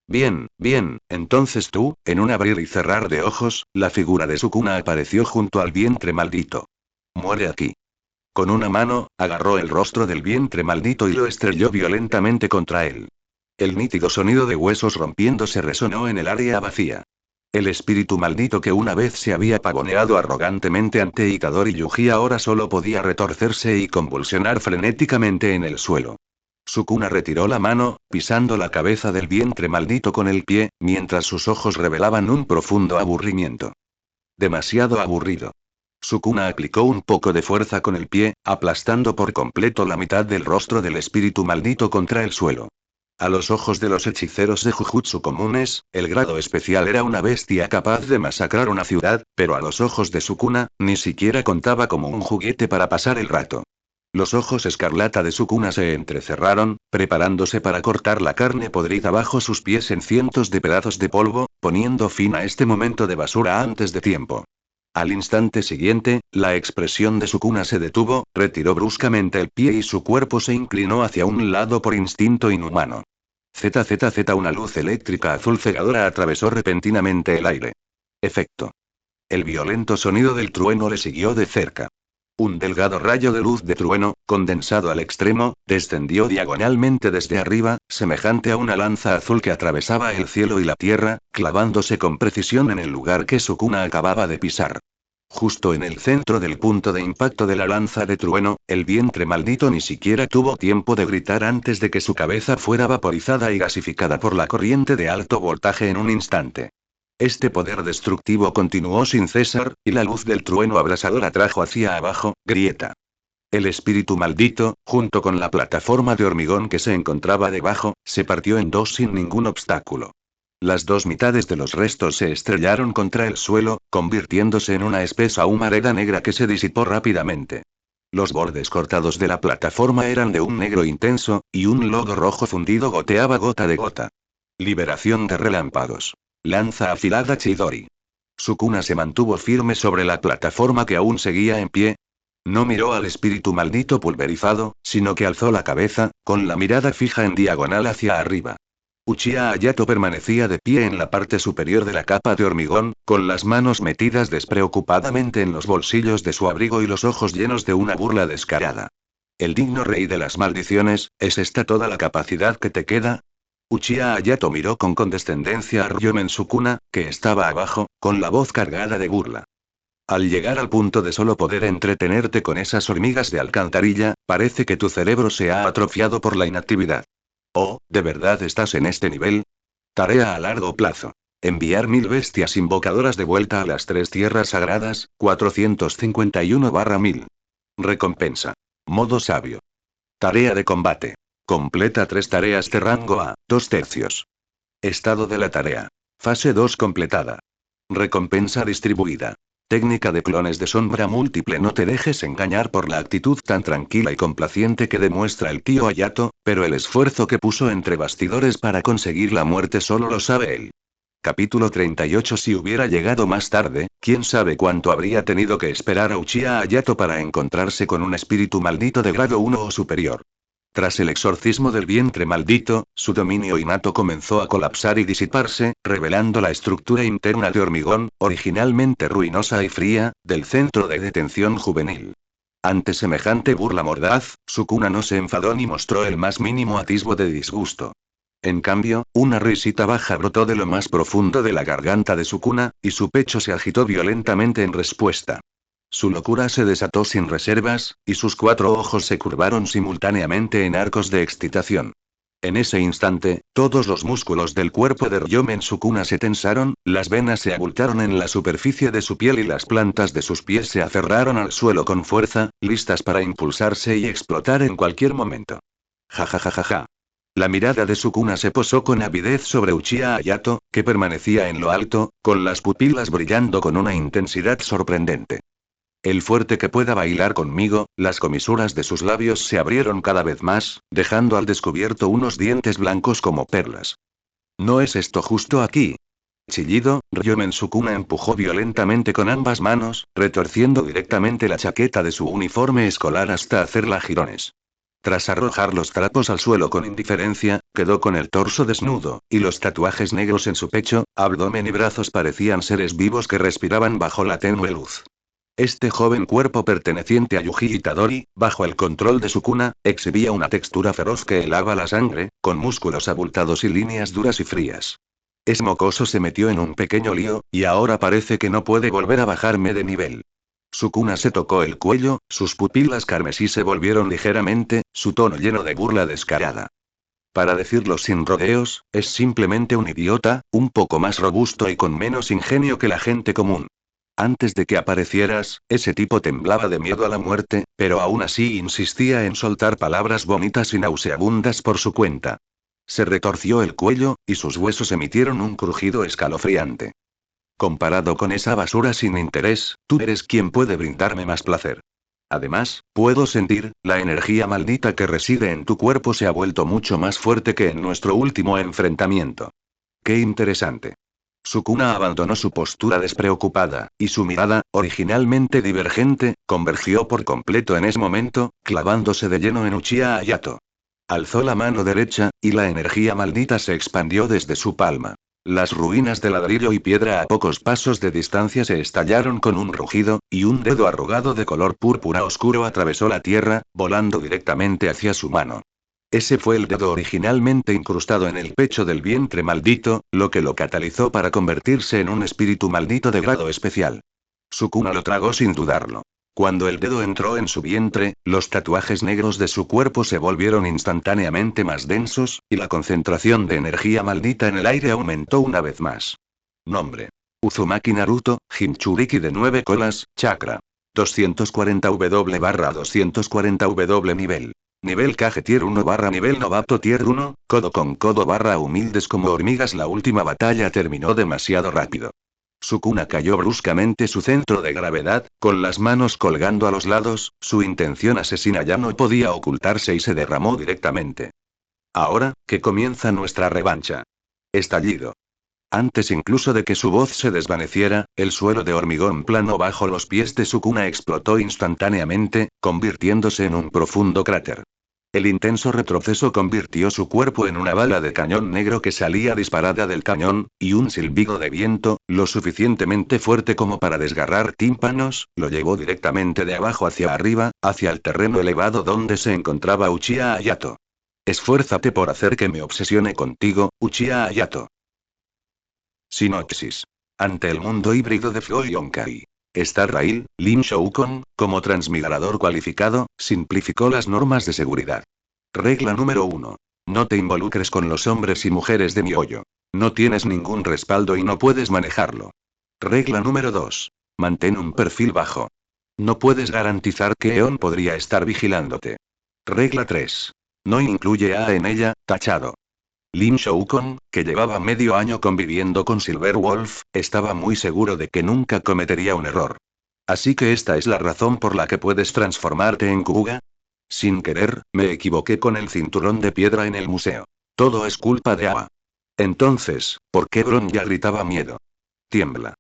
Bien, bien, entonces tú, en un abrir y cerrar de ojos, la figura de Sukuna apareció junto al vientre maldito. Muere aquí. Con una mano, agarró el rostro del vientre maldito y lo estrelló violentamente contra él. El nítido sonido de huesos rompiéndose resonó en el área vacía. El espíritu maldito que una vez se había pavoneado arrogantemente ante Itadori Yuji ahora solo podía retorcerse y convulsionar frenéticamente en el suelo. Sukuna retiró la mano, pisando la cabeza del vientre maldito con el pie, mientras sus ojos revelaban un profundo aburrimiento. Demasiado aburrido. Sukuna aplicó un poco de fuerza con el pie, aplastando por completo la mitad del rostro del espíritu maldito contra el suelo. A los ojos de los hechiceros de Jujutsu comunes, el grado especial era una bestia capaz de masacrar una ciudad, pero a los ojos de Sukuna, ni siquiera contaba como un juguete para pasar el rato. Los ojos escarlata de Sukuna se entrecerraron, preparándose para cortar la carne podrida bajo sus pies en cientos de pedazos de polvo, poniendo fin a este momento de basura antes de tiempo. Al instante siguiente, la expresión de Sukuna se detuvo, retiró bruscamente el pie y su cuerpo se inclinó hacia un lado por instinto inhumano. ZZZ, una luz eléctrica azul cegadora atravesó repentinamente el aire. Efecto. El violento sonido del trueno le siguió de cerca. Un delgado rayo de luz de trueno, condensado al extremo, descendió diagonalmente desde arriba, semejante a una lanza azul que atravesaba el cielo y la tierra, clavándose con precisión en el lugar que Sukuna acababa de pisar. Justo en el centro del punto de impacto de la lanza de trueno, el vientre maldito ni siquiera tuvo tiempo de gritar antes de que su cabeza fuera vaporizada y gasificada por la corriente de alto voltaje en un instante. Este poder destructivo continuó sin cesar, y la luz del trueno abrasador atrajo hacia abajo, grieta. El espíritu maldito, junto con la plataforma de hormigón que se encontraba debajo, se partió en dos sin ningún obstáculo. Las dos mitades de los restos se estrellaron contra el suelo, convirtiéndose en una espesa humareda negra que se disipó rápidamente. Los bordes cortados de la plataforma eran de un negro intenso, y un lodo rojo fundido goteaba gota de gota. Liberación de relámpagos. Lanza afilada Chidori. Sukuna se mantuvo firme sobre la plataforma que aún seguía en pie. No miró al espíritu maldito pulverizado, sino que alzó la cabeza, con la mirada fija en diagonal hacia arriba. Uchiha Hayato permanecía de pie en la parte superior de la capa de hormigón, con las manos metidas despreocupadamente en los bolsillos de su abrigo y los ojos llenos de una burla descarada. El digno rey de las maldiciones, ¿es esta toda la capacidad que te queda? Uchiha Hayato miró con condescendencia a Ryomen Sukuna, que estaba abajo, con la voz cargada de burla. Al llegar al punto de solo poder entretenerte con esas hormigas de alcantarilla, parece que tu cerebro se ha atrofiado por la inactividad. Oh, ¿de verdad estás en este nivel? Tarea a largo plazo. Enviar 1000 bestias invocadoras de vuelta a las 3 tierras sagradas, 451/1000. Recompensa. Modo sabio. Tarea de combate. Completa 3 tareas de rango A, 2/3. Estado de la tarea. Fase 2 completada. Recompensa distribuida. Técnica de clones de sombra múltiple. No te dejes engañar por la actitud tan tranquila y complaciente que demuestra el tío Hayato, pero el esfuerzo que puso entre bastidores para conseguir la muerte solo lo sabe él. Capítulo 38. Si hubiera llegado más tarde, quién sabe cuánto habría tenido que esperar a Uchiha Hayato para encontrarse con un espíritu maldito de grado 1 o superior. Tras el exorcismo del vientre maldito, su dominio innato comenzó a colapsar y disiparse, revelando la estructura interna de hormigón, originalmente ruinosa y fría, del centro de detención juvenil. Ante semejante burla mordaz, Sukuna no se enfadó ni mostró el más mínimo atisbo de disgusto. En cambio, una risita baja brotó de lo más profundo de la garganta de Sukuna, y su pecho se agitó violentamente en respuesta. Su locura se desató sin reservas, y sus 4 ojos se curvaron simultáneamente en arcos de excitación. En ese instante, todos los músculos del cuerpo de Ryomen Sukuna se tensaron, las venas se abultaron en la superficie de su piel y las plantas de sus pies se aferraron al suelo con fuerza, listas para impulsarse y explotar en cualquier momento. Ja ja ja ja ja. La mirada de Sukuna se posó con avidez sobre Uchiha Hayato, que permanecía en lo alto, con las pupilas brillando con una intensidad sorprendente. El fuerte que pueda bailar conmigo. Las comisuras de sus labios se abrieron cada vez más, dejando al descubierto unos dientes blancos como perlas. ¿No es esto justo aquí? Chillido, Ryomen Sukuna empujó violentamente con ambas manos, retorciendo directamente la chaqueta de su uniforme escolar hasta hacerla jirones. Tras arrojar los trapos al suelo con indiferencia, quedó con el torso desnudo, y los tatuajes negros en su pecho, abdomen y brazos parecían seres vivos que respiraban bajo la tenue luz. Este joven cuerpo perteneciente a Yuji Itadori, bajo el control de Sukuna, exhibía una textura feroz que helaba la sangre, con músculos abultados y líneas duras y frías. Ese mocoso se metió en un pequeño lío, y ahora parece que no puede volver a bajarme de nivel. Sukuna se tocó el cuello, sus pupilas carmesí se volvieron ligeramente, su tono lleno de burla descarada. Para decirlo sin rodeos, es simplemente un idiota, un poco más robusto y con menos ingenio que la gente común. Antes de que aparecieras, ese tipo temblaba de miedo a la muerte, pero aún así insistía en soltar palabras bonitas y nauseabundas por su cuenta. Se retorció el cuello, y sus huesos emitieron un crujido escalofriante. Comparado con esa basura sin interés, tú eres quien puede brindarme más placer. Además, puedo sentir, la energía maldita que reside en tu cuerpo se ha vuelto mucho más fuerte que en nuestro último enfrentamiento. Qué interesante. Sukuna abandonó su postura despreocupada, y su mirada, originalmente divergente, convergió por completo en ese momento, clavándose de lleno en Uchiha Hayato. Alzó la mano derecha, y la energía maldita se expandió desde su palma. Las ruinas de ladrillo y piedra a pocos pasos de distancia se estallaron con un rugido, y un dedo arrugado de color púrpura oscuro atravesó la tierra, volando directamente hacia su mano. Ese fue el dedo originalmente incrustado en el pecho del vientre maldito, lo que lo catalizó para convertirse en un espíritu maldito de grado especial. Sukuna lo tragó sin dudarlo. Cuando el dedo entró en su vientre, los tatuajes negros de su cuerpo se volvieron instantáneamente más densos, y la concentración de energía maldita en el aire aumentó una vez más. Nombre. Uzumaki Naruto, Jinchuriki de 9 colas, chakra. 240W/240W nivel. Nivel Kage Tier 1 barra nivel Novato Tier 1, codo con codo barra humildes como hormigas. La última batalla terminó demasiado rápido. Sukuna cayó bruscamente su centro de gravedad, con las manos colgando a los lados, su intención asesina ya no podía ocultarse y se derramó directamente. Ahora, que comienza nuestra revancha. Estallido. Antes incluso de que su voz se desvaneciera, el suelo de hormigón plano bajo los pies de Sukuna explotó instantáneamente, convirtiéndose en un profundo cráter. El intenso retroceso convirtió su cuerpo en una bala de cañón negro que salía disparada del cañón, y un silbido de viento, lo suficientemente fuerte como para desgarrar tímpanos, lo llevó directamente de abajo hacia arriba, hacia el terreno elevado donde se encontraba Uchiha Hayato. Esfuérzate por hacer que me obsesione contigo, Uchiha Hayato. Sinopsis. Ante el mundo híbrido de Flow Yonkai. Star Rail, Lin Shoukon, como transmigrador cualificado, simplificó las normas de seguridad. Regla número 1. No te involucres con los hombres y mujeres de Myoyo. No tienes ningún respaldo y no puedes manejarlo. Regla número 2. Mantén un perfil bajo. No puedes garantizar que Eon podría estar vigilándote. Regla 3. No incluye A en ella, tachado. Lin Shoukon, que llevaba medio año conviviendo con Silverwolf, estaba muy seguro de que nunca cometería un error. Así que esta es la razón por la que puedes transformarte en Kuga. Sin querer, me equivoqué con el cinturón de piedra en el museo. Todo es culpa de Awa. Entonces, ¿por qué Bronya gritaba miedo? Tiembla.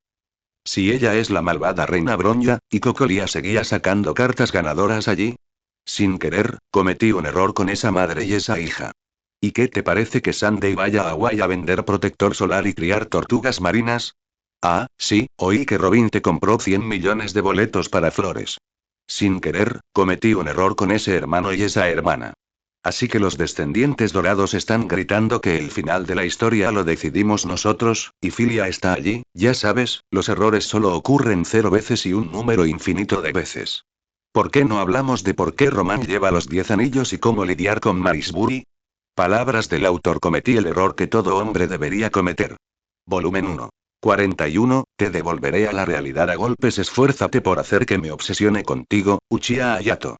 Si ella es la malvada reina Bronya, ¿y Cocolia seguía sacando cartas ganadoras allí? Sin querer, cometí un error con esa madre y esa hija. ¿Y qué te parece que Sunday vaya a Hawaii a vender protector solar y criar tortugas marinas? Ah, sí, oí que Robin te compró 100 millones de boletos para flores. Sin querer, cometí un error con ese hermano y esa hermana. Así que los descendientes dorados están gritando que el final de la historia lo decidimos nosotros, y Filia está allí, ya sabes, los errores solo ocurren 0 veces y un número infinito de veces. ¿Por qué no hablamos de por qué Román lleva los 10 anillos y cómo lidiar con Marisbury? Palabras del autor: cometí el error que todo hombre debería cometer. Volumen 1. 41, te devolveré a la realidad a golpes. Esfuérzate por hacer que me obsesione contigo, Uchiha Hayato.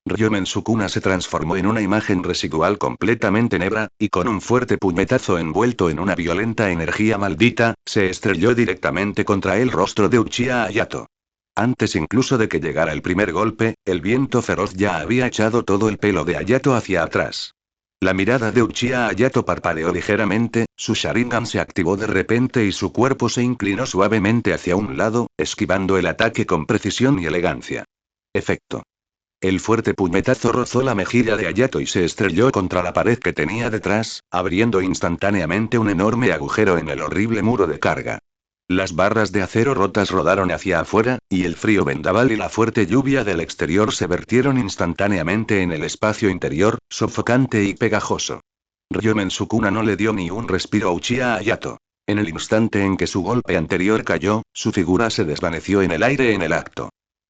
Ryomen Sukuna se transformó en una imagen residual completamente negra, y con un fuerte puñetazo envuelto en una violenta energía maldita, se estrelló directamente contra el rostro de Uchiha Hayato. Antes incluso de que llegara el primer golpe, el viento feroz ya había echado todo el pelo de Hayato hacia atrás. La mirada de Uchiha Hayato parpadeó ligeramente, su Sharingan se activó de repente y su cuerpo se inclinó suavemente hacia un lado, esquivando el ataque con precisión y elegancia. Efecto. El fuerte puñetazo rozó la mejilla de Hayato y se estrelló contra la pared que tenía detrás, abriendo instantáneamente un enorme agujero en el horrible muro de carga. Las barras de acero rotas rodaron hacia afuera, y el frío vendaval y la fuerte lluvia del exterior se vertieron instantáneamente en el espacio interior, sofocante y pegajoso. Ryomen Sukuna no le dio ni un respiro a Uchiha Hayato. En el instante en que su golpe anterior cayó, su figura se desvaneció en el aire en el acto.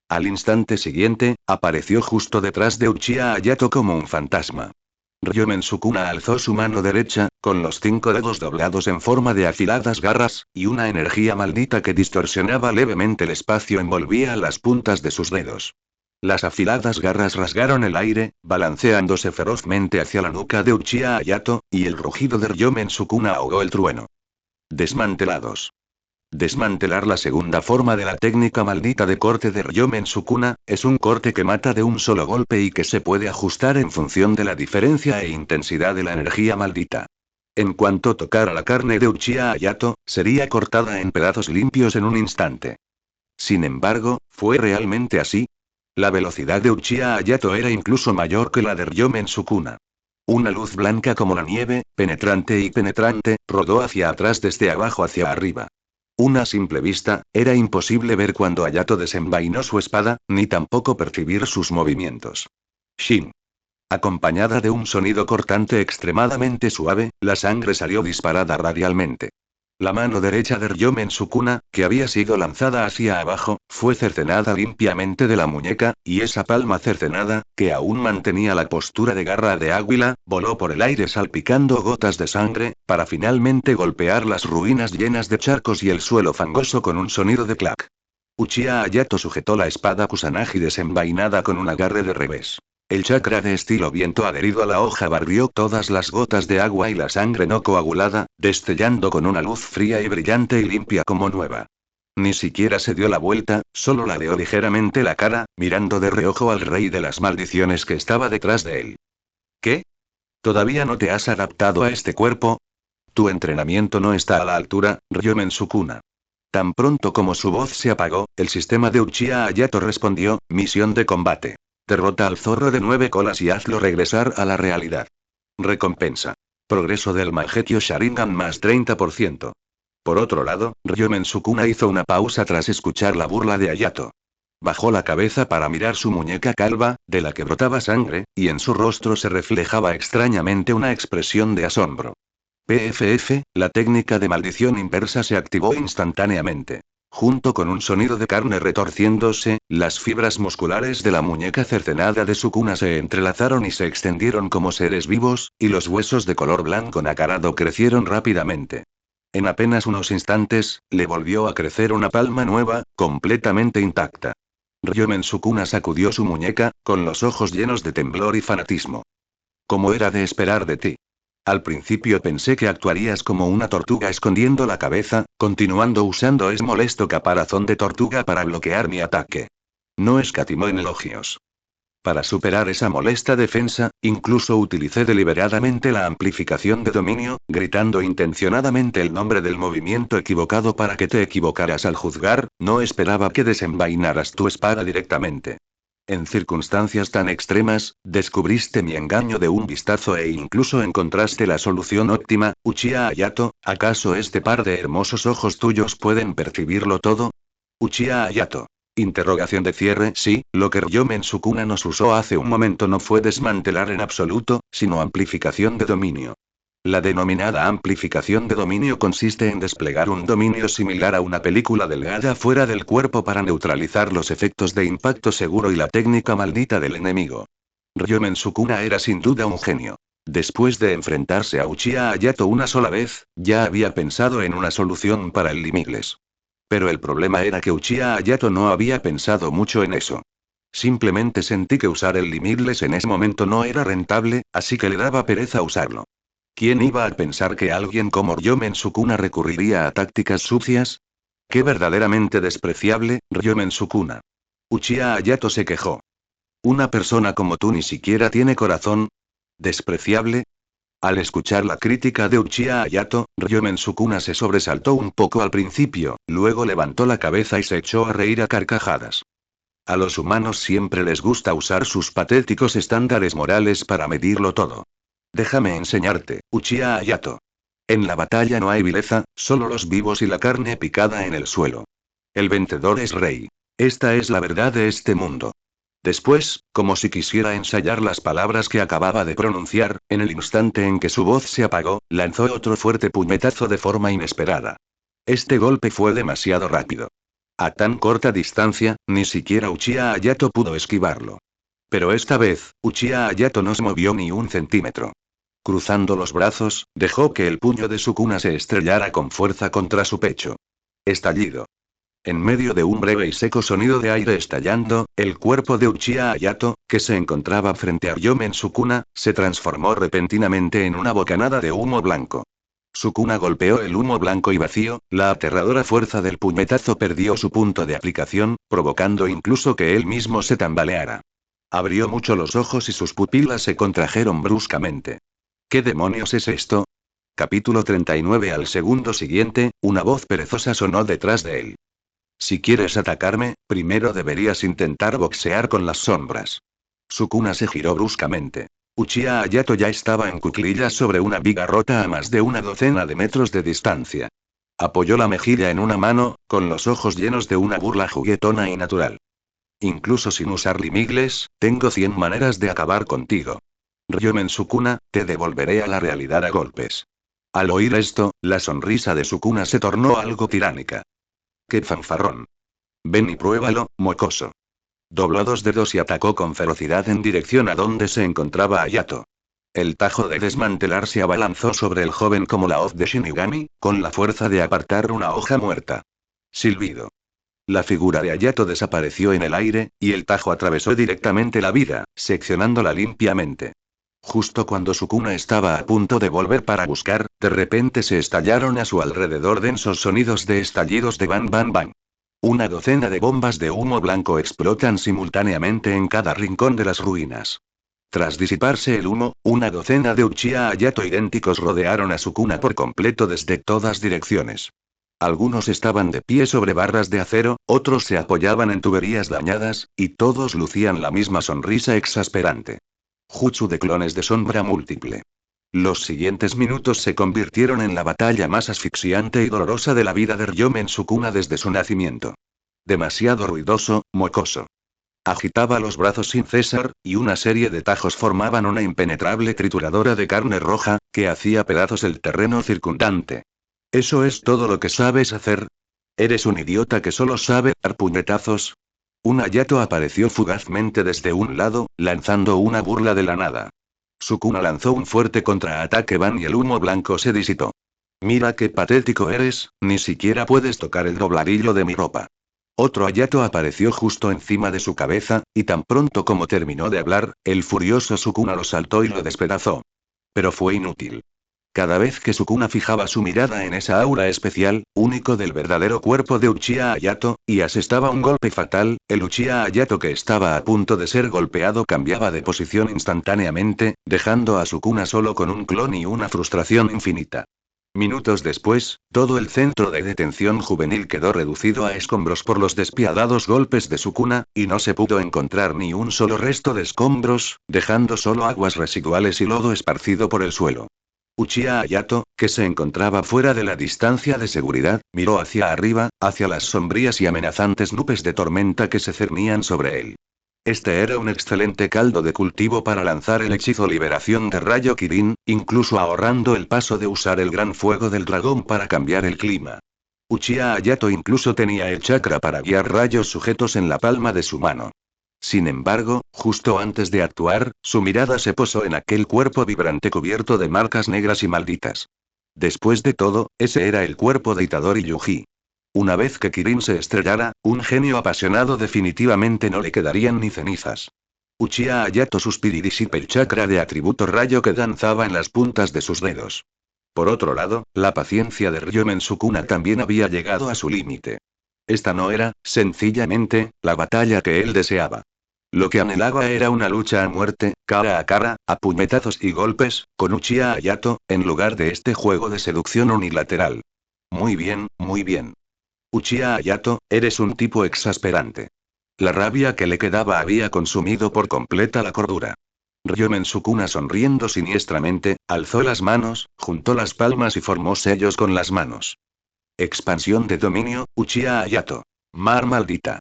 Al instante siguiente, apareció justo detrás de Uchiha Hayato como un fantasma. Ryomen Sukuna alzó su mano derecha, con los 5 dedos doblados en forma de afiladas garras, y una energía maldita que distorsionaba levemente el espacio envolvía las puntas de sus dedos. Las afiladas garras rasgaron el aire, balanceándose ferozmente hacia la nuca de Uchiha Hayato, y el rugido de Ryomen Sukuna ahogó el trueno. Desmantelados. Desmantelar la segunda forma de la técnica maldita de corte de Ryomen Sukuna, es un corte que mata de un solo golpe y que se puede ajustar en función de la diferencia e intensidad de la energía maldita. En cuanto tocara la carne de Uchiha Hayato, sería cortada en pedazos limpios en un instante. Sin embargo, ¿fue realmente así? La velocidad de Uchiha Hayato era incluso mayor que la de Ryomen Sukuna. Una luz blanca como la nieve, penetrante, rodó hacia atrás desde abajo hacia arriba. Una simple vista, era imposible ver cuando Hayato desenvainó su espada, ni tampoco percibir sus movimientos. Shin. Acompañada de un sonido cortante extremadamente suave, la sangre salió disparada radialmente. La mano derecha de Ryomen Sukuna, que había sido lanzada hacia abajo, fue cercenada limpiamente de la muñeca, y esa palma cercenada, que aún mantenía la postura de garra de águila, voló por el aire salpicando gotas de sangre, para finalmente golpear las ruinas llenas de charcos y el suelo fangoso con un sonido de clac. Uchiha Hayato sujetó la espada Kusanagi desenvainada con un agarre de revés. El chakra de estilo viento adherido a la hoja barrió todas las gotas de agua y la sangre no coagulada, destellando con una luz fría y brillante y limpia como nueva. Ni siquiera se dio la vuelta, solo ladeó ligeramente la cara, mirando de reojo al rey de las maldiciones que estaba detrás de él. ¿Qué? ¿Todavía no te has adaptado a este cuerpo? Tu entrenamiento no está a la altura, Ryomen Sukuna. Tan pronto como su voz se apagó, el sistema de Uchiha Hayato respondió: misión de combate. Derrota al zorro de 9 colas y hazlo regresar a la realidad. Recompensa. Progreso del Mangekyou Sharingan más 30%. Por otro lado, Ryomen Sukuna hizo una pausa tras escuchar la burla de Hayato. Bajó la cabeza para mirar su muñeca calva, de la que brotaba sangre, y en su rostro se reflejaba extrañamente una expresión de asombro. PFF, la técnica de maldición inversa se activó instantáneamente. Junto con un sonido de carne retorciéndose, las fibras musculares de la muñeca cercenada de Sukuna se entrelazaron y se extendieron como seres vivos, y los huesos de color blanco nacarado crecieron rápidamente. En apenas unos instantes, le volvió a crecer una palma nueva, completamente intacta. Ryomen Sukuna sacudió su muñeca, con los ojos llenos de temblor y fanatismo. Como era de esperar de ti. Al principio pensé que actuarías como una tortuga escondiendo la cabeza, continuando usando ese molesto caparazón de tortuga para bloquear mi ataque. No escatimó en elogios. Para superar esa molesta defensa, incluso utilicé deliberadamente la amplificación de dominio, gritando intencionadamente el nombre del movimiento equivocado para que te equivocaras al juzgar, no esperaba que desenvainaras tu espada directamente. En circunstancias tan extremas, descubriste mi engaño de un vistazo e incluso encontraste la solución óptima, Uchiha Hayato. ¿Acaso este par de hermosos ojos tuyos pueden percibirlo todo? Uchiha Hayato. Interrogación de cierre. Sí, lo que Ryomen Sukuna nos usó hace un momento no fue desmantelar en absoluto, sino amplificación de dominio. La denominada amplificación de dominio consiste en desplegar un dominio similar a una película delgada fuera del cuerpo para neutralizar los efectos de impacto seguro y la técnica maldita del enemigo. Ryomen Sukuna era sin duda un genio. Después de enfrentarse a Uchiha Hayato una sola vez, ya había pensado en una solución para el Limitless. Pero el problema era que Uchiha Hayato no había pensado mucho en eso. Simplemente sentí que usar el Limitless en ese momento no era rentable, así que le daba pereza usarlo. ¿Quién iba a pensar que alguien como Ryomen Sukuna recurriría a tácticas sucias? ¡Qué verdaderamente despreciable, Ryomen Sukuna! Uchiha Hayato se quejó. ¿Una persona como tú ni siquiera tiene corazón? ¿Despreciable? Al escuchar la crítica de Uchiha Hayato, Ryomen Sukuna se sobresaltó un poco al principio, luego levantó la cabeza y se echó a reír a carcajadas. A los humanos siempre les gusta usar sus patéticos estándares morales para medirlo todo. Déjame enseñarte, Uchiha Hayato. En la batalla no hay vileza, solo los vivos y la carne picada en el suelo. El vencedor es rey. Esta es la verdad de este mundo. Después, como si quisiera ensayar las palabras que acababa de pronunciar, en el instante en que su voz se apagó, lanzó otro fuerte puñetazo de forma inesperada. Este golpe fue demasiado rápido. A tan corta distancia, ni siquiera Uchiha Hayato pudo esquivarlo. Pero esta vez, Uchiha Hayato no se movió ni un centímetro. Cruzando los brazos, dejó que el puño de Sukuna se estrellara con fuerza contra su pecho. Estallido. En medio de un breve y seco sonido de aire estallando, el cuerpo de Uchiha Hayato, que se encontraba frente a Ryomen Sukuna, se transformó repentinamente en una bocanada de humo blanco. Sukuna golpeó el humo blanco y vacío, la aterradora fuerza del puñetazo perdió su punto de aplicación, provocando incluso que él mismo se tambaleara. Abrió mucho los ojos y sus pupilas se contrajeron bruscamente. ¿Qué demonios es esto? Capítulo 39. Al segundo siguiente, una voz perezosa sonó detrás de él. Si quieres atacarme, primero deberías intentar boxear con las sombras. Sukuna se giró bruscamente. Uchiha Hayato ya estaba en cuclillas sobre una viga rota a más de una docena de metros de distancia. Apoyó la mejilla en una mano, con los ojos llenos de una burla juguetona y natural. Incluso sin usar limigles, tengo 100 maneras de acabar contigo. Ryomen Sukuna, te devolveré a la realidad a golpes. Al oír esto, la sonrisa de Sukuna se tornó algo tiránica. ¡Qué fanfarrón! Ven y pruébalo, mocoso. Dobló dos dedos y atacó con ferocidad en dirección a donde se encontraba Hayato. El tajo de desmantelar se abalanzó sobre el joven como la hoz de Shinigami, con la fuerza de apartar una hoja muerta. Silbido. La figura de Hayato desapareció en el aire, y el tajo atravesó directamente la vida, seccionándola limpiamente. Justo cuando Sukuna estaba a punto de volver para buscar, de repente se estallaron a su alrededor densos sonidos de estallidos de bang bang bang. Una docena de bombas de humo blanco explotan simultáneamente en cada rincón de las ruinas. Tras disiparse el humo, una docena de Uchiha Hayato idénticos rodearon a Sukuna por completo desde todas direcciones. Algunos estaban de pie sobre barras de acero, otros se apoyaban en tuberías dañadas, y todos lucían la misma sonrisa exasperante. Jutsu de clones de sombra múltiple. Los siguientes minutos se convirtieron en la batalla más asfixiante y dolorosa de la vida de Ryomen Sukuna desde su nacimiento. Demasiado ruidoso, mocoso. Agitaba los brazos sin cesar, y una serie de tajos formaban una impenetrable trituradora de carne roja, que hacía pedazos el terreno circundante. ¿Eso es todo lo que sabes hacer? ¿Eres un idiota que solo sabe dar puñetazos? Un Hayato apareció fugazmente desde un lado, lanzando una burla de la nada. Sukuna lanzó un fuerte contraataque y el humo blanco se disipó. Mira qué patético eres, ni siquiera puedes tocar el dobladillo de mi ropa. Otro Hayato apareció justo encima de su cabeza, y tan pronto como terminó de hablar, el furioso Sukuna lo saltó y lo despedazó. Pero fue inútil. Cada vez que Sukuna fijaba su mirada en esa aura especial, único del verdadero cuerpo de Uchiha Hayato, y asestaba un golpe fatal, el Uchiha Hayato que estaba a punto de ser golpeado cambiaba de posición instantáneamente, dejando a Sukuna solo con un clon y una frustración infinita. Minutos después, todo el centro de detención juvenil quedó reducido a escombros por los despiadados golpes de Sukuna, y no se pudo encontrar ni un solo resto de escombros, dejando solo aguas residuales y lodo esparcido por el suelo. Uchiha Hayato, que se encontraba fuera de la distancia de seguridad, miró hacia arriba, hacia las sombrías y amenazantes nubes de tormenta que se cernían sobre él. Este era un excelente caldo de cultivo para lanzar el hechizo liberación de rayo Kirin, incluso ahorrando el paso de usar el gran fuego del dragón para cambiar el clima. Uchiha Hayato incluso tenía el chakra para guiar rayos sujetos en la palma de su mano. Sin embargo, justo antes de actuar, su mirada se posó en aquel cuerpo vibrante cubierto de marcas negras y malditas. Después de todo, ese era el cuerpo de Itadori Yuji. Una vez que Kirin se estrellara, un genio apasionado definitivamente no le quedarían ni cenizas. Uchiha Hayato suspiró y disipó el chakra de atributo rayo que danzaba en las puntas de sus dedos. Por otro lado, la paciencia de Ryomen Sukuna también había llegado a su límite. Esta no era, sencillamente, la batalla que él deseaba. Lo que anhelaba era una lucha a muerte, cara a cara, a puñetazos y golpes, con Uchiha Hayato, en lugar de este juego de seducción unilateral. Muy bien, muy bien. Uchiha Hayato, eres un tipo exasperante. La rabia que le quedaba había consumido por completa la cordura. Ryomen Sukuna sonriendo siniestramente, alzó las manos, juntó las palmas y formó sellos con las manos. Expansión de dominio, Uchiha Hayato. Mar maldita.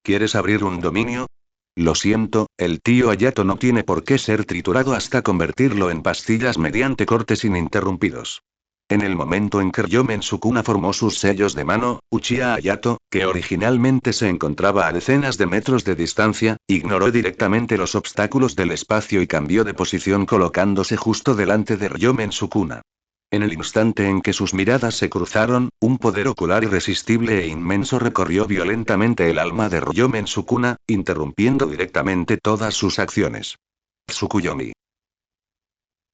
¿Quieres abrir un dominio? Lo siento, el tío Hayato no tiene por qué ser triturado hasta convertirlo en pastillas mediante cortes ininterrumpidos. En el momento en que Ryomen Sukuna formó sus sellos de mano, Uchiha Hayato, que originalmente se encontraba a decenas de metros de distancia, ignoró directamente los obstáculos del espacio y cambió de posición colocándose justo delante de Ryomen Sukuna. En el instante en que sus miradas se cruzaron, un poder ocular irresistible e inmenso recorrió violentamente el alma de Ryomen Sukuna, interrumpiendo directamente todas sus acciones. Tsukuyomi.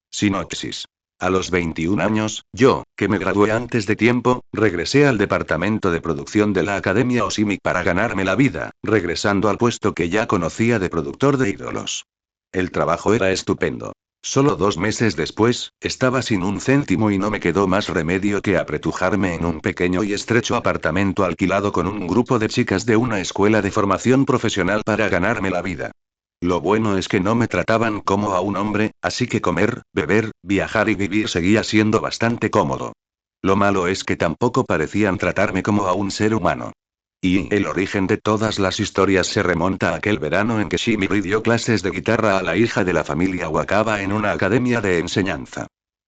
Sinopsis. A los 21 años, yo, que me gradué antes de tiempo, regresé al departamento de producción de la Academia Osimic para ganarme la vida, regresando al puesto que ya conocía de productor de ídolos. El trabajo era estupendo. Solo 2 meses después, estaba sin un céntimo y no me quedó más remedio que apretujarme en un pequeño y estrecho apartamento alquilado con un grupo de chicas de una escuela de formación profesional para ganarme la vida. Lo bueno es que no me trataban como a un hombre, así que comer, beber, viajar y vivir seguía siendo bastante cómodo. Lo malo es que tampoco parecían tratarme como a un ser humano. Y el origen de todas las historias se remonta a aquel verano en que Shimiri dio clases de guitarra a la hija de la familia Wakaba en una academia de enseñanza.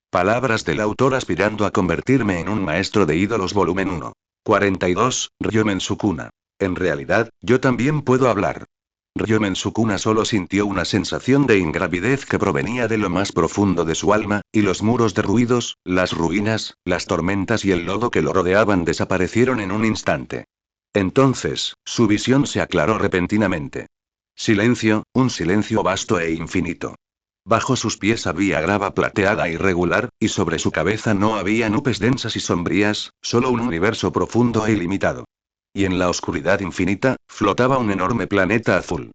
Palabras del autor aspirando a convertirme en un maestro de ídolos volumen 1. 42, Ryomen Sukuna. En realidad, yo también puedo hablar. Ryomen Sukuna solo sintió una sensación de ingravidez que provenía de lo más profundo de su alma, y los muros derruidos, las ruinas, las tormentas y el lodo que lo rodeaban desaparecieron en un instante. Entonces, su visión se aclaró repentinamente. Silencio, un silencio vasto e infinito. Bajo sus pies había grava plateada irregular, y sobre su cabeza no había nubes densas y sombrías, solo un universo profundo e ilimitado. Y en la oscuridad infinita, flotaba un enorme planeta azul.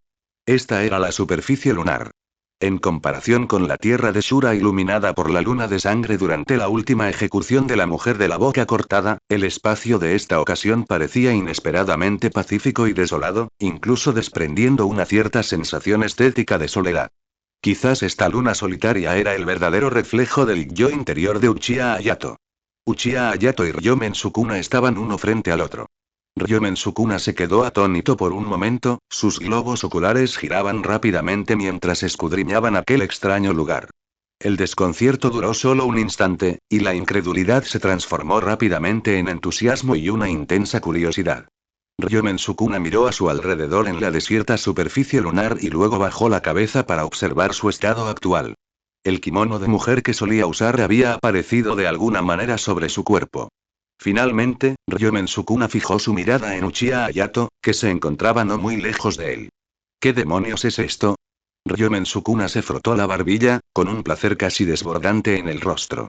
Esta era la superficie lunar. En comparación con la tierra de Shura iluminada por la luna de sangre durante la última ejecución de la mujer de la boca cortada, el espacio de esta ocasión parecía inesperadamente pacífico y desolado, incluso desprendiendo una cierta sensación estética de soledad. Quizás esta luna solitaria era el verdadero reflejo del yo interior de Uchiha Hayato. Uchiha Hayato y Ryomen Sukuna estaban uno frente al otro. Ryomen Sukuna se quedó atónito por un momento, sus globos oculares giraban rápidamente mientras escudriñaban aquel extraño lugar. El desconcierto duró solo un instante, y la incredulidad se transformó rápidamente en entusiasmo y una intensa curiosidad. Ryomen Sukuna miró a su alrededor en la desierta superficie lunar y luego bajó la cabeza para observar su estado actual. El kimono de mujer que solía usar había aparecido de alguna manera sobre su cuerpo. Finalmente, Ryomen Sukuna fijó su mirada en Uchiha Hayato, que se encontraba no muy lejos de él. ¿Qué demonios es esto? Ryomen Sukuna se frotó la barbilla, con un placer casi desbordante en el rostro.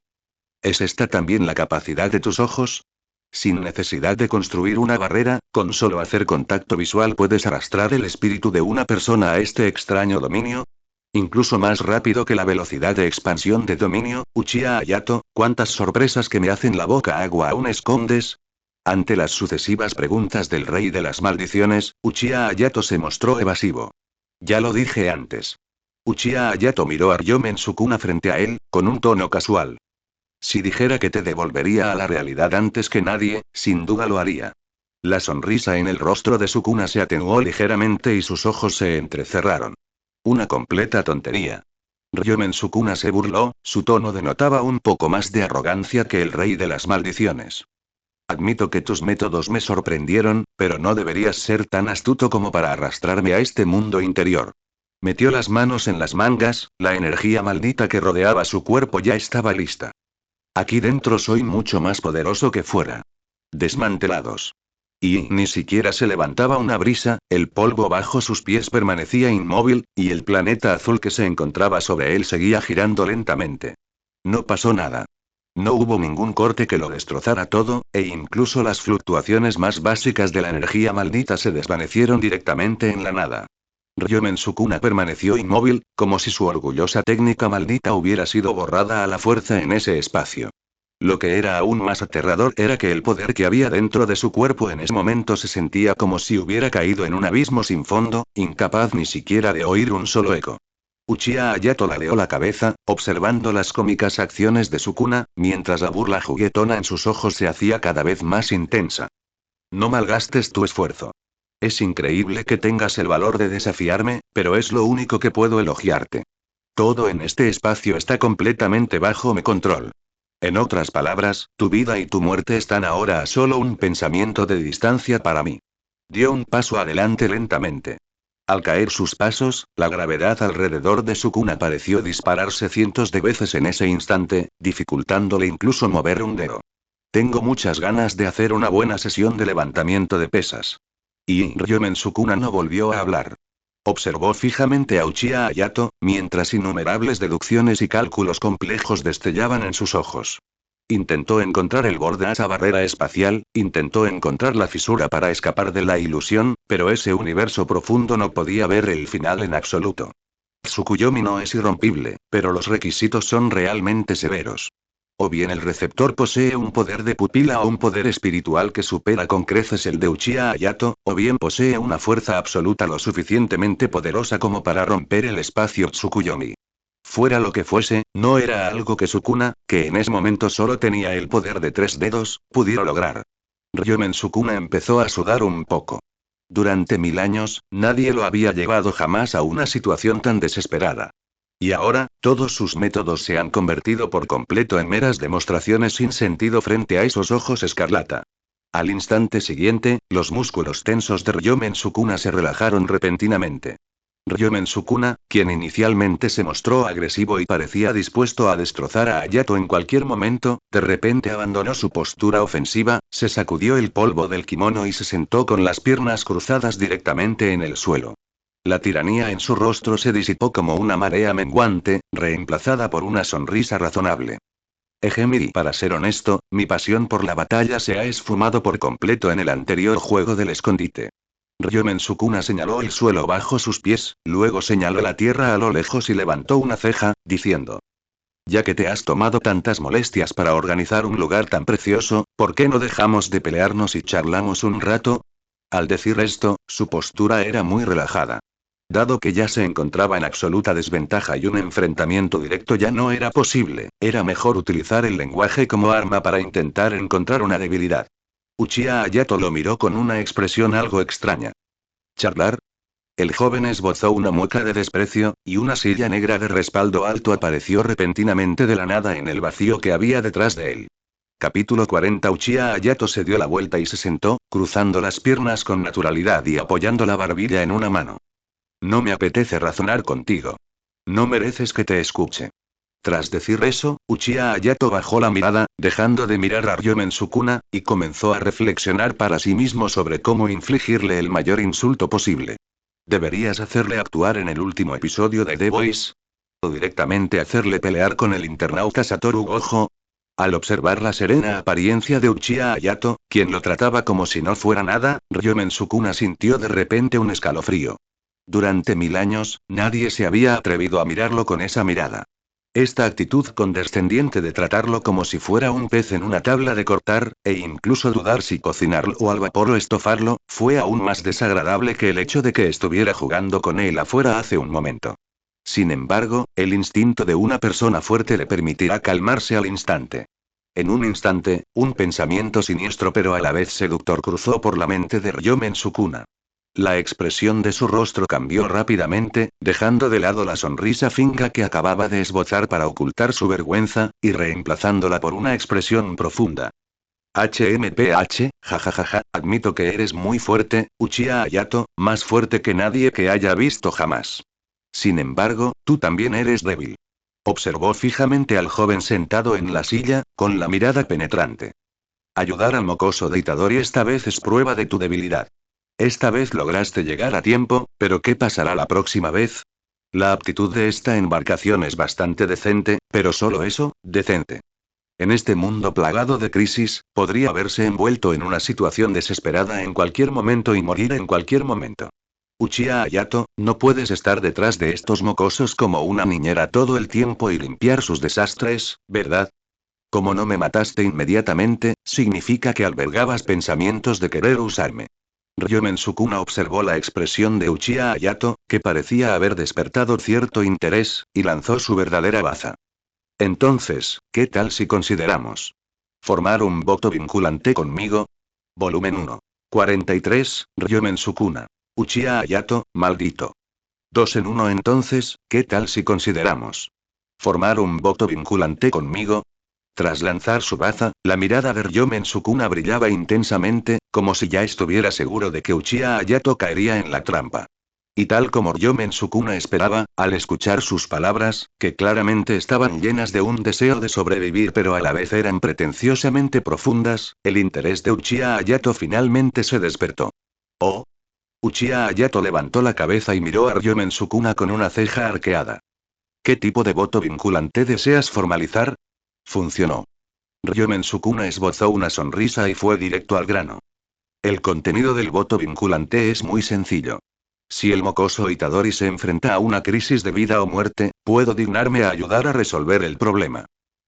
¿Es esta también la capacidad de tus ojos? Sin necesidad de construir una barrera, con solo hacer contacto visual puedes arrastrar el espíritu de una persona a este extraño dominio. Incluso más rápido que la velocidad de expansión de dominio, Uchiha Hayato, ¿cuántas sorpresas que me hacen la boca agua aún escondes? Ante las sucesivas preguntas del rey de las maldiciones, Uchiha Hayato se mostró evasivo. Ya lo dije antes. Uchiha Hayato miró a Ryomen Sukuna frente a él, con un tono casual. Si dijera que te devolvería a la realidad antes que nadie, sin duda lo haría. La sonrisa en el rostro de Sukuna se atenuó ligeramente y sus ojos se entrecerraron. Una completa tontería. Ryomen Sukuna se burló, su tono denotaba un poco más de arrogancia que el rey de las maldiciones. Admito que tus métodos me sorprendieron, pero no deberías ser tan astuto como para arrastrarme a este mundo interior. Metió las manos en las mangas, la energía maldita que rodeaba su cuerpo ya estaba lista. Aquí dentro soy mucho más poderoso que fuera. Desmantelados. Y ni siquiera se levantaba una brisa, el polvo bajo sus pies permanecía inmóvil, y el planeta azul que se encontraba sobre él seguía girando lentamente. No pasó nada. No hubo ningún corte que lo destrozara todo, e incluso las fluctuaciones más básicas de la energía maldita se desvanecieron directamente en la nada. Ryomen Sukuna permaneció inmóvil, como si su orgullosa técnica maldita hubiera sido borrada a la fuerza en ese espacio. Lo que era aún más aterrador era que el poder que había dentro de su cuerpo en ese momento se sentía como si hubiera caído en un abismo sin fondo, incapaz ni siquiera de oír un solo eco. Uchiha Hayato ladeó la cabeza, observando las cómicas acciones de Sukuna, mientras la burla juguetona en sus ojos se hacía cada vez más intensa. No malgastes tu esfuerzo. Es increíble que tengas el valor de desafiarme, pero es lo único que puedo elogiarte. Todo en este espacio está completamente bajo mi control. En otras palabras, tu vida y tu muerte están ahora a solo un pensamiento de distancia para mí. Dio un paso adelante lentamente. Al caer sus pasos, la gravedad alrededor de Sukuna pareció dispararse cientos de veces en ese instante, dificultándole incluso mover un dedo. Tengo muchas ganas de hacer una buena sesión de levantamiento de pesas. Y Ryomen Sukuna no volvió a hablar. Observó fijamente a Uchiha Hayato, mientras innumerables deducciones y cálculos complejos destellaban en sus ojos. Intentó encontrar el borde a esa barrera espacial, intentó encontrar la fisura para escapar de la ilusión, pero ese universo profundo no podía ver el final en absoluto. Tsukuyomi no es irrompible, pero los requisitos son realmente severos. O bien el receptor posee un poder de pupila o un poder espiritual que supera con creces el de Uchiha Hayato, o bien posee una fuerza absoluta lo suficientemente poderosa como para romper el espacio Tsukuyomi. Fuera lo que fuese, no era algo que Sukuna, que en ese momento solo tenía el poder de 3 dedos, pudiera lograr. Ryomen Sukuna empezó a sudar un poco. Durante 1000 años, nadie lo había llevado jamás a una situación tan desesperada. Y ahora, todos sus métodos se han convertido por completo en meras demostraciones sin sentido frente a esos ojos escarlata. Al instante siguiente, los músculos tensos de Ryomen Sukuna se relajaron repentinamente. Ryomen Sukuna, quien inicialmente se mostró agresivo y parecía dispuesto a destrozar a Hayato en cualquier momento, de repente abandonó su postura ofensiva, se sacudió el polvo del kimono y se sentó con las piernas cruzadas directamente en el suelo. La tiranía en su rostro se disipó como una marea menguante, reemplazada por una sonrisa razonable. Ejemiri, para ser honesto, mi pasión por la batalla se ha esfumado por completo en el anterior juego del escondite. Ryomen Sukuna señaló el suelo bajo sus pies, luego señaló la tierra a lo lejos y levantó una ceja, diciendo: ya que te has tomado tantas molestias para organizar un lugar tan precioso, ¿por qué no dejamos de pelearnos y charlamos un rato? Al decir esto, su postura era muy relajada. Dado que ya se encontraba en absoluta desventaja y un enfrentamiento directo ya no era posible, era mejor utilizar el lenguaje como arma para intentar encontrar una debilidad. Uchiha Hayato lo miró con una expresión algo extraña. ¿Charlar? El joven esbozó una mueca de desprecio, y una silla negra de respaldo alto apareció repentinamente de la nada en el vacío que había detrás de él. Capítulo 40. Uchiha Hayato se dio la vuelta y se sentó, cruzando las piernas con naturalidad y apoyando la barbilla en una mano. No me apetece razonar contigo. No mereces que te escuche. Tras decir eso, Uchiha Hayato bajó la mirada, dejando de mirar a Ryomen Sukuna, y comenzó a reflexionar para sí mismo sobre cómo infligirle el mayor insulto posible. ¿Deberías hacerle actuar en el último episodio de The Voice? ¿O directamente hacerle pelear con el internauta Satoru Gojo? Al observar la serena apariencia de Uchiha Hayato, quien lo trataba como si no fuera nada, Ryomen Sukuna sintió de repente un escalofrío. Durante 1000 años, nadie se había atrevido a mirarlo con esa mirada. Esta actitud condescendiente de tratarlo como si fuera un pez en una tabla de cortar, e incluso dudar si cocinarlo o al vapor o estofarlo, fue aún más desagradable que el hecho de que estuviera jugando con él afuera hace un momento. Sin embargo, el instinto de una persona fuerte le permitirá calmarse al instante. En un instante, un pensamiento siniestro pero a la vez seductor cruzó por la mente de Ryomen Sukuna. La expresión de su rostro cambió rápidamente, dejando de lado la sonrisa finca que acababa de esbozar para ocultar su vergüenza, y reemplazándola por una expresión profunda. HMPH, jajajaja, admito que eres muy fuerte, Uchiha Hayato, más fuerte que nadie que haya visto jamás. Sin embargo, tú también eres débil. Observó fijamente al joven sentado en la silla, con la mirada penetrante. Ayudar al mocoso de Itadori esta vez es prueba de tu debilidad. Esta vez lograste llegar a tiempo, pero ¿qué pasará la próxima vez? La aptitud de esta embarcación es bastante decente, pero solo eso, decente. En este mundo plagado de crisis, podría verse envuelto en una situación desesperada en cualquier momento y morir en cualquier momento. Uchiha Hayato, no puedes estar detrás de estos mocosos como una niñera todo el tiempo y limpiar sus desastres, ¿verdad? Como no me mataste inmediatamente, significa que albergabas pensamientos de querer usarme. Ryomen Sukuna observó la expresión de Uchiha Hayato, que parecía haber despertado cierto interés, y lanzó su verdadera baza. Entonces, ¿qué tal si consideramos formar un voto vinculante conmigo? Volumen 1. 43, Ryomen Sukuna. Uchiha Hayato, maldito. 2 en 1. Entonces, ¿qué tal si consideramos formar un voto vinculante conmigo? Tras lanzar su baza, la mirada de Ryomen Sukuna brillaba intensamente, como si ya estuviera seguro de que Uchiha Hayato caería en la trampa. Y tal como Ryomen Sukuna esperaba, al escuchar sus palabras, que claramente estaban llenas de un deseo de sobrevivir pero a la vez eran pretenciosamente profundas, el interés de Uchiha Hayato finalmente se despertó. Oh. Uchiha Hayato levantó la cabeza y miró a Ryomen Sukuna con una ceja arqueada. ¿Qué tipo de voto vinculante deseas formalizar? Funcionó. Ryomen Sukuna esbozó una sonrisa y fue directo al grano. El contenido del voto vinculante es muy sencillo. Si el mocoso Itadori se enfrenta a una crisis de vida o muerte, puedo dignarme a ayudar a resolver el problema.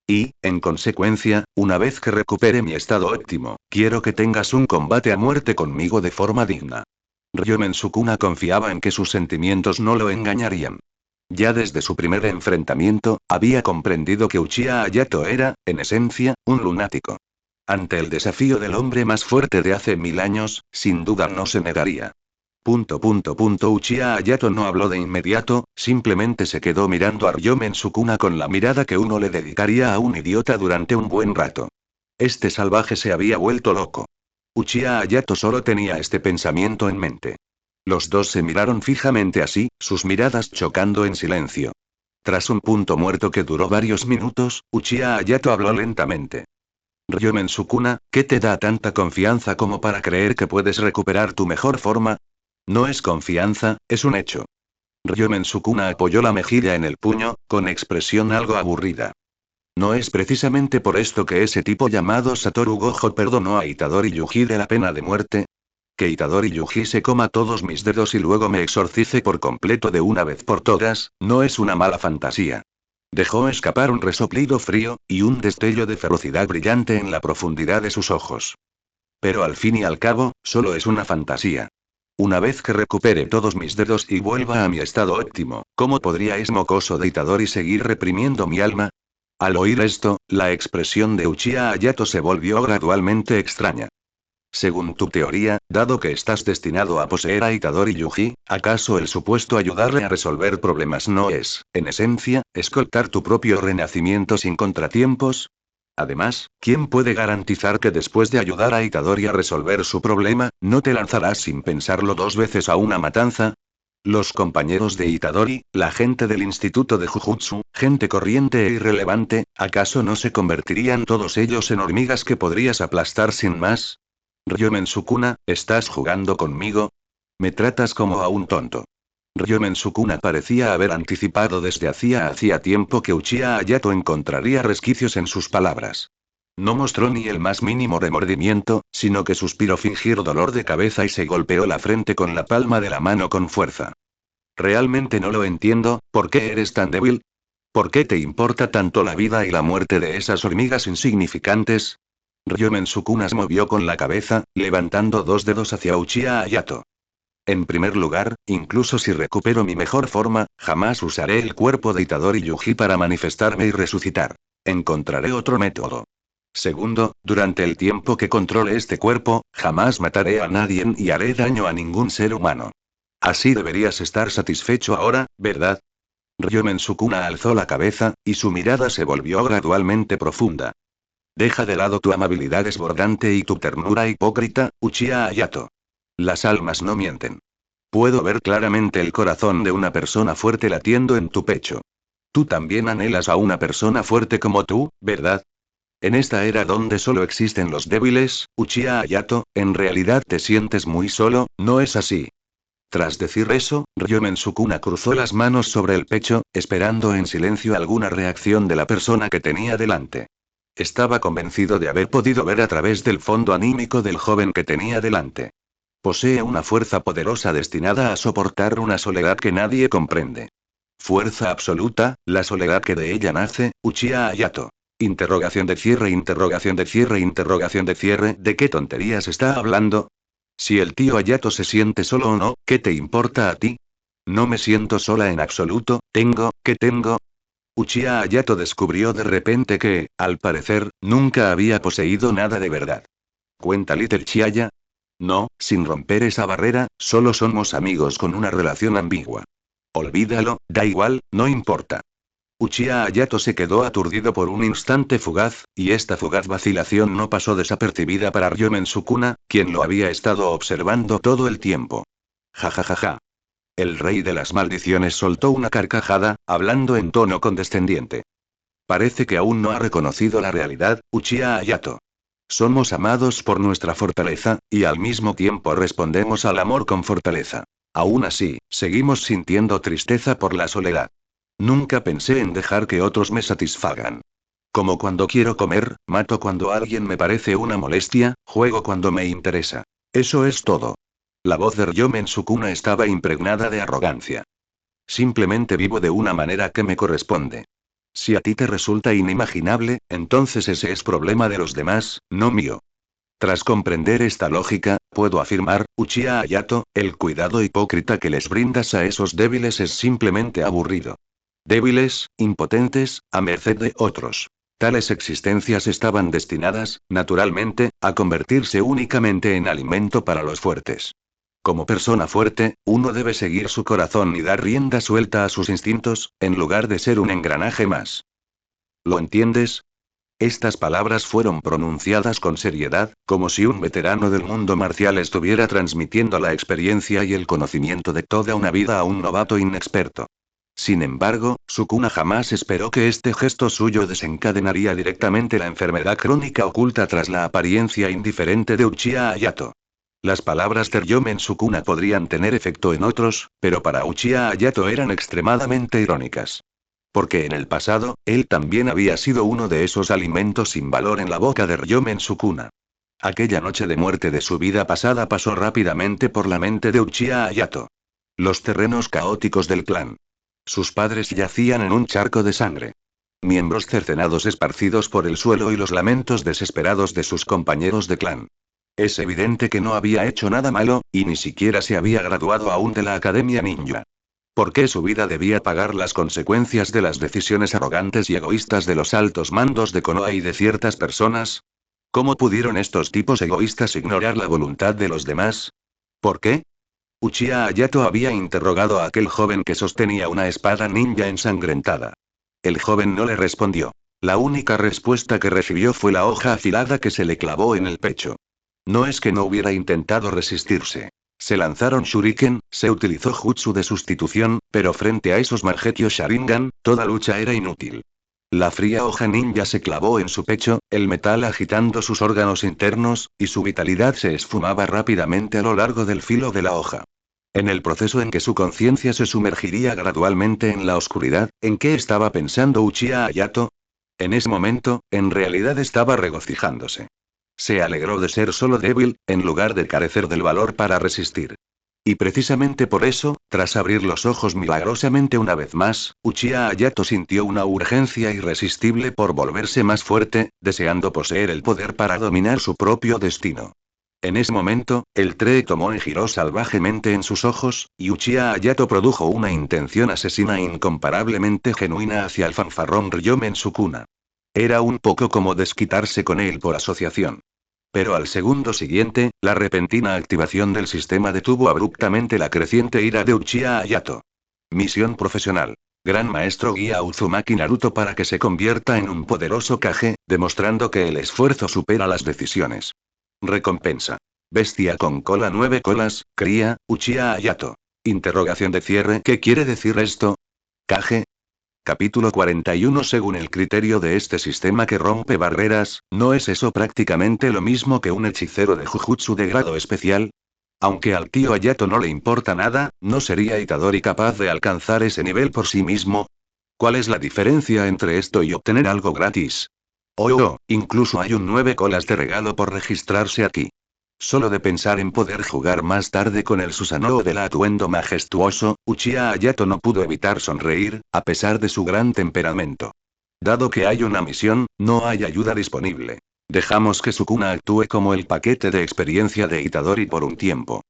Y, en consecuencia, una vez que recupere mi estado óptimo, quiero que tengas un combate a muerte conmigo de forma digna. Ryomen Sukuna confiaba en que sus sentimientos no lo engañarían. Ya desde su primer enfrentamiento, había comprendido que Uchiha Hayato era, en esencia, un lunático. Ante el desafío del hombre más fuerte de hace 1000 años, sin duda no se negaría. Uchiha Hayato no habló de inmediato, simplemente se quedó mirando a Ryomen Sukuna con la mirada que uno le dedicaría a un idiota durante un buen rato. Este salvaje se había vuelto loco. Uchiha Hayato solo tenía este pensamiento en mente. Los dos se miraron fijamente así, sus miradas chocando en silencio. Tras un punto muerto que duró varios minutos, Uchiha Hayato habló lentamente. Ryomen Sukuna, ¿qué te da tanta confianza como para creer que puedes recuperar tu mejor forma? No es confianza, es un hecho. Ryomen Sukuna apoyó la mejilla en el puño, con expresión algo aburrida. No es precisamente por esto que ese tipo llamado Satoru Gojo perdonó a Itadori Yuji de la pena de muerte. Que Itadori Yuji se coma todos mis dedos y luego me exorcice por completo de una vez por todas, no es una mala fantasía. Dejó escapar un resoplido frío, y un destello de ferocidad brillante en la profundidad de sus ojos. Pero al fin y al cabo, solo es una fantasía. Una vez que recupere todos mis dedos y vuelva a mi estado óptimo, ¿cómo podría ese mocoso de Itadori seguir reprimiendo mi alma? Al oír esto, la expresión de Uchiha Hayato se volvió gradualmente extraña. Según tu teoría, dado que estás destinado a poseer a Itadori Yuji, ¿acaso el supuesto ayudarle a resolver problemas no es, en esencia, escoltar tu propio renacimiento sin contratiempos? Además, ¿quién puede garantizar que después de ayudar a Itadori a resolver su problema, no te lanzarás sin pensarlo dos veces a una matanza? Los compañeros de Itadori, la gente del Instituto de Jujutsu, gente corriente e irrelevante, ¿acaso no se convertirían todos ellos en hormigas que podrías aplastar sin más? Ryomen Sukuna, ¿estás jugando conmigo? Me tratas como a un tonto. Ryomen Sukuna parecía haber anticipado desde hacía tiempo que Uchiha Hayato encontraría resquicios en sus palabras. No mostró ni el más mínimo remordimiento, sino que suspiró fingir dolor de cabeza y se golpeó la frente con la palma de la mano con fuerza. Realmente no lo entiendo, ¿por qué eres tan débil? ¿Por qué te importa tanto la vida y la muerte de esas hormigas insignificantes? Ryomen Sukuna se movió con la cabeza, levantando dos dedos hacia Uchiha Hayato. En primer lugar, incluso si recupero mi mejor forma, jamás usaré el cuerpo de Itadori Yuji para manifestarme y resucitar. Encontraré otro método. Segundo, durante el tiempo que controle este cuerpo, jamás mataré a nadie ni haré daño a ningún ser humano. Así deberías estar satisfecho ahora, ¿verdad? Ryomen Sukuna alzó la cabeza, y su mirada se volvió gradualmente profunda. Deja de lado tu amabilidad desbordante y tu ternura hipócrita, Uchiha Hayato. Las almas no mienten. Puedo ver claramente el corazón de una persona fuerte latiendo en tu pecho. Tú también anhelas a una persona fuerte como tú, ¿verdad? En esta era donde solo existen los débiles, Uchiha Hayato, en realidad te sientes muy solo, ¿no es así? Tras decir eso, Ryomen Sukuna cruzó las manos sobre el pecho, esperando en silencio alguna reacción de la persona que tenía delante. Estaba convencido de haber podido ver a través del fondo anímico del joven que tenía delante. Posee una fuerza poderosa destinada a soportar una soledad que nadie comprende. Fuerza absoluta, la soledad que de ella nace, Uchiha Hayato. Interrogación de cierre, interrogación de cierre, interrogación de cierre, ¿de qué tonterías está hablando? Si el tío Hayato se siente solo o no, ¿qué te importa a ti? No me siento sola en absoluto, ¿qué tengo? Uchiha Hayato descubrió de repente que, al parecer, nunca había poseído nada de verdad. ¿Cuenta Little Chiaya? No, sin romper esa barrera, solo somos amigos con una relación ambigua. Olvídalo, da igual, no importa. Uchiha Hayato se quedó aturdido por un instante fugaz, y esta fugaz vacilación no pasó desapercibida para Ryomen Sukuna, quien lo había estado observando todo el tiempo. Ja ja ja ja. El rey de las maldiciones soltó una carcajada, hablando en tono condescendiente. Parece que aún no ha reconocido la realidad, Uchiha Hayato. Somos amados por nuestra fortaleza, y al mismo tiempo respondemos al amor con fortaleza. Aún así, seguimos sintiendo tristeza por la soledad. Nunca pensé en dejar que otros me satisfagan. Como cuando quiero comer, mato cuando alguien me parece una molestia, juego cuando me interesa. Eso es todo. La voz de Ryomen Sukuna estaba impregnada de arrogancia. Simplemente vivo de una manera que me corresponde. Si a ti te resulta inimaginable, entonces ese es problema de los demás, no mío. Tras comprender esta lógica, puedo afirmar, Uchiha Hayato, el cuidado hipócrita que les brindas a esos débiles es simplemente aburrido. Débiles, impotentes, a merced de otros. Tales existencias estaban destinadas, naturalmente, a convertirse únicamente en alimento para los fuertes. Como persona fuerte, uno debe seguir su corazón y dar rienda suelta a sus instintos, en lugar de ser un engranaje más. ¿Lo entiendes? Estas palabras fueron pronunciadas con seriedad, como si un veterano del mundo marcial estuviera transmitiendo la experiencia y el conocimiento de toda una vida a un novato inexperto. Sin embargo, Sukuna jamás esperó que este gesto suyo desencadenaría directamente la enfermedad crónica oculta tras la apariencia indiferente de Uchiha Hayato. Las palabras de Ryomen Sukuna podrían tener efecto en otros, pero para Uchiha Hayato eran extremadamente irónicas. Porque en el pasado, él también había sido uno de esos alimentos sin valor en la boca de Ryomen Sukuna. Aquella noche de muerte de su vida pasada pasó rápidamente por la mente de Uchiha Hayato. Los terrenos caóticos del clan. Sus padres yacían en un charco de sangre. Miembros cercenados esparcidos por el suelo y los lamentos desesperados de sus compañeros de clan. Es evidente que no había hecho nada malo, y ni siquiera se había graduado aún de la Academia Ninja. ¿Por qué su vida debía pagar las consecuencias de las decisiones arrogantes y egoístas de los altos mandos de Konoha y de ciertas personas? ¿Cómo pudieron estos tipos egoístas ignorar la voluntad de los demás? ¿Por qué? Uchiha Hayato había interrogado a aquel joven que sostenía una espada ninja ensangrentada. El joven no le respondió. La única respuesta que recibió fue la hoja afilada que se le clavó en el pecho. No es que no hubiera intentado resistirse. Se lanzaron shuriken, se utilizó jutsu de sustitución, pero frente a esos Mangekyō Sharingan, toda lucha era inútil. La fría hoja ninja se clavó en su pecho, el metal agitando sus órganos internos, y su vitalidad se esfumaba rápidamente a lo largo del filo de la hoja. En el proceso en que su conciencia se sumergiría gradualmente en la oscuridad, ¿en qué estaba pensando Uchiha Hayato? En ese momento, en realidad estaba regocijándose. Se alegró de ser solo débil, en lugar de carecer del valor para resistir. Y precisamente por eso, tras abrir los ojos milagrosamente una vez más, Uchiha Hayato sintió una urgencia irresistible por volverse más fuerte, deseando poseer el poder para dominar su propio destino. En ese momento, el Tree Tomoe giró salvajemente en sus ojos, y Uchiha Hayato produjo una intención asesina incomparablemente genuina hacia el fanfarrón Ryomen Sukuna. Era un poco como desquitarse con él por asociación. Pero al segundo siguiente, la repentina activación del sistema detuvo abruptamente la creciente ira de Uchiha Hayato. Misión profesional. Gran maestro guía a Uzumaki Naruto para que se convierta en un poderoso Kage, demostrando que el esfuerzo supera las decisiones. Recompensa. Bestia con cola 9 colas, cría, Uchiha Hayato. Interrogación de cierre. ¿Qué quiere decir esto? Kage. Capítulo 41. Según el criterio de este sistema que rompe barreras, ¿no es eso prácticamente lo mismo que un hechicero de Jujutsu de grado especial? Aunque al tío Hayato no le importa nada, ¿no sería Itadori capaz de alcanzar ese nivel por sí mismo? ¿Cuál es la diferencia entre esto y obtener algo gratis? Oh, incluso hay un 9 colas de regalo por registrarse aquí. Solo de pensar en poder jugar más tarde con el Susanoo del atuendo majestuoso, Uchiha Hayato no pudo evitar sonreír, a pesar de su gran temperamento. Dado que hay una misión, no hay ayuda disponible. Dejamos que Sukuna actúe como el paquete de experiencia de Itadori por un tiempo.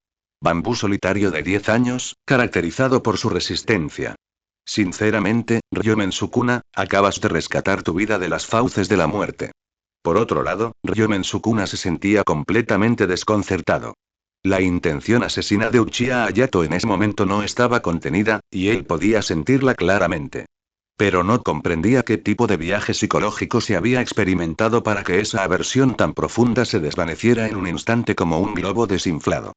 Bambú solitario de 10 años, caracterizado por su resistencia. Sinceramente, Ryomen Sukuna, acabas de rescatar tu vida de las fauces de la muerte. Por otro lado, Ryomen Sukuna se sentía completamente desconcertado. La intención asesina de Uchiha Hayato en ese momento no estaba contenida, y él podía sentirla claramente. Pero no comprendía qué tipo de viaje psicológico se había experimentado para que esa aversión tan profunda se desvaneciera en un instante como un globo desinflado.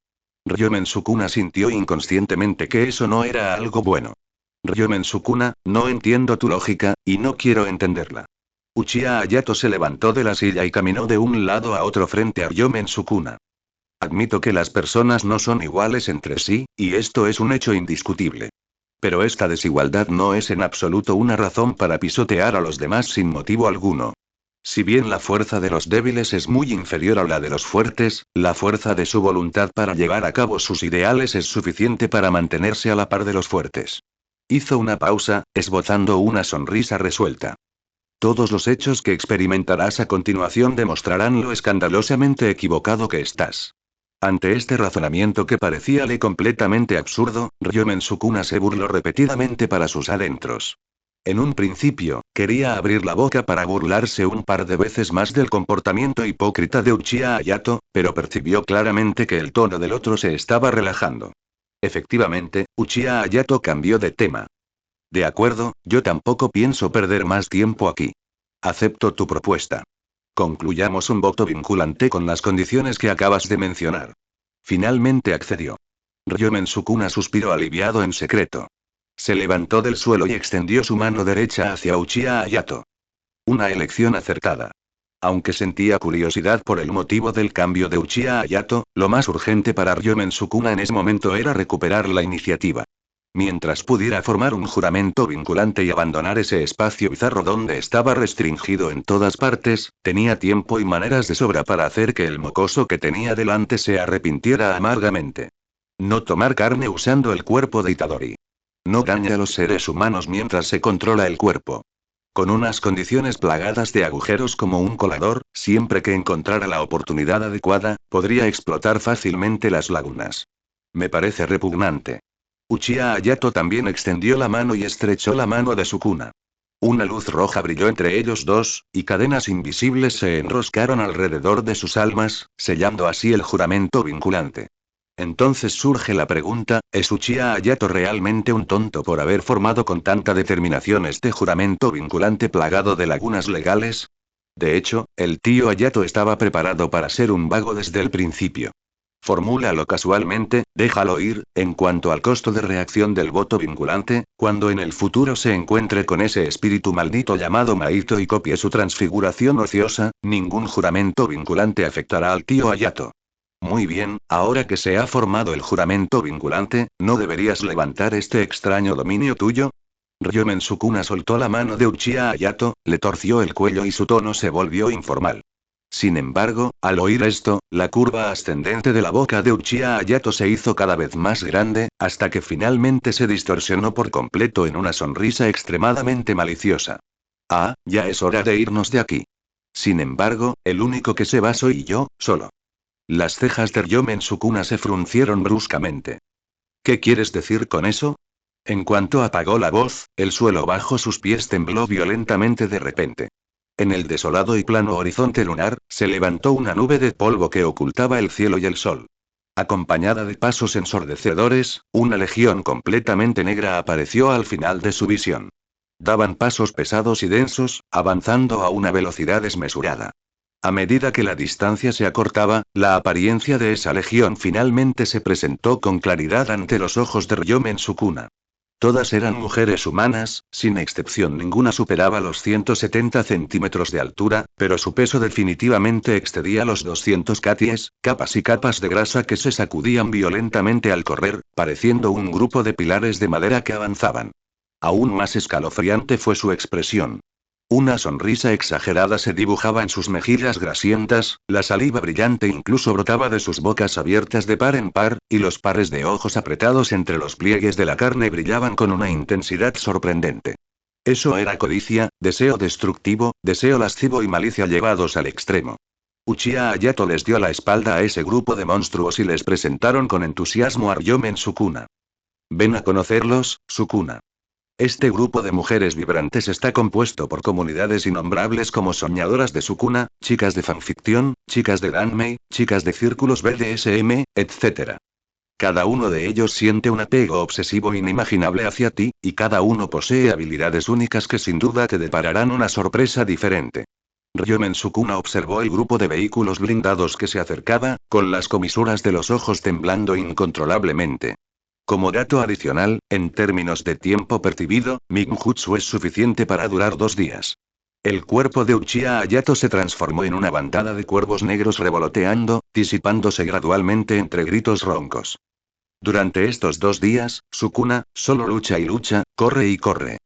Ryomen Sukuna sintió inconscientemente que eso no era algo bueno. Ryomen Sukuna, no entiendo tu lógica, y no quiero entenderla. Uchiha Hayato se levantó de la silla y caminó de un lado a otro frente a Ryomen Sukuna. Admito que las personas no son iguales entre sí, y esto es un hecho indiscutible. Pero esta desigualdad no es en absoluto una razón para pisotear a los demás sin motivo alguno. Si bien la fuerza de los débiles es muy inferior a la de los fuertes, la fuerza de su voluntad para llevar a cabo sus ideales es suficiente para mantenerse a la par de los fuertes. Hizo una pausa, esbozando una sonrisa resuelta. Todos los hechos que experimentarás a continuación demostrarán lo escandalosamente equivocado que estás. Ante este razonamiento que parecíale completamente absurdo, Ryomen Sukuna se burló repetidamente para sus adentros. En un principio, quería abrir la boca para burlarse un par de veces más del comportamiento hipócrita de Uchiha Hayato, pero percibió claramente que el tono del otro se estaba relajando. Efectivamente, Uchiha Hayato cambió de tema. De acuerdo, yo tampoco pienso perder más tiempo aquí. Acepto tu propuesta. Concluyamos un voto vinculante con las condiciones que acabas de mencionar. Finalmente accedió. Ryomen Sukuna suspiró aliviado en secreto. Se levantó del suelo y extendió su mano derecha hacia Uchiha Hayato. Una elección acertada. Aunque sentía curiosidad por el motivo del cambio de Uchiha Hayato, lo más urgente para Ryomen Sukuna en ese momento era recuperar la iniciativa. Mientras pudiera formar un juramento vinculante y abandonar ese espacio bizarro donde estaba restringido en todas partes, tenía tiempo y maneras de sobra para hacer que el mocoso que tenía delante se arrepintiera amargamente. No tomar carne usando el cuerpo de Itadori. No daña a los seres humanos mientras se controla el cuerpo. Con unas condiciones plagadas de agujeros como un colador, siempre que encontrara la oportunidad adecuada, podría explotar fácilmente las lagunas. Me parece repugnante. Uchiha Hayato también extendió la mano y estrechó la mano de Sukuna. Una luz roja brilló entre ellos dos, y cadenas invisibles se enroscaron alrededor de sus almas, sellando así el juramento vinculante. Entonces surge la pregunta, ¿es Uchiha Hayato realmente un tonto por haber formado con tanta determinación este juramento vinculante plagado de lagunas legales? De hecho, el tío Hayato estaba preparado para ser un vago desde el principio. Formúlalo casualmente, déjalo ir, en cuanto al costo de reacción del voto vinculante, cuando en el futuro se encuentre con ese espíritu maldito llamado Maito y copie su transfiguración ociosa, ningún juramento vinculante afectará al tío Hayato. Muy bien, ahora que se ha formado el juramento vinculante, ¿no deberías levantar este extraño dominio tuyo? Ryomen Sukuna soltó la mano de Uchiha Hayato, le torció el cuello y su tono se volvió informal. Sin embargo, al oír esto, la curva ascendente de la boca de Uchiha Hayato se hizo cada vez más grande, hasta que finalmente se distorsionó por completo en una sonrisa extremadamente maliciosa. Ah, ya es hora de irnos de aquí. Sin embargo, el único que se va soy yo, solo. Las cejas de Ryomen Sukuna se fruncieron bruscamente. ¿Qué quieres decir con eso? En cuanto apagó la voz, el suelo bajo sus pies tembló violentamente de repente. En el desolado y plano horizonte lunar, se levantó una nube de polvo que ocultaba el cielo y el sol. Acompañada de pasos ensordecedores, una legión completamente negra apareció al final de su visión. Daban pasos pesados y densos, avanzando a una velocidad desmesurada. A medida que la distancia se acortaba, la apariencia de esa legión finalmente se presentó con claridad ante los ojos de Ryomen Sukuna. Todas eran mujeres humanas, sin excepción ninguna superaba los 170 centímetros de altura, pero su peso definitivamente excedía los 200 katies, capas y capas de grasa que se sacudían violentamente al correr, pareciendo un grupo de pilares de madera que avanzaban. Aún más escalofriante fue su expresión. Una sonrisa exagerada se dibujaba en sus mejillas grasientas, la saliva brillante incluso brotaba de sus bocas abiertas de par en par, y los pares de ojos apretados entre los pliegues de la carne brillaban con una intensidad sorprendente. Eso era codicia, deseo destructivo, deseo lascivo y malicia llevados al extremo. Uchiha Hayato les dio la espalda a ese grupo de monstruos y les presentaron con entusiasmo a Ryomen Sukuna. Ven a conocerlos, Sukuna. Este grupo de mujeres vibrantes está compuesto por comunidades innombrables como soñadoras de Sukuna, chicas de fanficción, chicas de Danmei, chicas de círculos BDSM, etc. Cada uno de ellos siente un apego obsesivo inimaginable hacia ti, y cada uno posee habilidades únicas que sin duda te depararán una sorpresa diferente. Ryomen Sukuna observó el grupo de vehículos blindados que se acercaba, con las comisuras de los ojos temblando incontrolablemente. Como dato adicional, en términos de tiempo percibido, Minjutsu es suficiente para durar 2 días. El cuerpo de Uchiha Hayato se transformó en una bandada de cuervos negros revoloteando, disipándose gradualmente entre gritos roncos. Durante estos 2 días, Sukuna, solo lucha y lucha, corre y corre.